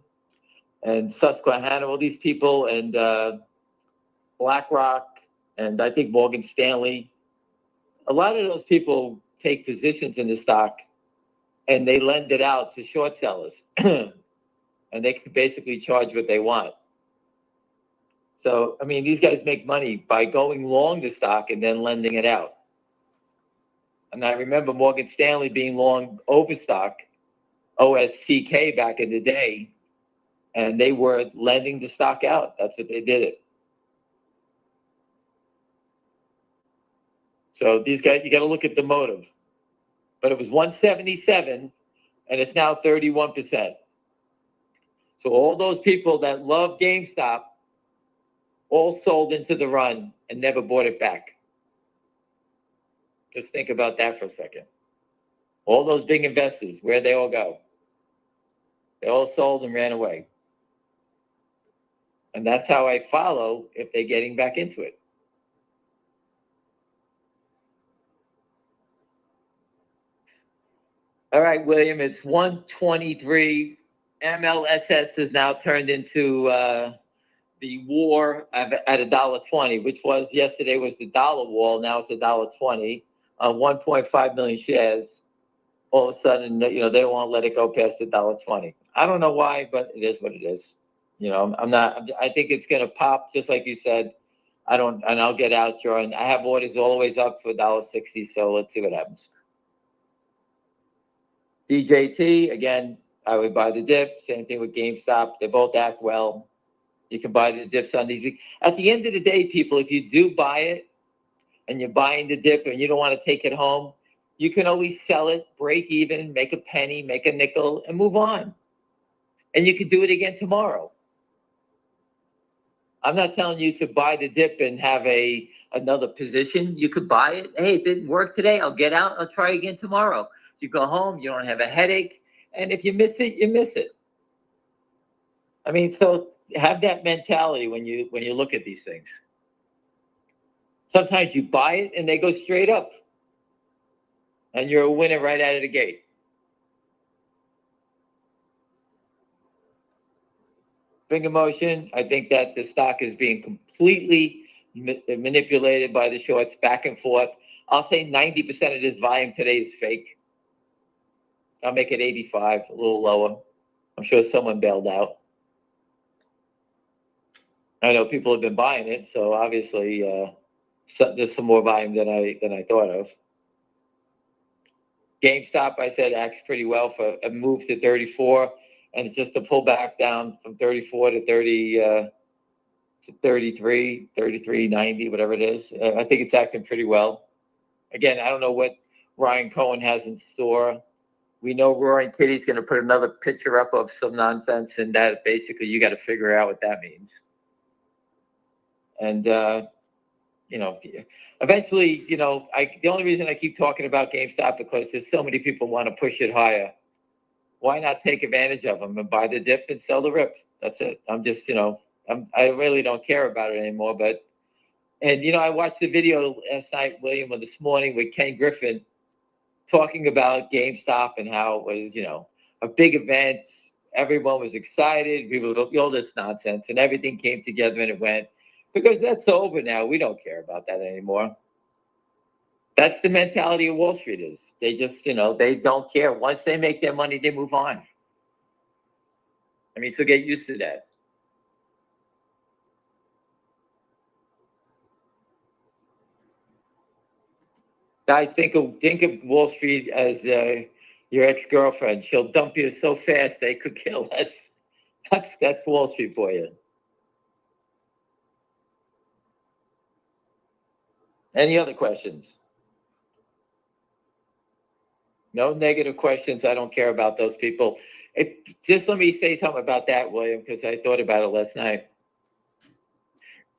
and Susquehanna, all these people, and BlackRock, and I think Morgan Stanley. A lot of those people take positions in the stock, and they lend it out to short sellers. and they can basically charge what they want. So, I mean, these guys make money by going long the stock and then lending it out. And I remember Morgan Stanley being long Overstock, OSTK back in the day, and they were lending the stock out. That's what they did it. So these guys, you got to look at the motive. But it was 177, and it's now 31%. So all those people that love GameStop all sold into the run and never bought it back. Just think about that for a second. All those big investors, where'd they all go? They all sold and ran away. And that's how I follow if they're getting back into it. All right, William, it's 123. MLSS has now turned into the war at $1.20, which was yesterday was the dollar wall. Now it's $1.20 on 1.5 million shares. All of a sudden, they don't want to let it go past $1.20. I don't know why, but it is what it is. I think it's going to pop, just like you said. And I'll get out here. And I have orders always up to $1.60. So let's see what happens. DJT, again, I would buy the dip. Same thing with GameStop. They both act well. You can buy the dips on these. At the end of the day, people, if you do buy it and you're buying the dip and you don't want to take it home, you can always sell it, break even, make a penny, make a nickel, and move on. And you can do it again tomorrow. I'm not telling you to buy the dip and have another position. You could buy it. Hey, it didn't work today. I'll get out. I'll try again tomorrow. You go home, you don't have a headache. And if you miss it, you miss it. I mean, so have that mentality when you look at these things. Sometimes you buy it and they go straight up. And you're a winner right out of the gate. Finger motion, I think that the stock is being completely manipulated by the shorts back and forth. I'll say 90% of this volume today is fake. I'll make it 85, a little lower. I'm sure someone bailed out. I know people have been buying it, so obviously there's some more volume than I thought of. GameStop, I said, acts pretty well for a move to 34, and it's just a pullback down from 34 to 30 to 33, 33.90, whatever it is. I think it's acting pretty well. Again, I don't know what Ryan Cohen has in store. We know Roaring Kitty's going to put another picture up of some nonsense, and that basically you got to figure out what that means. And eventually, the only reason I keep talking about GameStop because there's so many people want to push it higher. Why not take advantage of them and buy the dip and sell the rip? That's it. I'm just, I really don't care about it anymore. And I watched the video last night, William, or this morning with Ken Griffin talking about GameStop and how it was, a big event. Everyone was excited. People, all this nonsense, and everything came together and it went. Because that's over now. We don't care about that anymore. That's the mentality of Wall Street is. They just, they don't care. Once they make their money, they move on. I mean, so get used to that. Guys, think of Wall Street as your ex-girlfriend. She'll dump you so fast they could kill us. That's Wall Street for you. Any other questions? No negative questions. I don't care about those people. Just let me say something about that, William, because I thought about it last night.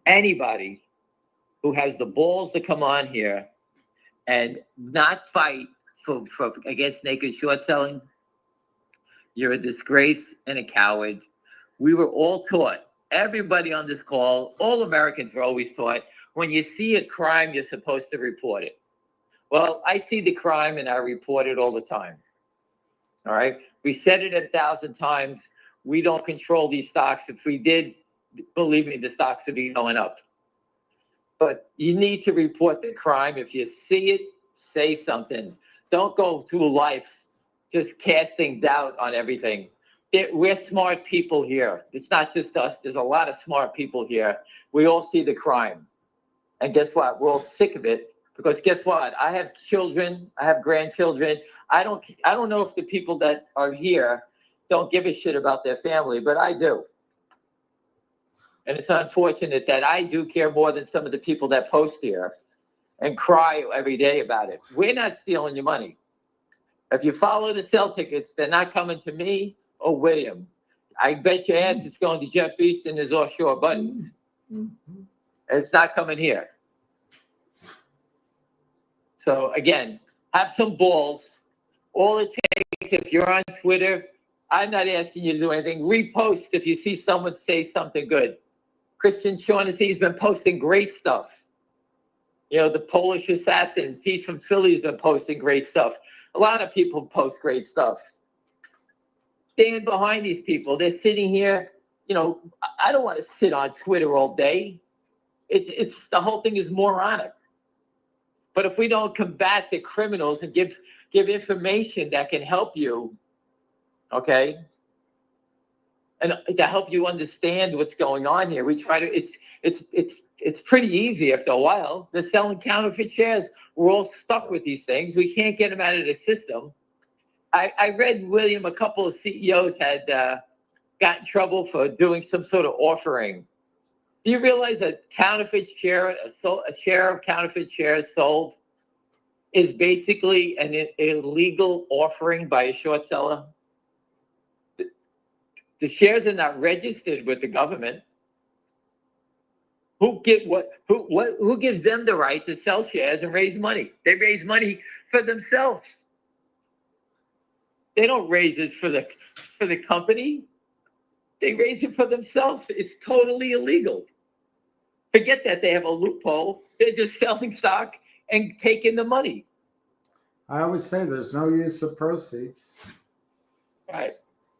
Anybody who has the balls to come on here and not fight for against naked short selling, you're a disgrace and a coward. We were all taught, everybody on this call, all Americans were always taught, when you see a crime, you're supposed to report it. Well, I see the crime and I report it all the time. All right. We said it 1,000 times. We don't control these stocks. If we did, believe me, the stocks would be going up. But you need to report the crime. If you see it, say something. Don't go through life just casting doubt on everything. We're smart people here. It's not just us. There's a lot of smart people here. We all see the crime. And guess what? We're all sick of it, because guess what? I have children. I have grandchildren. I don't know if the people that are here don't give a shit about their family, but I do. And it's unfortunate that I do care more than some of the people that post here and cry every day about it. We're not stealing your money. If you follow the sell tickets, they're not coming to me or William. I bet your ass it's going to Jeff East and his offshore buddies. It's not coming here. So again, have some balls. All it takes, if you're on Twitter, I'm not asking you to do anything. Repost if you see someone say something good. Christian Shaughnessy's been posting great stuff. You know, the Polish assassin, Pete from Philly's been posting great stuff. A lot of people post great stuff. Stand behind these people. They're sitting here. You know, I don't want to sit on Twitter all day. It's the whole thing is moronic. But if we don't combat the criminals and give information that can help you, okay, and to help you understand what's going on here, we try to. It's pretty easy after a while. They're selling counterfeit shares. We're all stuck with these things. We can't get them out of the system. I read, William, a couple of CEOs had got in trouble for doing some sort of offering. Do you realize a counterfeit share, a share of counterfeit shares sold is basically an illegal offering by a short seller? The shares are not registered with the government. Who gives them the right to sell shares and raise money? They raise money for themselves. They don't raise it for the company. They raise it for themselves. It's totally illegal. Forget that they have a loophole. They're just selling stock and taking the money. I always say there's no use of proceeds. Right.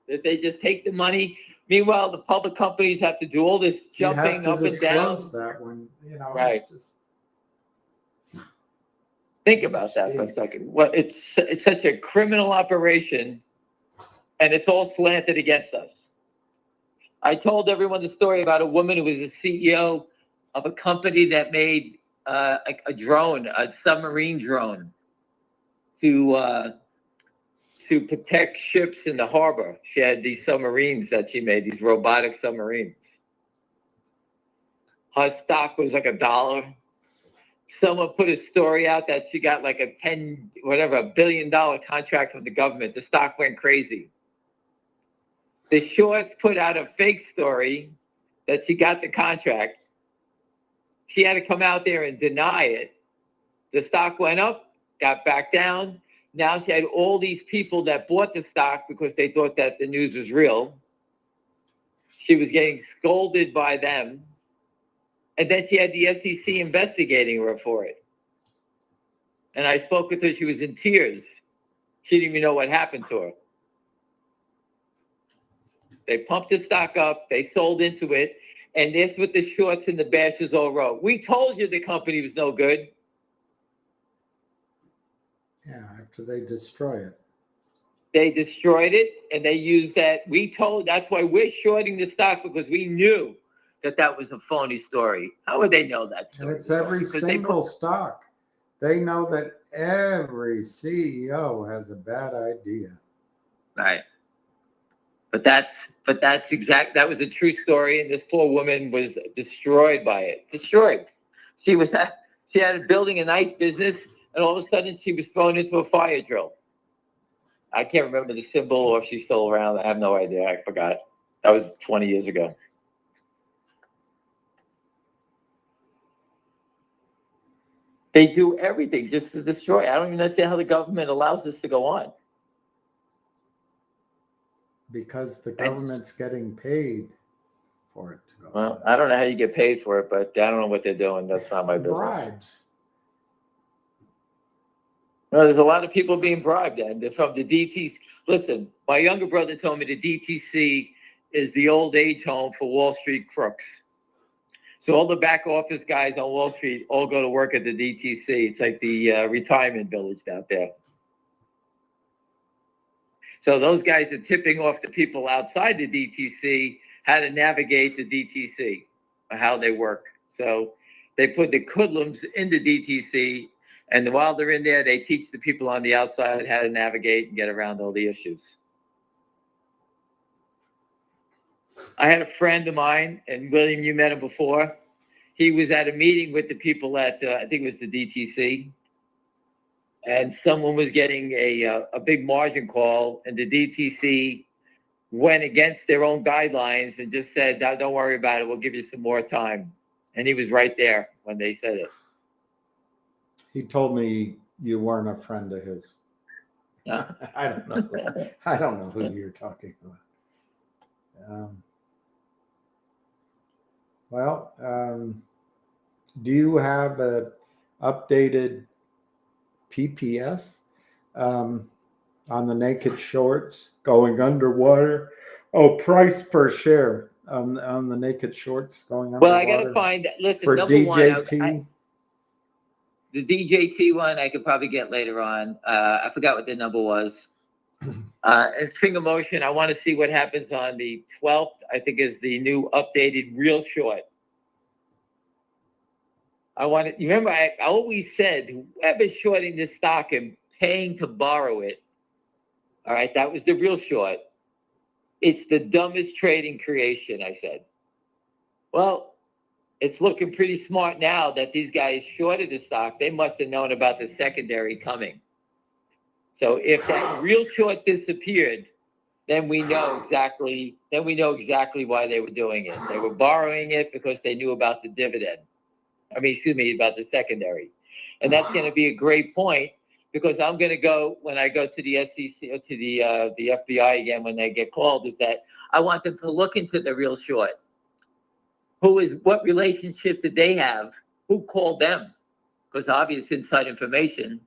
That they just take the money. Meanwhile, the public companies have to do all this jumping up and down. That when, you know, right. Just... Think about that for a second. Well, it's such a criminal operation, and it's all slanted against us. I told everyone the story about a woman who was a CEO of a company that made a drone, a submarine drone, to protect ships in the harbor. She had these submarines that she made, these robotic submarines. Her stock was like $1. Someone put a story out that she got like a $1 billion contract from the government. The stock went crazy. The shorts put out a fake story that she got the contract. She had to come out there and deny it. The stock went up, got back down. Now she had all these people that bought the stock because they thought that the news was real. She was getting scolded by them. And then she had the SEC investigating her for it. And I spoke with her. She was in tears. She didn't even know what happened to her. They pumped the stock up. They sold into it. And that's what the shorts and the bashes all wrote. We told you the company was no good. Yeah, after they destroy it. They destroyed it, and they used that. That's why we're shorting the stock, because we knew that was a phony story. How would they know that story? And it's every single stock. They know that every CEO has a bad idea. Right. But that was a true story, and this poor woman was destroyed by it. Destroyed. She had building a nice business, and all of a sudden she was thrown into a fire drill. I can't remember the symbol, or if she's still around. I have no idea. I forgot. That was 20 years ago. They do everything just to destroy. I don't even understand how the government allows this to go on. Because the government's getting paid for it. Well, I don't know how you get paid for it, but I don't know what they're doing. That's not my business. Bribes. No, there's a lot of people being bribed, and they're from the DTC. Listen, my younger brother told me the DTC is the old age home for Wall Street crooks. So all the back office guys on Wall Street all go to work at the DTC. It's like the retirement village out there. So those guys are tipping off the people outside the DTC how to navigate the DTC, or how they work. So they put the hoodlums in the DTC, and while they're in there, they teach the people on the outside how to navigate and get around all the issues. I had a friend of mine, and William, you met him before. He was at a meeting with the people at, I think it was the DTC, and someone was getting a big margin call, and the DTC went against their own guidelines and just said, don't worry about it, we'll give you some more time. And he was right there when they said it. He told me you weren't a friend of his. Yeah. I don't know who you're talking about. Do you have a updated PPS on the naked shorts going underwater? Oh, price per share on the naked shorts going underwater. Well, I got to find, listen, for number DJT. one, the DJT one I could probably get later on. I forgot what the number was. And Finger Motion, I want to see what happens on the 12th, I think is the new updated real short. You remember, I always said, whoever's shorting this stock and paying to borrow it, all right, that was the real short. It's the dumbest trading creation, I said. Well, it's looking pretty smart now that these guys shorted the stock. They must have known about the secondary coming. So if that real short disappeared, then we know exactly why they were doing it. They were borrowing it because they knew about the dividend. About the secondary. And that's going to be a great point, because I'm going to go, when I go to the SEC, or to the FBI again, when they get called, is that I want them to look into the real short. What relationship did they have? Who called them? Because obvious inside information.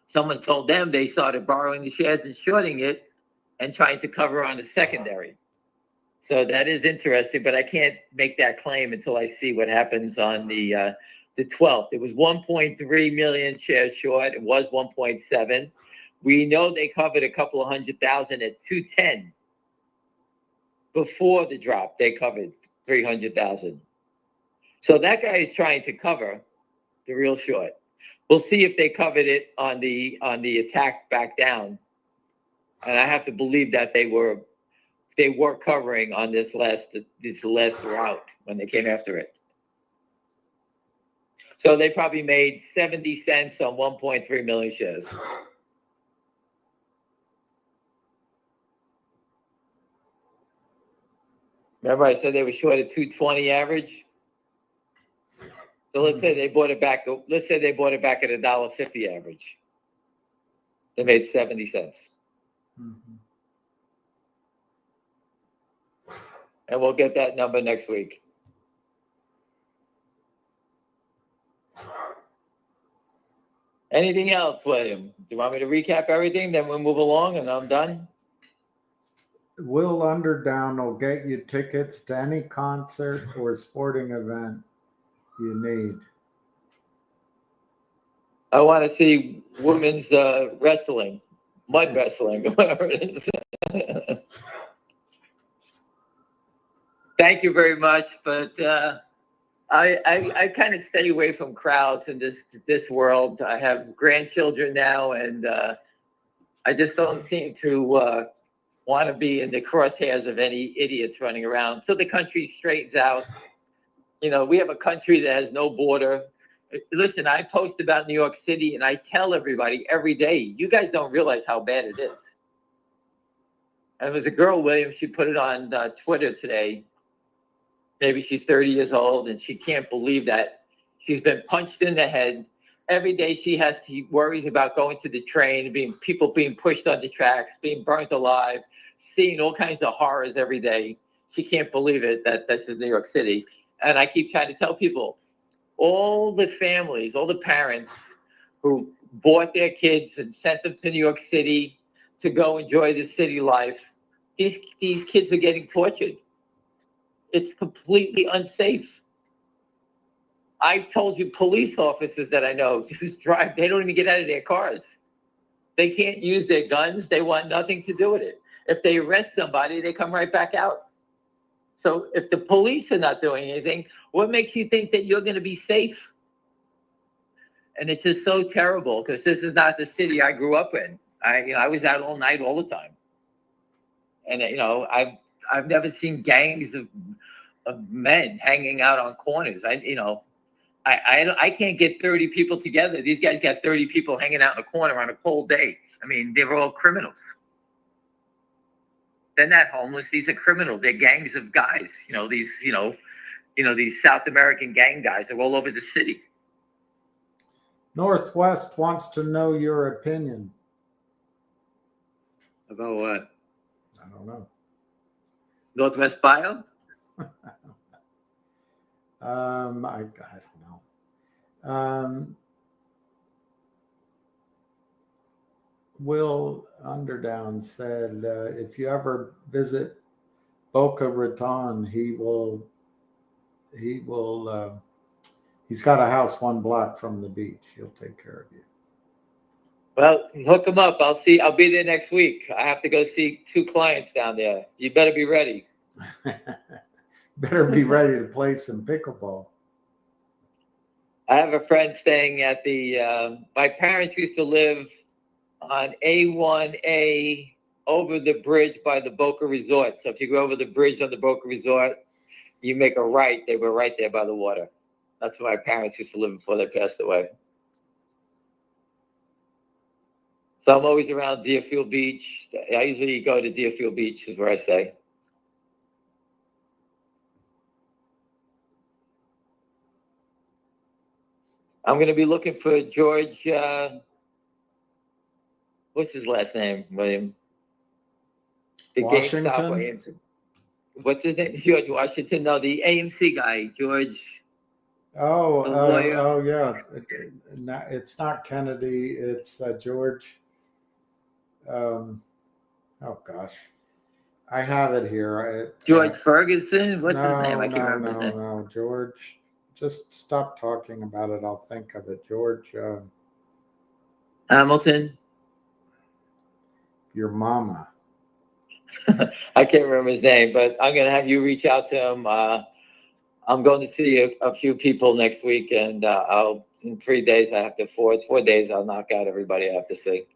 Someone told them they started borrowing the shares and shorting it and trying to cover on the secondary. So that is interesting, but I can't make that claim until I see what happens on the 12th. It was 1.3 million shares short. It was 1.7. We know they covered a couple of 100,000 at 210. Before the drop, they covered 300,000. So that guy is trying to cover the real short. We'll see if they covered it on the attack back down. And I have to believe that they were covering on this last route when they came after it. So they probably made 70 cents on 1.3 million shares. Remember I said they were short at 220 average? So let's say they bought it back. Let's say they bought it back at $1.50 average. They made 70 cents. Mm-hmm. And we'll get that number next week. Anything else, William? Do you want me to recap everything? Then we'll move along and I'm done. Will Underdown will get you tickets to any concert or sporting event you need. I want to see women's wrestling, mud wrestling, whatever it is. Thank you very much, but I kind of stay away from crowds in this world. I have grandchildren now, and I just don't seem to want to be in the crosshairs of any idiots running around. So the country straightens out. You know, we have a country that has no border. Listen, I post about New York City, and I tell everybody every day, you guys don't realize how bad it is. And there was a girl, William, she put it on Twitter today. Maybe she's 30 years old, and she can't believe that she's been punched in the head. Every day she worries about going to the train, people being pushed on the tracks, being burnt alive, seeing all kinds of horrors every day. She can't believe it that this is New York City. And I keep trying to tell people, all the families, all the parents who bought their kids and sent them to New York City to go enjoy the city life, these kids are getting tortured. It's completely unsafe. I told you police officers that I know just drive. They don't even get out of their cars. They can't use their guns. They want nothing to do with it. If they arrest somebody, they come right back out. So if the police are not doing anything, what makes you think that you're going to be safe? And it's just so terrible because this is not the city I grew up in. I was out all night, all the time. And, I've never seen gangs of men hanging out on corners. I can't get 30 people together. These guys got 30 people hanging out in a corner on a cold day. I mean, they were all criminals. They're not homeless. These are criminals. They're gangs of guys. These South American gang guys are all over the city. Northwest wants to know your opinion. About what? I don't know. Northwest Bio? I don't know. Will Underdown said, if you ever visit Boca Raton, he's got a house 1 block from the beach. He'll take care of you. Well, hook them up. I'll be there next week. I have to go see 2 clients down there. You better be ready. Better be ready to play some pickleball. I have a friend staying at my parents used to live on A1A over the bridge by the Boca Resort. So if you go over the bridge on the Boca Resort, you make a right. They were right there by the water. That's where my parents used to live before they passed away. So I'm always around Deerfield Beach. I usually go to Deerfield Beach is where I stay. I'm going to be looking for George, what's his last name, William? The Washington? GameStop or AMC. What's his name? George Washington. No, the AMC guy, George. Oh, yeah. It's not Kennedy. It's George. Oh, gosh. I have it here. George Ferguson? What's his name? I can't remember his name. No, George. Just stop talking about it. I'll think of it. George. Hamilton? Your mama. I can't remember his name, but I'm going to have you reach out to him. I'm going to see a few people next week, and in 3 days, four days, I'll knock out everybody I have to see.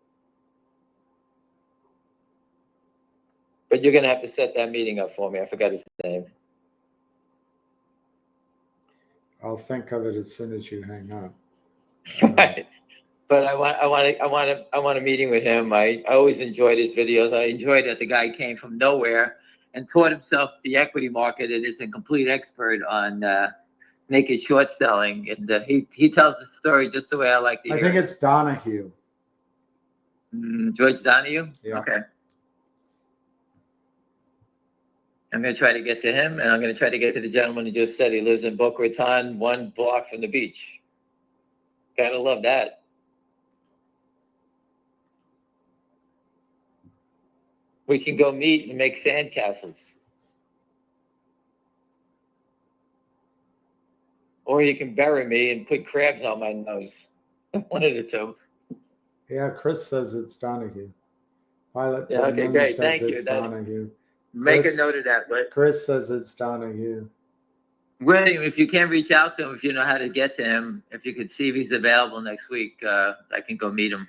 But you're going to have to set that meeting up for me. I forgot his name. I'll think of it as soon as you hang up. Right. But I want a meeting with him. I always enjoyed his videos. I enjoyed that the guy came from nowhere and taught himself the equity market and is a complete expert on naked short selling. And he tells the story just the way I like to hear. I think it's Donahue. George Donahue? Yeah. Okay. I'm going to try to get to him, and I'm going to try to get to the gentleman who just said he lives in Boca Raton, 1 block from the beach. Gotta love that. We can go meet and make sandcastles. Or you can bury me and put crabs on my nose. One of the 2. Yeah, Chris says it's Donahue. Pilot Yeah, okay, great. says Thank you. it's Donahue. Make a note of that. But Chris says it's Donahue. William, if you can reach out to him, if you know how to get to him, if you could see if he's available next week, I can go meet him.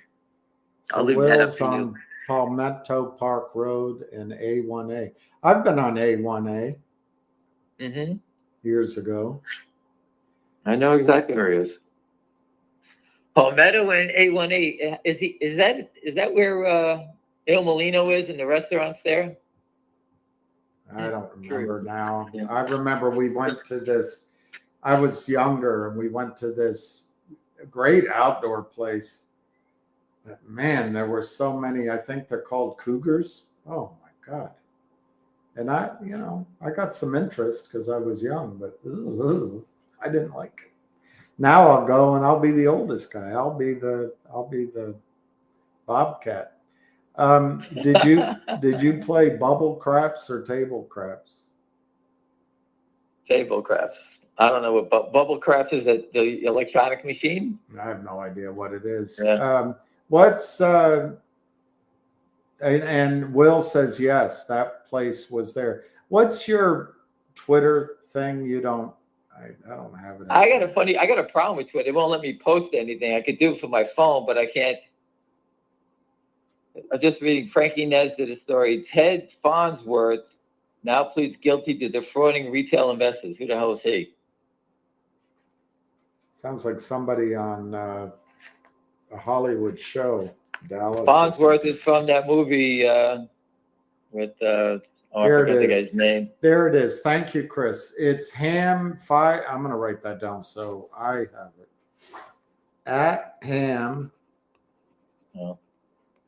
So I'll leave that up Will's to you. on Palmetto Park Road and A1A. I've been on A1A years ago. I know exactly where he is. Palmetto and 818. Is that where Il Molino is and the restaurants there? I don't remember Curious. now. Yeah. I remember we went to this. I was younger and we went to this great outdoor place. But man, there were so many. I think they're called Cougars. Oh my God. And I got some interest because I was young, but I didn't like it. Now I'll go and I'll be the oldest guy. I'll be the Bobcat. Did you play bubble craps or table craps? Table crafts. I don't know what bubble craft is. That the electronic machine? I have no idea what it is. Yeah. And Will says, yes, that place was there. What's your Twitter thing? You don't, I don't have it. I got a problem with Twitter. It won't let me post anything. I could do it from my phone, but I can't. I'm just reading Frankie Nesbitt's story. Ted Farnsworth now pleads guilty to defrauding retail investors. Who the hell is he? Sounds like somebody on a Hollywood show, Dallas. Farnsworth is from that movie with I forget the guy's name. There it is. Thank you, Chris. It's Ham 5. I'm going to write that down so I have it. At Ham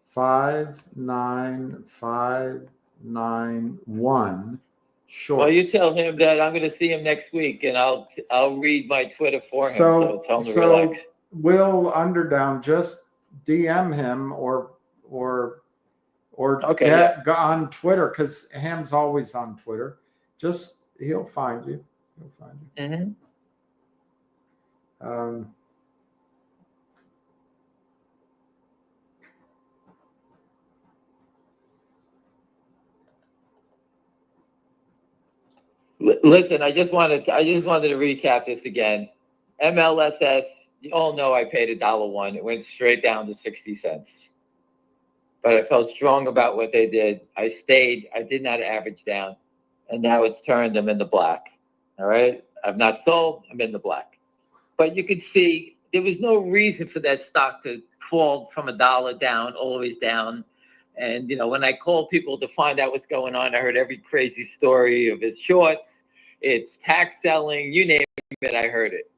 59591 short. Well, you tell him that I'm going to see him next week, and I'll read my Twitter for him. So tell him to relax. Will Underdown, just DM him or Okay, get on Twitter, because Ham's always on Twitter. Just he'll find you. He'll find you. Mm-hmm. Listen, I just wanted to recap this again. MLSS, you all know I paid $1. It went straight down to 60 cents. But I felt strong about what they did. I stayed. I did not average down. And now it's turned. I'm in the black. All right? I've not sold. I'm in the black. But you could see there was no reason for that stock to fall from $1 down, always down. And, when I called people to find out what's going on, I heard every crazy story of his shorts. It's tax selling. You name it, I heard it.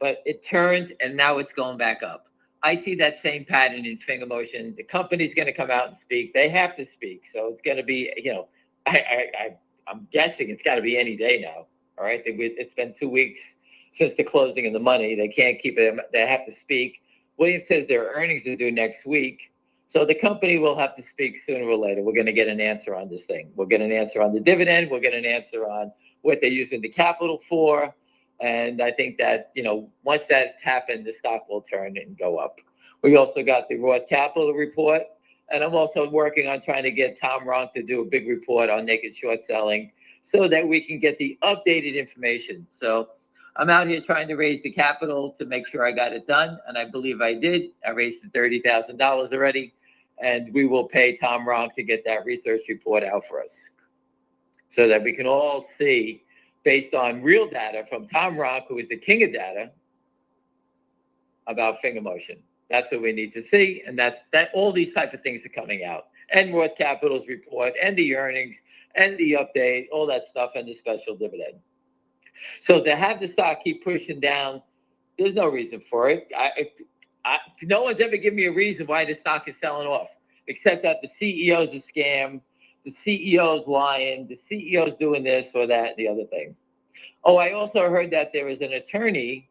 But it turned, and now it's going back up. I see that same pattern in Finger Motion. The company's going to come out and speak. They have to speak. So it's going to be, I'm guessing it's got to be any day now. All right. It's been 2 weeks since the closing of the money. They can't keep it. They have to speak. Williams says their earnings are due next week. So the company will have to speak sooner or later. We're going to get an answer on this thing. We'll get an answer on the dividend. We'll get an answer on what they're using the capital for. And I think that, once that's happened, the stock will turn and go up. We also got the Roth Capital report. And I'm also working on trying to get Tom Ronk to do a big report on naked short selling so that we can get the updated information. So I'm out here trying to raise the capital to make sure I got it done. And I believe I did. I raised the $30,000 already. And we will pay Tom Ronk to get that research report out for us so that we can all see, based on real data from Tom Ronk, who is the king of data, about Finger Motion. That's what we need to see. And that all these type of things are coming out. And Roth Capital's report and the earnings and the update, all that stuff, and the special dividend. So to have the stock keep pushing down, there's no reason for it. No one's ever given me a reason why the stock is selling off, except that the CEO's a scam, the CEO's lying, the CEO's doing this or that, and the other thing. Oh, I also heard that there is an attorney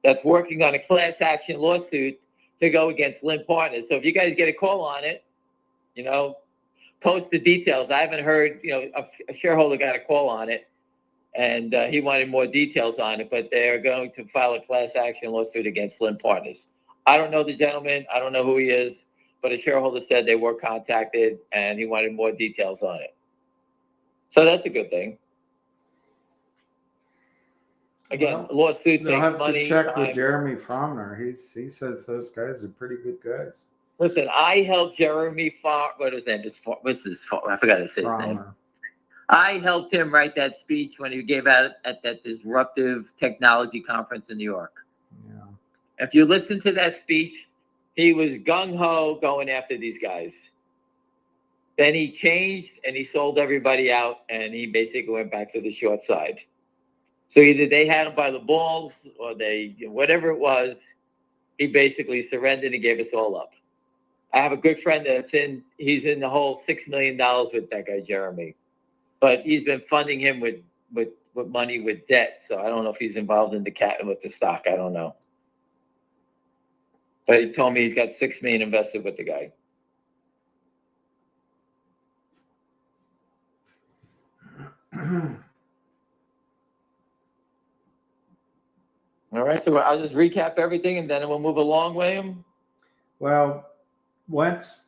that's working on a class action lawsuit to go against Lynn Partners. So if you guys get a call on it, post the details. I haven't heard, a shareholder got a call on it, and he wanted more details on it, but they're going to file a class action lawsuit against Lynn Partners. I don't know the gentleman. I don't know who he is, but a shareholder said they were contacted and he wanted more details on it. So that's a good thing. Again, lawsuit They'll takes have money. to check with Jeremy Fromner. He says those guys are pretty good guys. Listen, I helped Jeremy what his name is? I forgot to say his name. I helped him write that speech when he gave out at that disruptive technology conference in New York. Yeah. If you listen to that speech, he was gung-ho going after these guys. Then he changed and he sold everybody out and he basically went back to the short side. So either they had him by the balls or whatever it was, he basically surrendered and gave us all up. I have a good friend he's in the whole $6 million with that guy, Jeremy. But he's been funding him with money with debt. So I don't know if he's involved in with the stock. I don't know. But he told me he's got $6 million invested with the guy. All right, so I'll just recap everything and then we'll move along, William. Well, once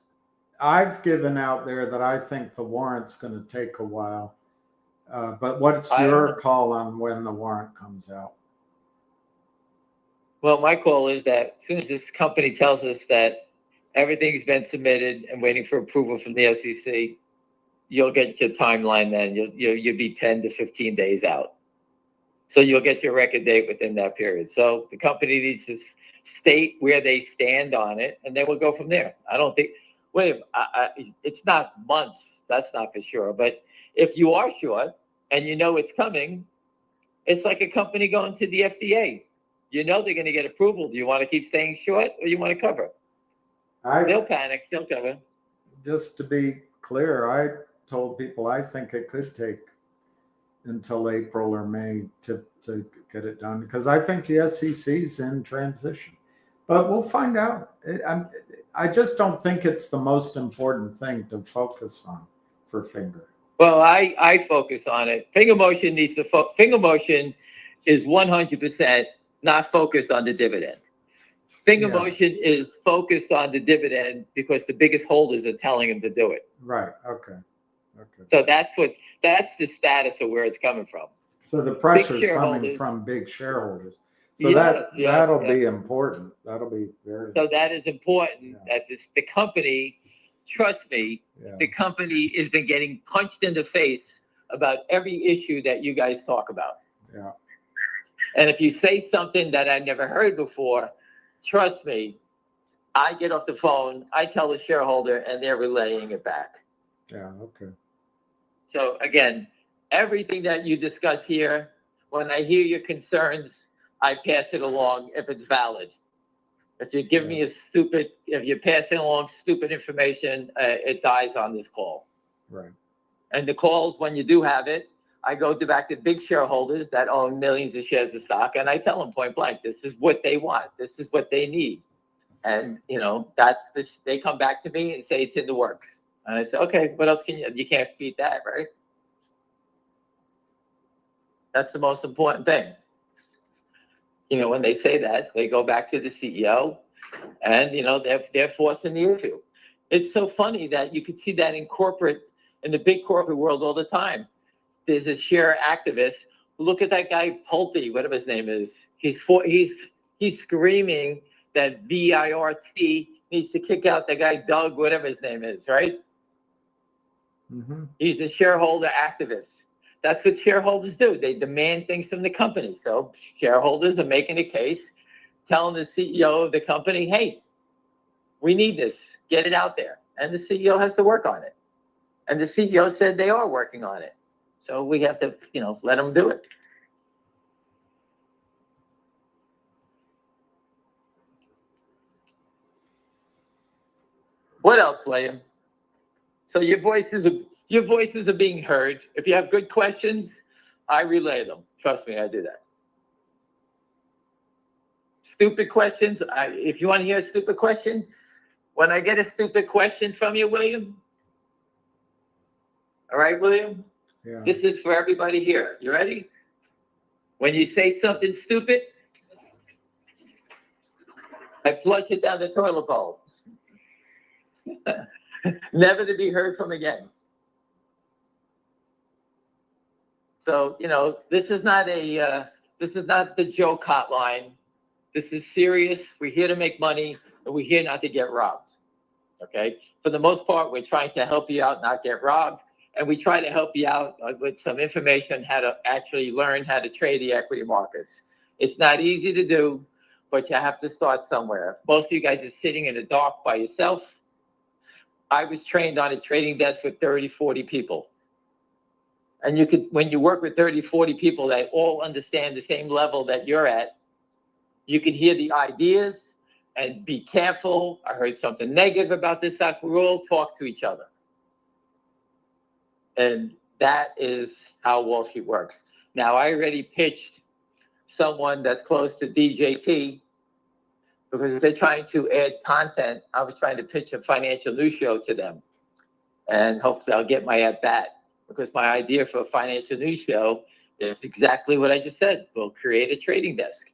I've given out there that I think the warrant's going to take a while. But what's your call on when the warrant comes out? Well, my call is that as soon as this company tells us that everything's been submitted and waiting for approval from the SEC, you'll get your timeline then. You'll be 10 to 15 days out. So you'll get your record date within that period. So the company needs to state where they stand on it, and then we'll go from there. I don't think, it's not months, that's not for sure. But if you are short and you know it's coming, it's like a company going to the FDA. You know they're going to get approval. Do you want to keep staying short or you want to cover? They'll panic, they'll cover. Just to be clear, I told people I think it could take until April or May to get it done, because I think the SEC's in transition. But we'll find out. I just don't think it's the most important thing to focus on for Finger. Well, I focus on it. Finger motion needs to Finger motion is 100% not focused on the dividend. Finger motion is focused on the dividend because the biggest holders are telling him to do it. Right. Okay. So that's the status of where it's coming from. So the pressure's coming from big shareholders. So that'll be important. That'll be very. So that is important that the company, trust me, the company has been getting punched in the face about every issue that you guys talk about. Yeah. And if you say something that I never heard before, trust me, I get off the phone, I tell the shareholder, and they're relaying it back. Yeah, okay. So again, everything that you discuss here, when I hear your concerns, I pass it along if it's valid. If you give me if you're passing along stupid information, it dies on this call. Right. And the calls, when you do have it, I go back to big shareholders that own millions of shares of stock, and I tell them point blank, this is what they want. This is what they need. And, they come back to me and say it's in the works. And I say, okay, what else you can't beat that, right? That's the most important thing. When they say that, they go back to the CEO and, they're forcing the issue. It's so funny that you could see that in the big corporate world all the time. There's a share activist. Look at that guy, Pulte, whatever his name is. He's screaming that VIRT needs to kick out the guy, Doug, whatever his name is, right? Mm-hmm. He's a shareholder activist. That's what shareholders do. They demand things from the company. So shareholders are making a case, telling the CEO of the company, hey, we need this. Get it out there. And the CEO has to work on it. And the CEO said they are working on it. So we have to, let them do it. What else, William? So your voices are being heard. If you have good questions, I relay them. Trust me, I do that. Stupid questions, if you want to hear a stupid question, when I get a stupid question from you, William, all right, William? Yeah. This is for everybody here. You ready? When you say something stupid, I flush it down the toilet bowl. Never to be heard from again. So, this is not the joke hotline. This is serious. We're here to make money, and we're here not to get robbed. Okay? For the most part, we're trying to help you out, not get robbed. And we try to help you out with some information, how to actually learn how to trade the equity markets. It's not easy to do, but you have to start somewhere. Most of you guys are sitting in the dark by yourself. I was trained on a trading desk with 30, 40 people. And when you work with 30, 40 people that all understand the same level that you're at, you can hear the ideas and be careful. I heard something negative about this stock. We all talk to each other. And that is how Wall Street works. Now, I already pitched someone that's close to DJT because if they're trying to add content, I was trying to pitch a financial news show to them. And hopefully I'll get my at bat because my idea for a financial news show is exactly what I just said. We'll create a trading desk.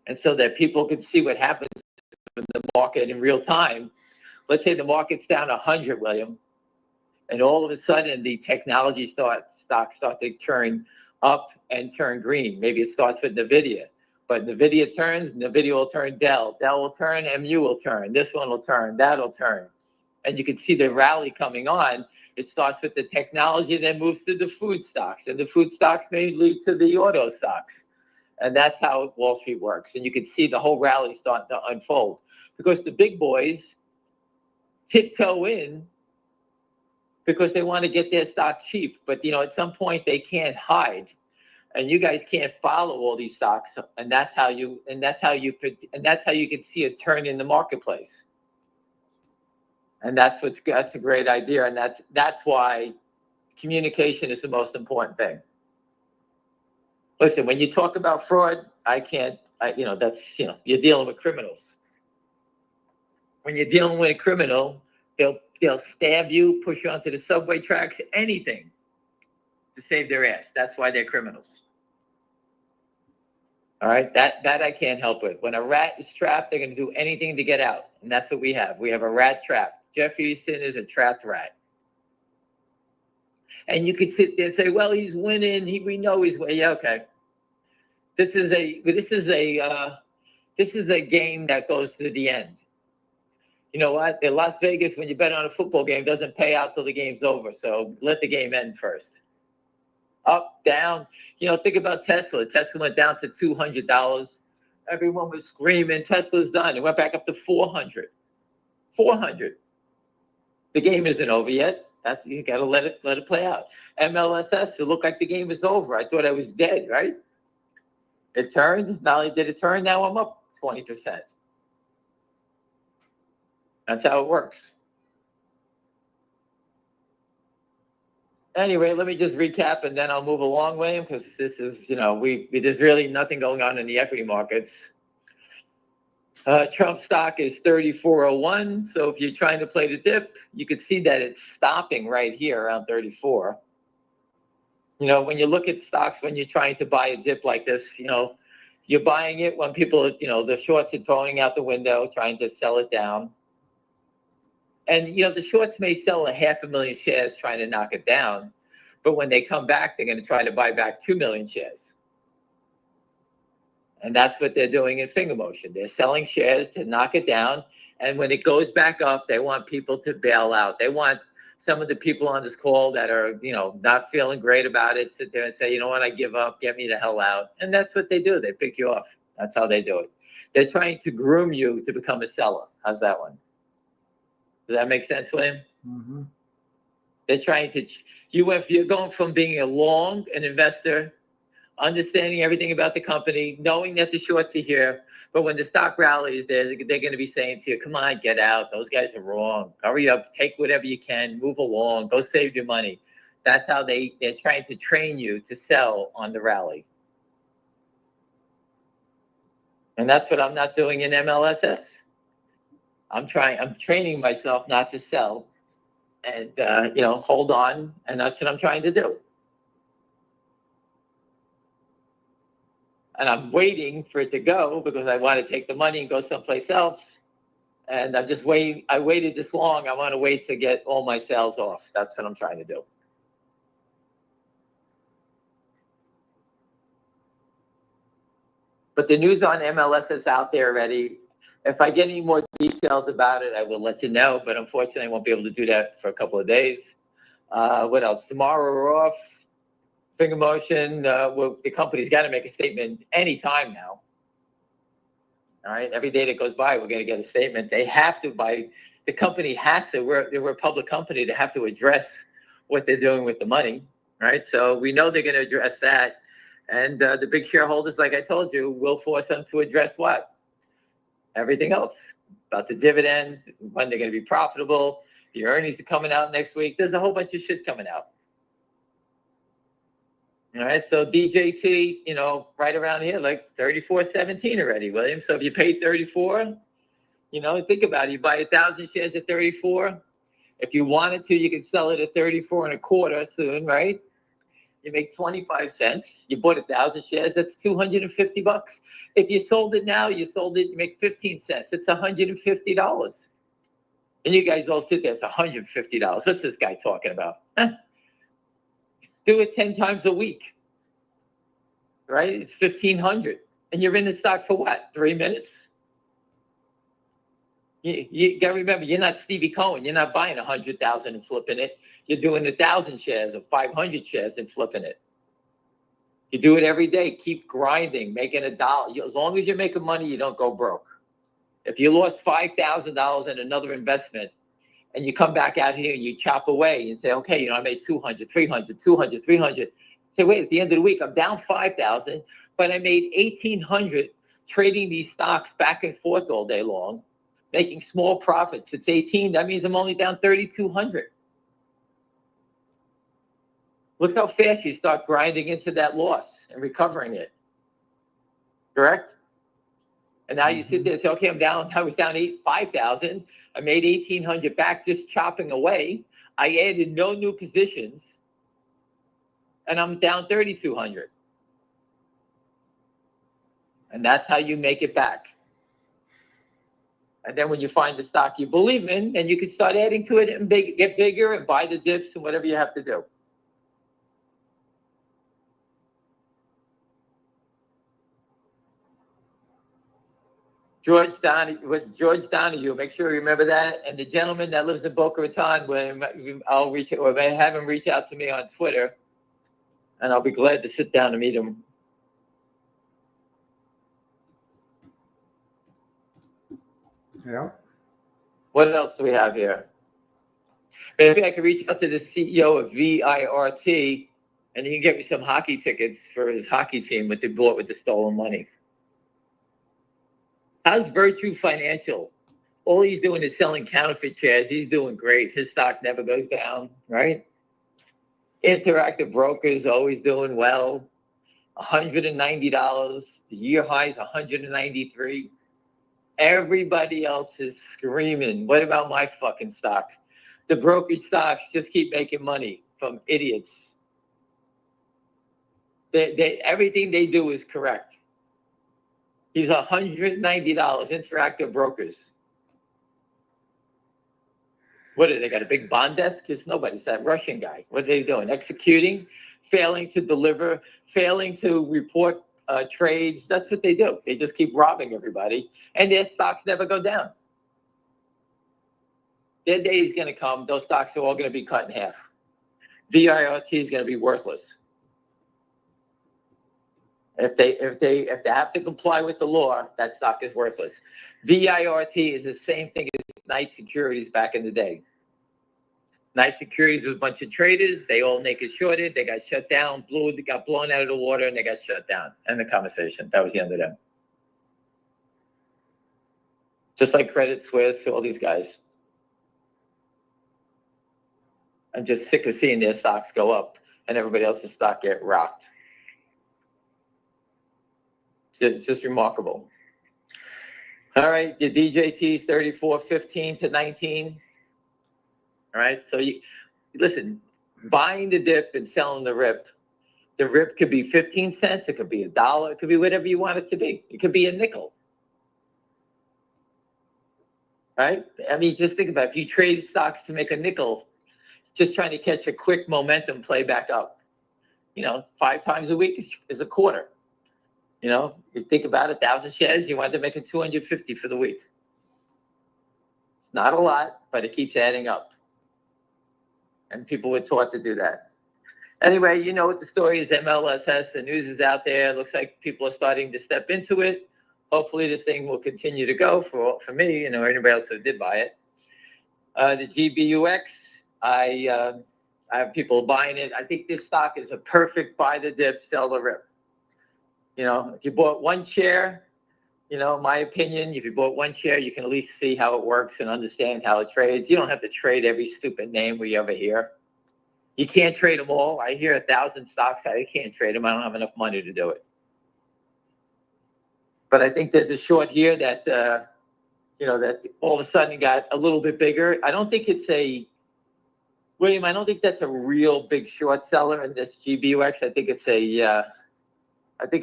And so that people can see what happens in the market in real time. let's say the market's down 100, William, and all of a sudden the technology stocks start to turn up and turn green. Maybe it starts with NVIDIA, but NVIDIA turns, NVIDIA will turn Dell will turn, MU will turn, this one will turn, that'll turn. And you can see the rally coming on. It starts with the technology, then moves to the food stocks, and the food stocks may lead to the auto stocks. And that's how Wall Street works. And you can see the whole rally start to unfold because the big boys tiptoe in because they want to get their stock cheap. But, at some point they can't hide, and you guys can't follow all these stocks. And that's how you can see a turn in the marketplace. And that's a great idea. And that's why communication is the most important thing. Listen, when you talk about fraud, you're dealing with criminals. When you're dealing with a criminal, they'll stab you, push you onto the subway tracks, anything to save their ass. That's why they're criminals. All right, that I can't help with. When a rat is trapped, they're going to do anything to get out. And that's what we have. We have a rat trap. Jeff Houston is a trapped rat. And you could sit there and say, well, he's winning. We know he's winning. Yeah, okay. This is a game that goes to the end. You know what? In Las Vegas, when you bet on a football game, it doesn't pay out till the game's over. So let the game end first. Up, down. Think about Tesla. Tesla went down to $200. Everyone was screaming, Tesla's done. It went back up to 400. 400. The game isn't over yet. You got to let it play out. MLSS, it looked like the game was over. I thought I was dead, right? It turned. Not only did it turn, now I'm up 20%. That's how it works. Anyway, let me just recap and then I'll move along, William, because this is, there's really nothing going on in the equity markets. Trump stock is 34.01. So if you're trying to play the dip, you can see that it's stopping right here around 34. When you look at stocks, when you're trying to buy a dip like this, you're buying it when people, the shorts are throwing out the window, trying to sell it down. And, the shorts may sell 500,000 shares trying to knock it down. But when they come back, they're going to try to buy back 2 million shares. And that's what they're doing in finger motion. They're selling shares to knock it down. And when it goes back up, they want people to bail out. They want some of the people on this call that are, not feeling great about it, sit there and say, you know what, I give up, get me the hell out. And that's what they do. They pick you off. That's how they do it. They're trying to groom you to become a seller. How's that one? Does that make sense, William? Mm-hmm. They're trying to, you're going from being a long, an investor, understanding everything about the company, knowing that the shorts are here, but when the stock rallies, they're going to be saying to you, come on, get out. Those guys are wrong. Hurry up, take whatever you can, move along, go save your money. That's how they're trying to train you to sell on the rally. And that's what I'm not doing in MLSS. I'm training myself not to sell and, hold on. And that's what I'm trying to do. And I'm waiting for it to go because I want to take the money and go someplace else. And I'm just waiting. I waited this long. I want to wait to get all my sales off. That's what I'm trying to do. But the news on MLS is out there already. If I get any more details about it, I will let you know. But unfortunately, I won't be able to do that for a couple of days. What else? Tomorrow we're off. Finger motion. The company's got to make a statement any time now. All right. Every day that goes by, we're going to get a statement. They have to the company has to. We're a public company. They have to address what they're doing with the money. Right. So we know they're going to address that. And the big shareholders, like I told you, will force them to address what? Everything else about the dividend, when they're going to be profitable, the earnings are coming out next week. There's a whole bunch of shit coming out. All right, so DJT, right around here, like 34.17 already, William. So if you paid 34, think about it. You buy 1,000 shares at 34. If you wanted to, you could sell it at 34.25 soon, right? You make 25 cents. You bought 1,000 shares. That's $250. If you sold it now, you make 15 cents. It's $150. And you guys all sit there, it's $150. What's this guy talking about? Huh? Do it 10 times a week, right? It's 1,500. And you're in the stock for what, 3 minutes? You got to remember, you're not Stevie Cohen. You're not buying 100,000 and flipping it. You're doing 1,000 shares or 500 shares and flipping it. You do it every day. Keep grinding, making $1. As long as you're making money, you don't go broke. If you lost $5,000 in another investment and you come back out here and you chop away and say, okay, you know, I made 200, 300, 200, 300. Say, wait, at the end of the week, I'm down 5,000, but I made 1,800 trading these stocks back and forth all day long, making small profits. It's 18. That means I'm only down 3,200. Look how fast you start grinding into that loss and recovering it. Correct? And now you sit there and say, okay, I was down 5,000. I made 1,800 back just chopping away. I added no new positions. And I'm down 3,200. And that's how you make it back. And then when you find the stock you believe in, then you can start adding to it and get bigger and buy the dips and whatever you have to do. George Donahue, make sure you remember that. And the gentleman that lives in Boca Raton, I'll reach or may have him reach out to me on Twitter, and I'll be glad to sit down and meet him. Yeah. What else do we have here? Maybe I could reach out to the CEO of VIRT, and he can get me some hockey tickets for his hockey team, what they bought with the stolen money. How's Virtue Financial? All he's doing is selling counterfeit shares. He's doing great. His stock never goes down, right? Interactive Brokers always doing well. $190. The year high is $193. Everybody else is screaming. What about my fucking stock? The brokerage stocks just keep making money from idiots. Everything they do is correct. He's $190, Interactive Brokers. What are they got, a big bond desk? Because nobody's that Russian guy. What are they doing? Executing, failing to deliver, failing to report trades. That's what they do. They just keep robbing everybody, and their stocks never go down. Their day is going to come. Those stocks are all going to be cut in half. VIRT is going to be worthless. If they have to comply with the law, that stock is worthless. VIRT is the same thing as Knight Securities back in the day. Knight Securities was a bunch of traders. They all naked shorted. They got shut down, got blown out of the water, and they got shut down. End the conversation. That was the end of them. Just like Credit Suisse, all these guys. I'm just sick of seeing their stocks go up and everybody else's stock get rocked. It's just remarkable. All right, the DJT is 34.15 to 19. All right, so you listen, buying the dip and selling the rip. The rip could be 15 cents, it could be $1, it could be whatever you want it to be. It could be a nickel. Right? I mean, just think about it. If you trade stocks to make a nickel, just trying to catch a quick momentum play back up. 5 times a week is a quarter. You think about 1,000 shares, you wind up making 250 for the week. It's not a lot, but it keeps adding up. And people were taught to do that. Anyway, you know what the story is, MLSS, the news is out there. It looks like people are starting to step into it. Hopefully this thing will continue to go for me, or anybody else who did buy it. The GBUX, I have people buying it. I think this stock is a perfect buy the dip, sell the rip. If you bought one share, my opinion, if you bought one share, you can at least see how it works and understand how it trades. You don't have to trade every stupid name we ever hear. You can't trade them all. I hear 1,000 stocks. I can't trade them. I don't have enough money to do it. But I think there's a short here that, that all of a sudden got a little bit bigger. I don't think it's William, I don't think that's a real big short seller in this GBUX. I think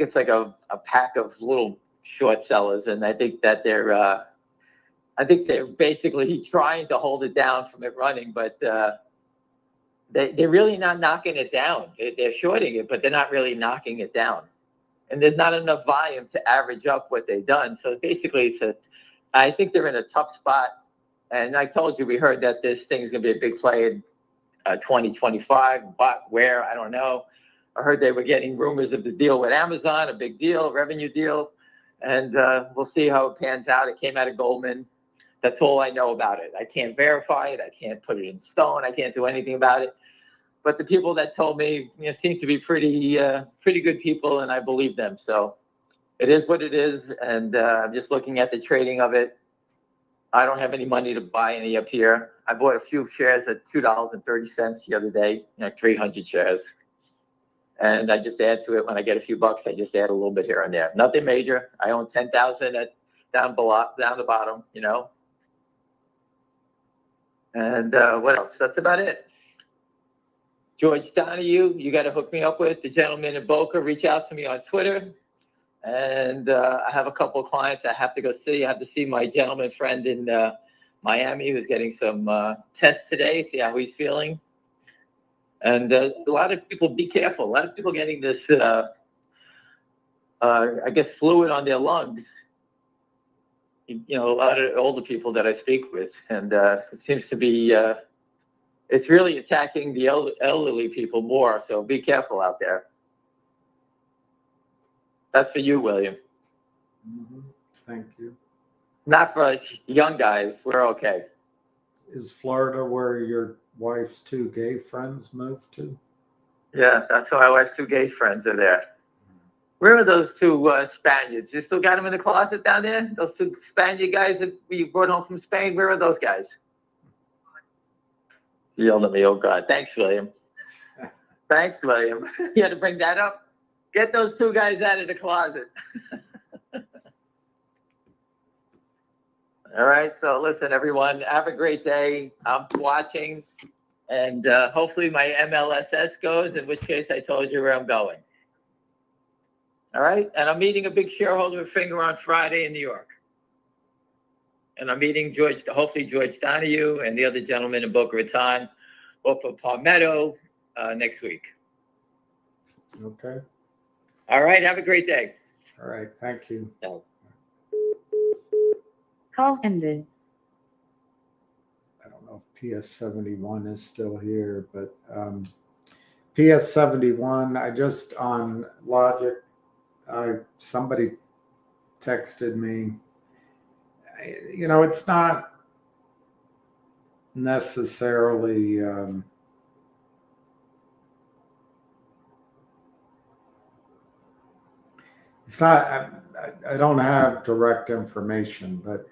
it's like a pack of little short sellers, and I think that they're I think they're basically trying to hold it down from it running, but they're really not knocking it down. They're shorting it, but they're not really knocking it down. And there's not enough volume to average up what they've done. So basically, I think they're in a tough spot. And I told you, we heard that this thing's going to be a big play in 2025, but where, I don't know. I heard they were getting rumors of the deal with Amazon, a big deal, revenue deal. And we'll see how it pans out. It came out of Goldman. That's all I know about it. I can't verify it. I can't put it in stone. I can't do anything about it. But the people that told me, seem to be pretty good people, and I believe them. So it is what it is. And I'm just looking at the trading of it. I don't have any money to buy any up here. I bought a few shares at $2.30 the other day, 300 shares. And I just add to it when I get a few bucks. I just add a little bit here and there. Nothing major. I own 10,000 down the bottom, And what else? That's about it. George Donahue, you got to hook me up with the gentleman in Boca. Reach out to me on Twitter. And I have a couple of clients I have to go see. I have to see my gentleman friend in Miami who's getting some tests today, see how he's feeling. And a lot of people, be careful. A lot of people getting this, I guess, fluid on their lungs. A lot of older people that I speak with. And it seems to be, it's really attacking the elderly people more. So be careful out there. That's for you, William. Mm-hmm. Thank you. Not for us young guys. We're okay. Is Florida where your wife's two gay friends moved to? Yeah, that's why my wife's two gay friends are there. Where are those two Spaniards? You still got them in the closet down there? Those two Spaniard guys that we brought home from Spain? Where are those guys? You yelled at me. Oh, God. Thanks, William. Thanks, William. You had to bring that up? Get those two guys out of the closet. All right. So listen, everyone, have a great day. I'm watching. And hopefully my MLSS goes, in which case I told you where I'm going. All right. And I'm meeting a big shareholder finger on Friday in New York. And I'm meeting hopefully George Donahue and the other gentleman in Boca Raton, both for Palmetto next week. Okay. All right. Have a great day. All right. Thank you. Call ended. I don't know if PS71 is still here, but PS71, I just on Logic, somebody texted me. It's not necessarily it's not, I don't have direct information, but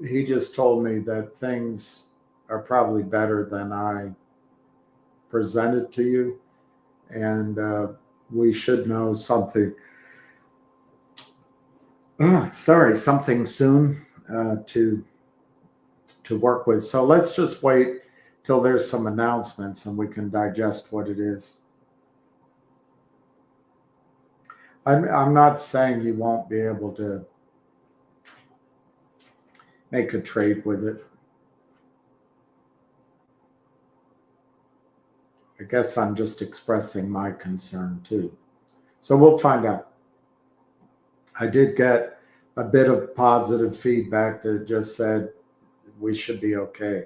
he just told me that things are probably better than I presented to you, and we should know something. Something soon to work with. So let's just wait till there's some announcements and we can digest what it is. I'm not saying you won't be able to make a trade with it. I guess I'm just expressing my concern too. So we'll find out. I did get a bit of positive feedback that just said we should be okay.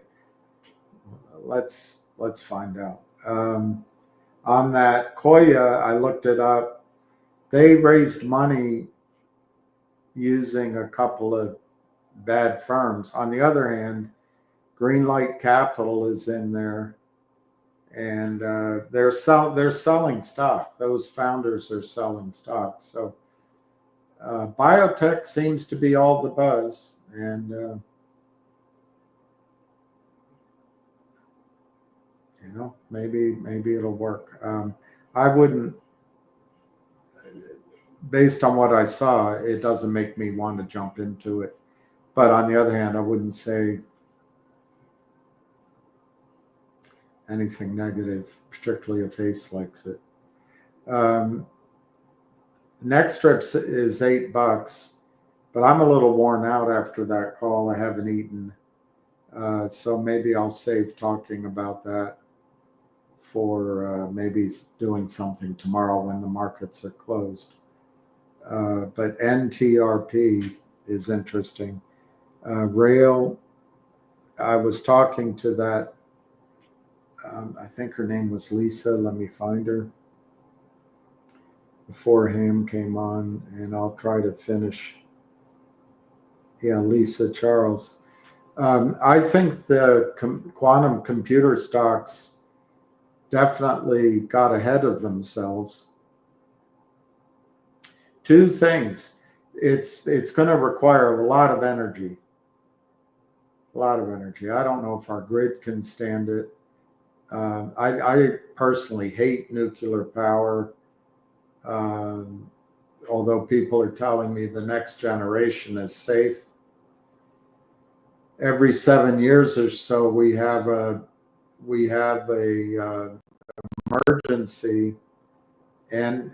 Let's find out. On that Koya, I looked it up. They raised money using a couple of bad firms. On the other hand, Greenlight Capital is in there, and they're selling stock. Those founders are selling stock. So biotech seems to be all the buzz, and maybe it'll work. I wouldn't. Based on what I saw, it doesn't make me want to jump into it. But on the other hand, I wouldn't say anything negative, particularly if Ace likes it. Next strips is $8. But I'm a little worn out after that call. I haven't eaten. So maybe I'll save talking about that for maybe doing something tomorrow when the markets are closed. But NTRP is interesting. Rail, I was talking to that, I think her name was Lisa. Let me find her before Ham came on, and I'll try to finish. Yeah, Lisa Charles. I think the quantum computer stocks definitely got ahead of themselves. Two things. It's going to require a lot of energy. A lot of energy. I don't know if our grid can stand it. I personally hate nuclear power. Although people are telling me the next generation is safe. Every 7 years or so, we have a emergency, and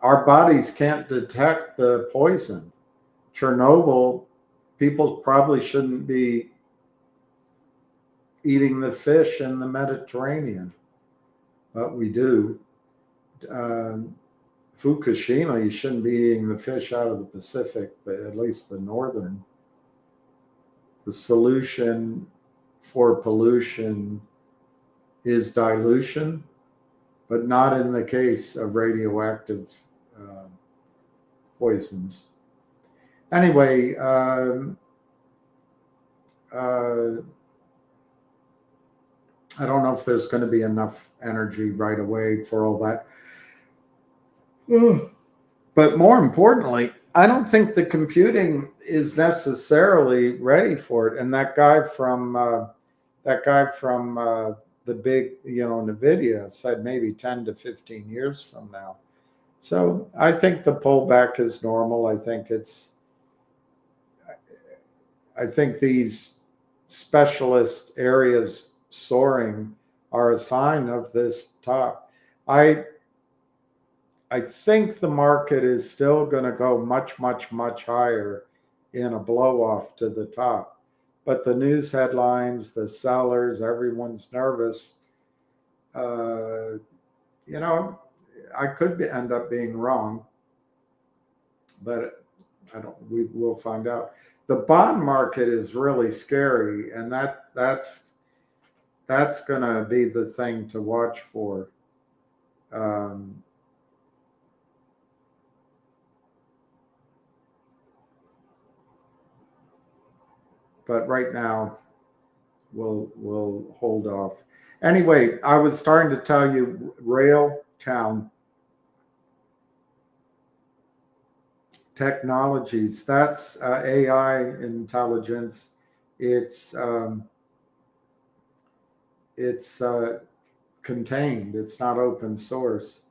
our bodies can't detect the poison. Chernobyl, people probably shouldn't be eating the fish in the Mediterranean, but we do. Fukushima, you shouldn't be eating the fish out of the Pacific, at least the northern. The solution for pollution is dilution, but not in the case of radioactive poisons. Anyway, I don't know if there's going to be enough energy right away for all that. But more importantly, I don't think the computing is necessarily ready for it. And that guy from the big, NVIDIA said maybe 10 to 15 years from now. So I think the pullback is normal. I think these specialist areas soaring are a sign of this top. I think the market is still going to go much, much, much higher in a blow off to the top. But the news headlines, the sellers, everyone's nervous. I could end up being wrong, but we'll find out. The bond market is really scary, and that's going to be the thing to watch for. But right now, we'll hold off. Anyway, I was starting to tell you, Rail Town Technologies. That's AI intelligence. It's contained. It's not open source.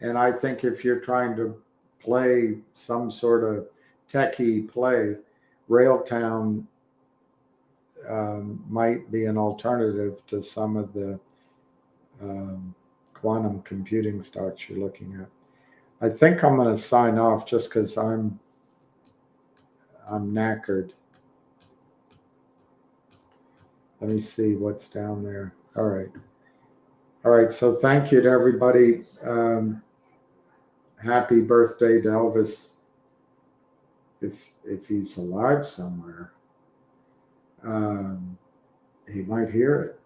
And I think if you're trying to play some sort of techie play, Railtown might be an alternative to some of the quantum computing stocks you're looking at. I think I'm going to sign off just because I'm knackered. Let me see what's down there. All right. So thank you to everybody. Happy birthday to Elvis, if he's alive somewhere. He might hear it.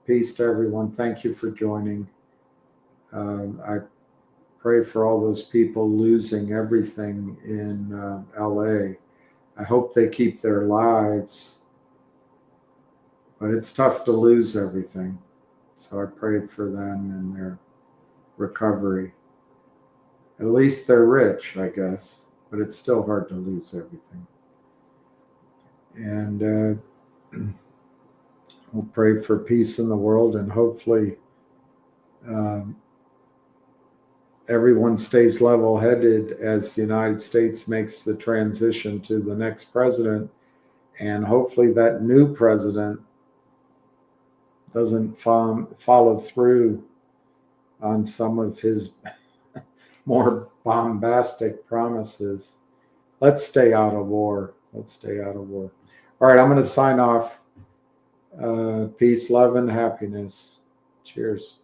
Peace to everyone. Thank you for joining. I pray for all those people losing everything in LA. I hope they keep their lives, but it's tough to lose everything. So I pray for them and their recovery. At least they're rich, I guess, but it's still hard to lose everything. And we'll pray for peace in the world, and hopefully everyone stays level-headed as the United States makes the transition to the next president, and hopefully that new president doesn't follow through on some of his more bombastic promises. Let's stay out of war. Let's stay out of war. All right, I'm going to sign off. Peace, love, and happiness. Cheers.